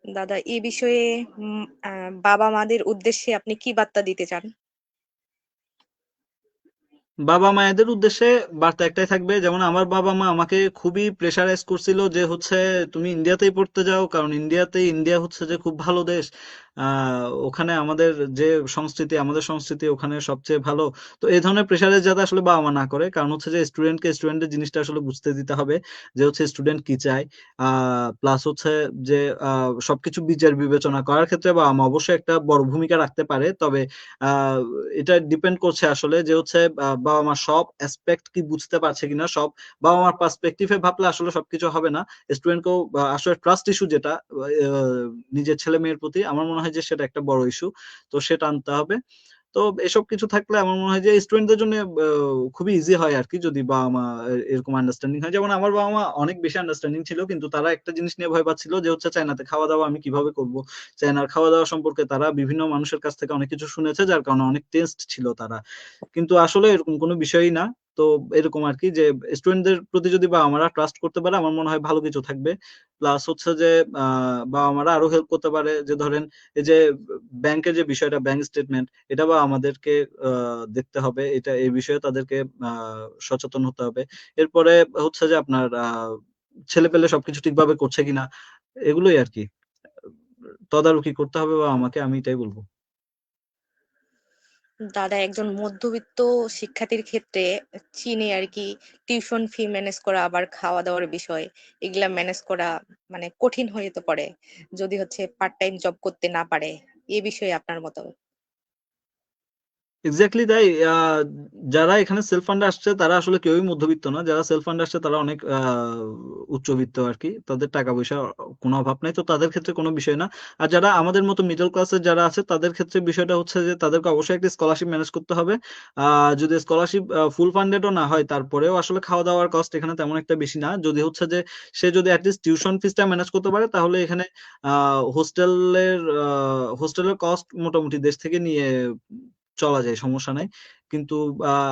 S1: দাদা, এ বিষয়ে বাবা-মাদের উদ্দেশ্যে আপনি কি বার্তা দিতে চান?
S2: বাবা-মায়েদের উদ্দেশ্যে বার্তা একটাই থাকবে, যেমন আমার বাবা-মা আমাকে খুবই প্রেশারাইজ করছিল যে হচ্ছে তুমি ইন্ডিয়াতেই পড়তে যাও, কারণ ইন্ডিয়া হচ্ছে যে খুব ভালো দেশ। ওখানে আমাদের যে আমাদের সংস্কৃতি ওখানে সবচেয়ে ভালো। তো এই ধরনের প্রেশারাইজ যাতে আসলে বাবা-মা না করে, কারণ হচ্ছে যে স্টুডেন্টের জিনিসটা আসলে বুঝতে দিতে হবে যে হচ্ছে স্টুডেন্ট কি চায়। প্লাস হচ্ছে যে সবকিছু বিচার বিবেচনা করার ক্ষেত্রে বাবা-মা অবশ্যই একটা বড় ভূমিকা রাখতে পারে। তবে আ এটা ডিপেন্ড করছে আসলে যে হচ্ছে বাবা-মা সব অ্যাসপেক্ট কি বুঝতে পারছে কিনা। বাবা-মার পার্সপেক্টিভ এ ভাবলে আসলে সবকিছু হবে না। স্টুডেন্টকেও আসলে ট্রাস্ট ইস্যু যেটা আ নিজের ছেলে-মেয়ের প্রতি, আমার মনে হয় যে সেটা একটা বড় ইস্যু। তো সেটা আনতে হবে। তো এসব কিছু থাকলে আমার মনে হয় যে স্টুডেন্টদের জন্য আ খুবই ইজি হয় আরকি, যদি বাবা-মা এরকম আন্ডারস্ট্যান্ডিং হয়। যেমন আমার বাবা-মা অনেক বেশি আন্ডারস্ট্যান্ডিং ছিল। কিন্তু তারা একটা জিনিস নিয়ে ভয় পাচ্ছিল যে হচ্ছে চায়নাতে খাওয়া-দাওয়া আমি কিভাবে করব? চায়নার খাওয়া-দাওয়া সম্পর্কে তারা বিভিন্ন মানুষের কাছ থেকে অনেক কিছু শুনেছে, যার কারণে অনেক টেস্ট ছিল তারা। কিন্তু আসলে এরকম কোনো বিষয়ই না। তো এরকম আরকি যে স্টুডেন্টদের প্রতি যদি বাবা-মারা ট্রাস্ট করতে পারে, আমার মনে হয় ভালো কিছু থাকবে। প্লাস হচ্ছে যে আ বাবা-মারা আরো হেল্প করতে পারে, যে ধরেন এই যে ব্যাংকের যে বিষয়টা, ব্যাংক স্টেটমেন্ট, এটা আমাদেরকে আ দেখতে হবে। এই বিষয়ে তাদেরকে আ সচেতন হতে হবে। এরপরে হচ্ছে যে আপনার ছেলেপেলে সবকিছু ঠিকভাবে করছে কিনা, এগুলোই আরকি। তদারকি করতে হবে বাবা-মাকে, আমি এটাই বলব।
S1: দাদা, একজন মধ্যবিত্ত শিক্ষার্থীর ক্ষেত্রে চীনে আরকি টিউশন ফি ম্যানেজ করা, আবার খাওয়া-দাওয়ার বিষয়, এগুলা ম্যানেজ করা মানে কঠিন হয়ে তো পড়ে। যদি হচ্ছে পার্ট টাইম জব করতে না পারে। এ বিষয়ে আপনার মতামত?
S2: এক্সাক্টলি তাই। যারা এখানে সেলফ ফান্ডে আসছে তারা আসলে কেউই মধ্যবিত্ত না। যারা সেলফ ফান্ডে আসছে তারা অনেক উচ্চবিত্ত আরকি। তাদের টাকা-পয়সার কোনো অভাব নাই। তো তাদের ক্ষেত্রে কোনো বিষয় না। আর যারা আমাদের মতো মিডল ক্লাসের যারা আছে, তাদের ক্ষেত্রে বিষয়টা হচ্ছে যে তাদেরকে অবশ্যই একটি স্কলারশিপ ম্যানেজ করতে হবে। আ যদি স্কলারশিপ ফুল ফান্ডেড ও না হয়, তারপরেও আসলে খাওয়া-দাওয়ার কস্ট এখানে তেমন একটা বেশি না। যদি হচ্ছে যে সে যদি এট লিস্ট টিউশন ফিসটা ম্যানেজ করতে পারে, তাহলে এখানে আ হোস্টেলের কস্ট মোটামুটি দেশ থেকে নিয়ে চলা যায়, সমস্যা নাই। কিন্তু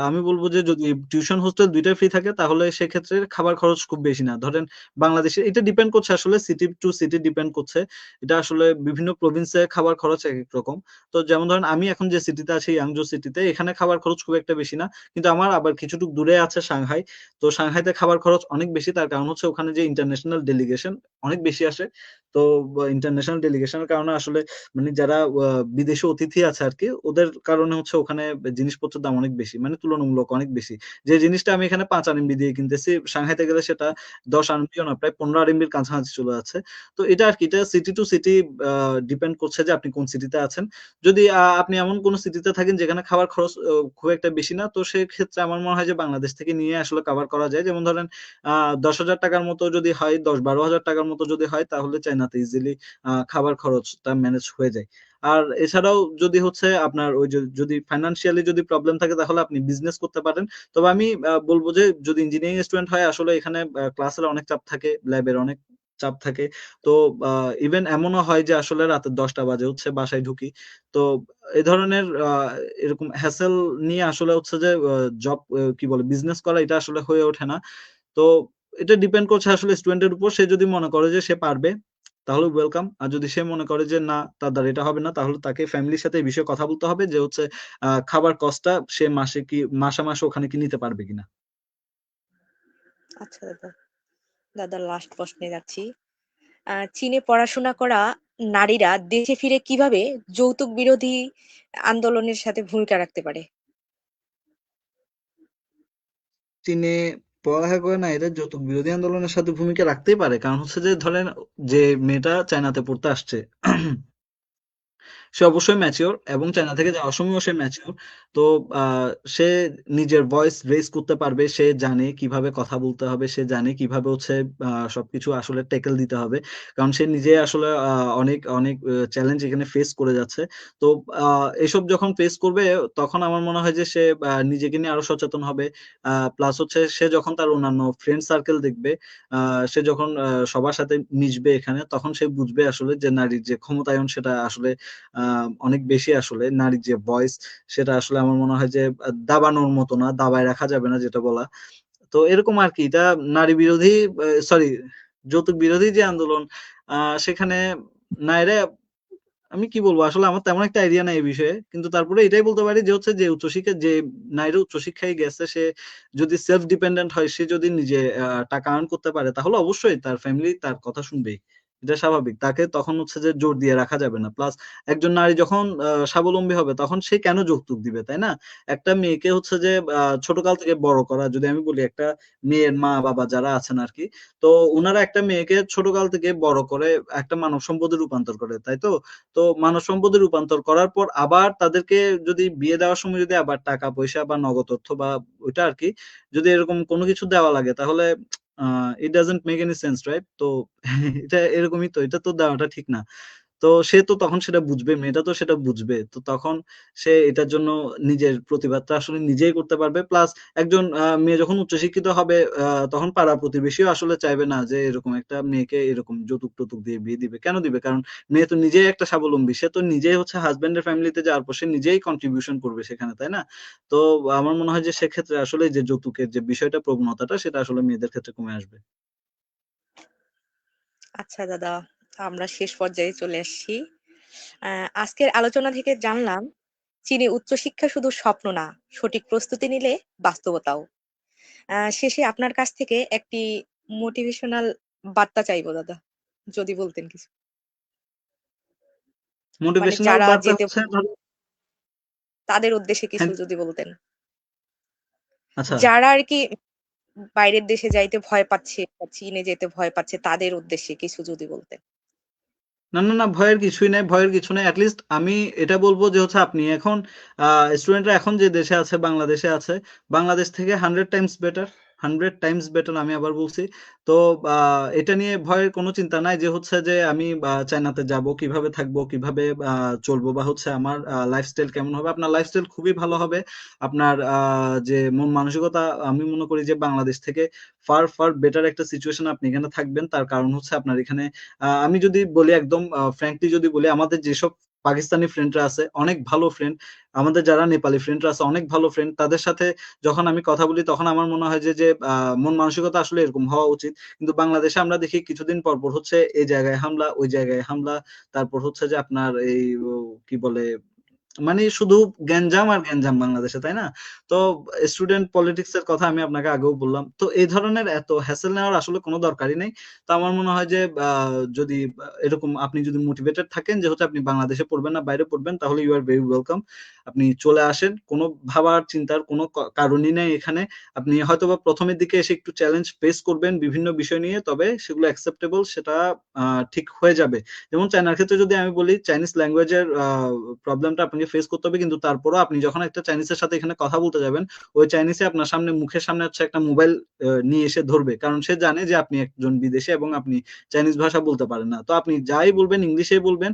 S2: আমি বলবো যে যদি টিউশন হোস্টেল দুইটাই ফ্রি থাকে তাহলে সেক্ষেত্রে খাবার খরচ খুব বেশি না। ধরেন বাংলাদেশে এটা ডিপেন্ড করছে, আসলে সিটি টু সিটি ডিপেন্ড করছে। এটা আসলে বিভিন্ন প্রভিন্সে খাবার খরচ একেক রকম। তো যেমন ধরেন আমি এখন যে সিটিতে আছি, ইয়াংজো সিটিতে, এখানে খাবার খরচ খুব একটা বেশি না। কিন্তু আমার আবার কিছুটুকু দূরে আছে সাংহাই। তো সাংহাইতে খাবার খরচ অনেক বেশি, তার কারণ হচ্ছে ওখানে যে ইন্টারন্যাশনাল ডেলিগেশন অনেক বেশি আসে। তো ইন্টারন্যাশনাল ডেলিগেশনের কারণে আসলে মানে যারা বিদেশি অতিথি আছে আরকি, ওদের কারণে হচ্ছে ওখানে জিনিসপত্রের দাম অনেক বেশি। মানে তুলনামূলক অনেক বেশি। যে জিনিসটা আমি এখানে ৫ আরএমবি দিয়ে কিনতেছি, সাংহাইতে গেলে সেটা ১০ আরএমবিও না, প্রায় ১৫ আরএমবির কাছাকাছি চলে যাচ্ছে। তো এটা আরকি, এটা সিটি টু সিটি ডিপেন্ড করছে যে আপনি কোন সিটিতে আছেন। যদি আপনি এমন কোন সিটিতে থাকেন যেখানে খাবার খরচ খুব একটা বেশি না, তো সেক্ষেত্রে আমার মনে হয় যে বাংলাদেশ থেকে নিয়ে আসলে কভার করা যায়। যেমন ধরেন ৳১০,০০০ র মতো যদি হয়, ১০-১২,০০০ র মতো যদি হয়, তাহলে চায়নাতে ইজিলি খাবার খরচটা ম্যানেজ হয়ে যায়। আর এছাড়াও যদি হচ্ছে আপনার ওই যে যদি ফাইন্যান্সিয়ালি যদি প্রবলেম থাকে তাহলে আপনি বিজনেস করতে পারেন। তবে আমি বলব যে যদি ইঞ্জিনিয়ারিং স্টুডেন্ট হয়, আসলে এখানে ক্লাসের অনেক চাপ থাকে, ল্যাবের অনেক চাপ থাকে। তো ইভেন এমনও হয় যে আসলে রাতের ১০টা বাজে হচ্ছে বাসায় ঢুকি। তো এ ধরনের এরকম হ্যাসেল নিয়ে আসলে হচ্ছে যে জব কি বলে বিজনেস করা এটা আসলে হয়ে ওঠে না। তো এটা ডিপেন্ড করছে আসলে স্টুডেন্টের উপর। সে যদি মনে করে যে সে পারবে, তাহলে ওয়েলকাম। আর যদি সে মনে করে যে না, তার দ্বারা এটা হবে না, তাহলে তাকে ফ্যামিলির সাথে এই বিষয়ে কথা বলতে হবে যে হচ্ছে খাবার কস্টটা সে মাসে ওখানে কি নিতে পারবে কিনা।
S1: আচ্ছা দাদা। দাদা, লাস্ট প্রশ্নে যাচ্ছি। চীনে পড়াশোনা করা নারীরা দেশে ফিরে কিভাবে যৌতুক বিরোধী আন্দোলনের সাথে ভূমিকা রাখতে পারে?
S2: চীনে পড়ালেখা করে না, এরা যৌতুক বিরোধী আন্দোলনের সাথে ভূমিকা রাখতেই পারে। কারণ হচ্ছে যে ধরেন যে মেয়েটা চায়নাতে পড়তে আসছে, সে অবশ্যই ম্যাচিওর এবং চায়না থেকে যাওয়ার সময়ও সে ম্যাচিওর। তো সে নিজের ভয়েস রেজ করতে পারবে, সে জানে কিভাবে কথা বলতে হবে, সে জানে কিভাবে হচ্ছে সবকিছু আসলে ট্যাকেল দিতে হবে। কারণ সে নিজে আসলে অনেক অনেক চ্যালেঞ্জ এখানে ফেস করে যাচ্ছে। তো এসব যখন ফেস করবে, তখন আমার মনে হয় যে সে নিজেকে নিয়ে আরো সচেতন হবে। প্লাস হচ্ছে সে যখন তার অন্যান্য ফ্রেন্ড সার্কেল দেখবে, সে যখন সবার সাথে মিশবে এখানে, তখন সে বুঝবে আসলে যে নারীর যে ক্ষমতায়ন সেটা আসলে অনেক বেশি। আসলে নারীর যে ভয়েস সেটা আসলে আমার মনে হয় যে দাবানোর মতো না, দাবায় রাখা যাবে না যেটা বলা। তো এরকম আরকি। এটা নারী বিরোধী, সরি, যৌতুক বিরোধী যে আন্দোলন, সেখানে নারীরা, আমি কি বলবো, আসলে আমার তেমন একটা আইডিয়া নাই এই বিষয়ে। কিন্তু তারপরে এটাই বলতে পারি যে হচ্ছে যে উচ্চশিক্ষা যে নারীরা উচ্চশিক্ষায় গেছে, সে যদি সেলফ ডিপেন্ডেন্ট হয়, সে যদি নিজে টাকা আর্ন করতে পারে, তাহলে অবশ্যই তার ফ্যামিলি তার কথা শুনবেই। এটা স্বাভাবিক। তাকে তখন হচ্ছে যে জোর দিয়ে রাখা যাবে না। প্লাস একজন নারী যখন স্বাবলম্বী হবে, তখন সে কেন যৌতুক দিবে, তাই না? একটা মেয়েকে হচ্ছে যে ছোটকাল থেকে বড় করা, যদি আমি বলি একটা মেয়ের মা-বাবা যারা আছেন আরকি, তো উনারা একটা মেয়েকে ছোটকাল থেকে বড় করে একটা মানব সম্পদে রূপান্তর করে, তাই তো? তো মানব সম্পদে রূপান্তর করার পর আবার তাদেরকে যদি বিয়ে দেওয়ার সময় যদি আবার টাকা পয়সা বা নগদ অর্থ বা ওইটা আরকি, যদি এরকম কোনো কিছু দেওয়া লাগে, তাহলে it doesn't make any sense, right? তো এটা এরকমই তো, এটা তো দেওয়াটা ঠিক না। তো সে তো তখন সেটা বুঝবে, মেয়েটা তো সেটা বুঝবে। তো তখন সে এটার জন্য নিজের প্রতিবাদটা আসলে নিজেই করতে পারবে। প্লাস একজন মেয়ে যখন উচ্চশিক্ষিত হবে, তখন পাড়া-প্রতিবেশীও আসলে চাইবে না যে এরকম একটা মেয়েকে এরকম যৌতুক-টোতুক দিয়ে বিয়ে দিবে। কেন দিবে? কারণ মেয়ে তো নিজেই একটা স্বাবলম্বী। সে তো নিজেই হচ্ছে হাসব্যান্ডের ফ্যামিলিতে যাওয়ার পর সে নিজেই কন্ট্রিবিউশন করবে সেখানে, তাই না? তো আমার মনে হয় যে সেক্ষেত্রে আসলে যে যৌতুকের যে বিষয়টা, প্রবণতাটা, সেটা আসলে মেয়েদের ক্ষেত্রে কমে আসবে।
S1: আচ্ছা দাদা, আমরা শেষ পর্যায়ে চলে আসছি। আজকের আলোচনা থেকে জানলাম চীনে উচ্চশিক্ষা শুধু স্বপ্ন না, সঠিক প্রস্তুতি নিলে বাস্তবতাও। শেষে আপনার কাছ থেকে একটি মোটিভেশনাল বার্তা চাইবো দাদা, যদি বলতেন কিছু। মানে
S2: মোটিভেশনাল
S1: যারা
S2: বার্তা
S1: যেতে
S2: হচ্ছে ধরো,
S1: তাদের উদ্দেশ্যে কিছু
S2: হ্যাঁ,
S1: যদি বলতেন।
S2: আচ্ছা।
S1: যারা আরকি বাইরের দেশে যাইতে ভয় পাচ্ছে বা চীনে যেতে ভয় পাচ্ছে, তাদের উদ্দেশ্যে কিছু যদি বলতেন।
S2: না, ভয়ের কিছুই নাই, ভয়ের কিছু নাই। এট লিস্ট আমি এটা বলব যে হচ্ছে আপনি এখন স্টুডেন্টরা এখন যে দেশে আছে, বাংলাদেশে আছে, বাংলাদেশ থেকে 100 টাইমস বেটার, 100 টাইমস বেটার, আমি আবার বলছি। তো এটা নিয়ে ভয়ের কোনো চিন্তা নাই যে হচ্ছে যে আমি চায়নাতে যাব, কিভাবে থাকবো, কিভাবে চলবো, বা হচ্ছে আমার লাইফস্টাইল কেমন হবে। আপনার লাইফস্টাইল খুবই ভালো হবে। আপনার যে মন মানসিকতা, আমি মনে করি যে বাংলাদেশ থেকে ফার বেটার একটা সিচুয়েশন আপনি এখানে থাকবেন। তার কারণ হচ্ছে আপনার এখানে আমি যদি বলি একদম ফ্র্যাঙ্কলি যদি বলি, আমাদের যেসব পাকিস্তানি ফ্রেন্ডরা আছে, অনেক ভালো ফ্রেন্ড। আমাদের যারা নেপালি ফ্রেন্ডরা আছে, অনেক ভালো ফ্রেন্ড। তাদের সাথে যখন আমি কথা বলি তখন আমার মনে হয় যে মন মানসিকতা আসলে এরকম হওয়া উচিত। কিন্তু বাংলাদেশে আমরা দেখি কিছুদিন পর পর হচ্ছে এই জায়গায় হামলা, ওই জায়গায় হামলা, তারপর হচ্ছে যে আপনার কি বলে, মানে শুধু গ্যাঞ্জাম আর গ্যাঞ্জাম বাংলাদেশে, তাই না? তো স্টুডেন্ট পলিটিক্স এর কথা আমি আপনাকে আগেও বললাম। তো এই ধরনের এত হ্যাসেল নেওয়ার আসলে কোনো দরকারই নেই। তো আমার মনে হয় যে যদি এরকম আপনি যদি মোটিভেটেড থাকেন যে হচ্ছে আপনি বাংলাদেশে পড়বেন না বাইরে পড়বেন, তাহলে ইউ আর ভেরি ওয়েলকাম। আপনি চলে আসেন, কোনো ভাবার চিন্তার কোনো কারণই নেই এখানে। আপনি হয়তোবা প্রথমের দিকে এসে একটু চ্যালেঞ্জ ফেস করবেন বিভিন্ন বিষয় নিয়ে, তবে সেগুলো অ্যাকসেপ্টেবল, সেটা ঠিক হয়ে যাবে। যেমন চায়নার ক্ষেত্রে যদি আমি বলি, চাইনিজ ল্যাঙ্গুয়েজের প্রবলেমটা আপনাকে ফেস করতে হবে, কিন্তু তারপরও আপনি যখন একটা চাইনিজের সাথে এখানে কথা বলতে যাবেন, ওই চাইনিজে আপনার সামনে, মুখের সামনে হচ্ছে একটা মোবাইল নিয়ে এসে ধরবে, কারণ সে জানে যে আপনি একজন বিদেশী এবং আপনি চাইনিজ ভাষা বলতে পারেন না। তো আপনি যাই বলবেন ইংলিশেই বলবেন,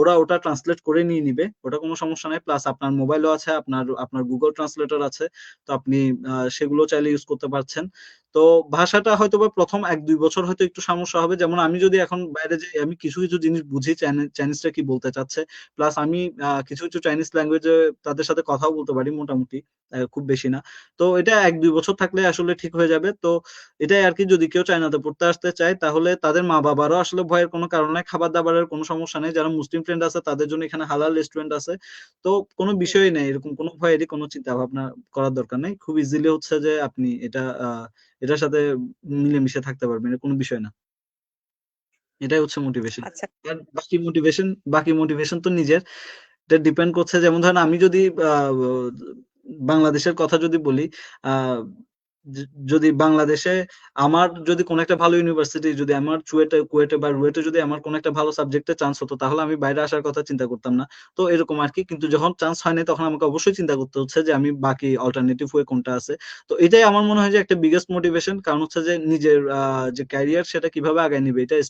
S2: ওরা ওটা ট্রান্সলেট করে নিয়ে নিবে, ওটা কোনো সমস্যা নাই। প্লাস আপনার মোবাইলও আছে, আপনার আপনার গুগল ট্রান্সলেটর আছে, তো আপনি সেগুলো চাইলে ইউজ করতে পারছেন। তো ভাষাটা হয়তোবা প্রথম ১-২ বছর হয়তো একটু সমস্যা হবে। যেমন আমি যদি এখন বাইরে যাই, আমি কিছু, কিছু জিনিস বুঝি চাইনিজরা কি বলতে চাচ্ছে। প্লাস আমি কিছু, কিছু চাইনিজ ল্যাঙ্গুয়েজে তাদের সাথে কথাও বলতে পারি মোটামুটি, খুব বেশি না। তো এটা ১-২ বছর থাকলে আসলে ঠিক হয়ে যাবে। তো এটাই আরকি, যদি কেউ চায়নাতে পড়তে আসতে চায় তাহলে তাদের মা-বাবারও আসলে ভয়ের কোনো কারণ নাই। খাবার-দাবারের কোনো সমস্যা নেই। যারা মুসলিম ফ্রেন্ড আছে তাদের জন্য এখানে হালাল রেস্টুরেন্ট আছে। তো কোনো বিষয়ই নেই। এরকম কোনো ভয়েরই কোনো চিন্তা ভাবনা করার দরকার নেই। খুব ইজিলি হচ্ছে যে আপনি এটার সাথে মিলেমিশে থাকতে পারবেন। এটা কোনো বিষয় না। এটাই হচ্ছে মোটিভেশন।
S1: আচ্ছা।
S2: আর বাকি মোটিভেশন তো নিজের। এটা ডিপেন্ড করছে, যেমন ধরেন আমি যদি আ বাংলাদেশের কথা যদি বলি, আ য যদি বাংলাদেশে আমার যদি কোনো একটা ভালো ইউনিভার্সিটি, যদি আমার কুয়েটে বা রুয়েটে যদি আমার কোনো একটা ভালো সাবজেক্টে চান্স হতো, তাহলে আমি বাইরে আসার কথা চিন্তা করতাম না। তো এরকম আরকি। কিন্তু যখন চান্স হয় নাই তখন আমাকে অবশ্যই চিন্তা করতে হচ্ছে যে আমি বাকি অল্টারনেটিভ ওয়ে কোনটা আছে। তো এটাই আমার মনে হয় যে একটা বিগেস্ট মোটিভেশন। কারণ হচ্ছে যে নিজের যে ক্যারিয়ার সেটা কিভাবে আগায় নিবে, এটা আ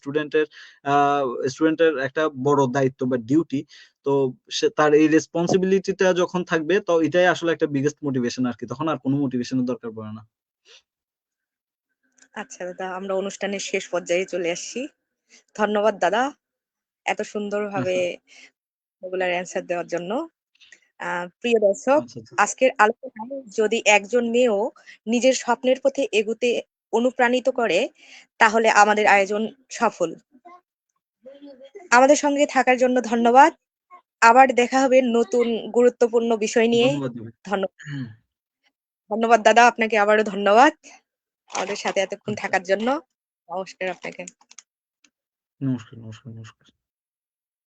S2: স্টুডেন্টের একটা বড় দায়িত্ব বা ডিউটি। তো সে তার এই রেসপনসিবিলিটিটা যখন থাকবে, তো এটাই আসলে একটা বিগেস্ট মোটিভেশন আরকি। তখন আর কোনো মোটিভেশনের দরকার পড়ে না।
S1: আচ্ছা দাদা, আমরা অনুষ্ঠানের শেষ পর্যায়ে চলে আসছি। ধন্যবাদ দাদা, এত সুন্দরভাবে এগুলার অ্যান্সার দেওয়ার জন্য। প্রিয় দর্শক,
S2: আচ্ছা, আচ্ছা।
S1: আজকের আলোচনায় যদি একজন মেয়েও নিজের স্বপ্নের পথে এগুতে অনুপ্রাণিত করে, তাহলে আমাদের আয়োজন সফল। আমাদের সঙ্গে থাকার জন্য ধন্যবাদ। আবার দেখা হবে নতুন গুরুত্বপূর্ণ বিষয় নিয়ে।
S2: ধন্যবাদ দিবেন।
S1: ধন্য ধন্যবাদ দাদা, আপনাকে আবারও ধন্যবাদ আমাদের সাথে এতক্ষণ
S2: আচ্ছা।
S1: থাকার জন্য। নমস্কার আপনাকে।
S2: নমস্কার, নমস্কার, নমস্কার।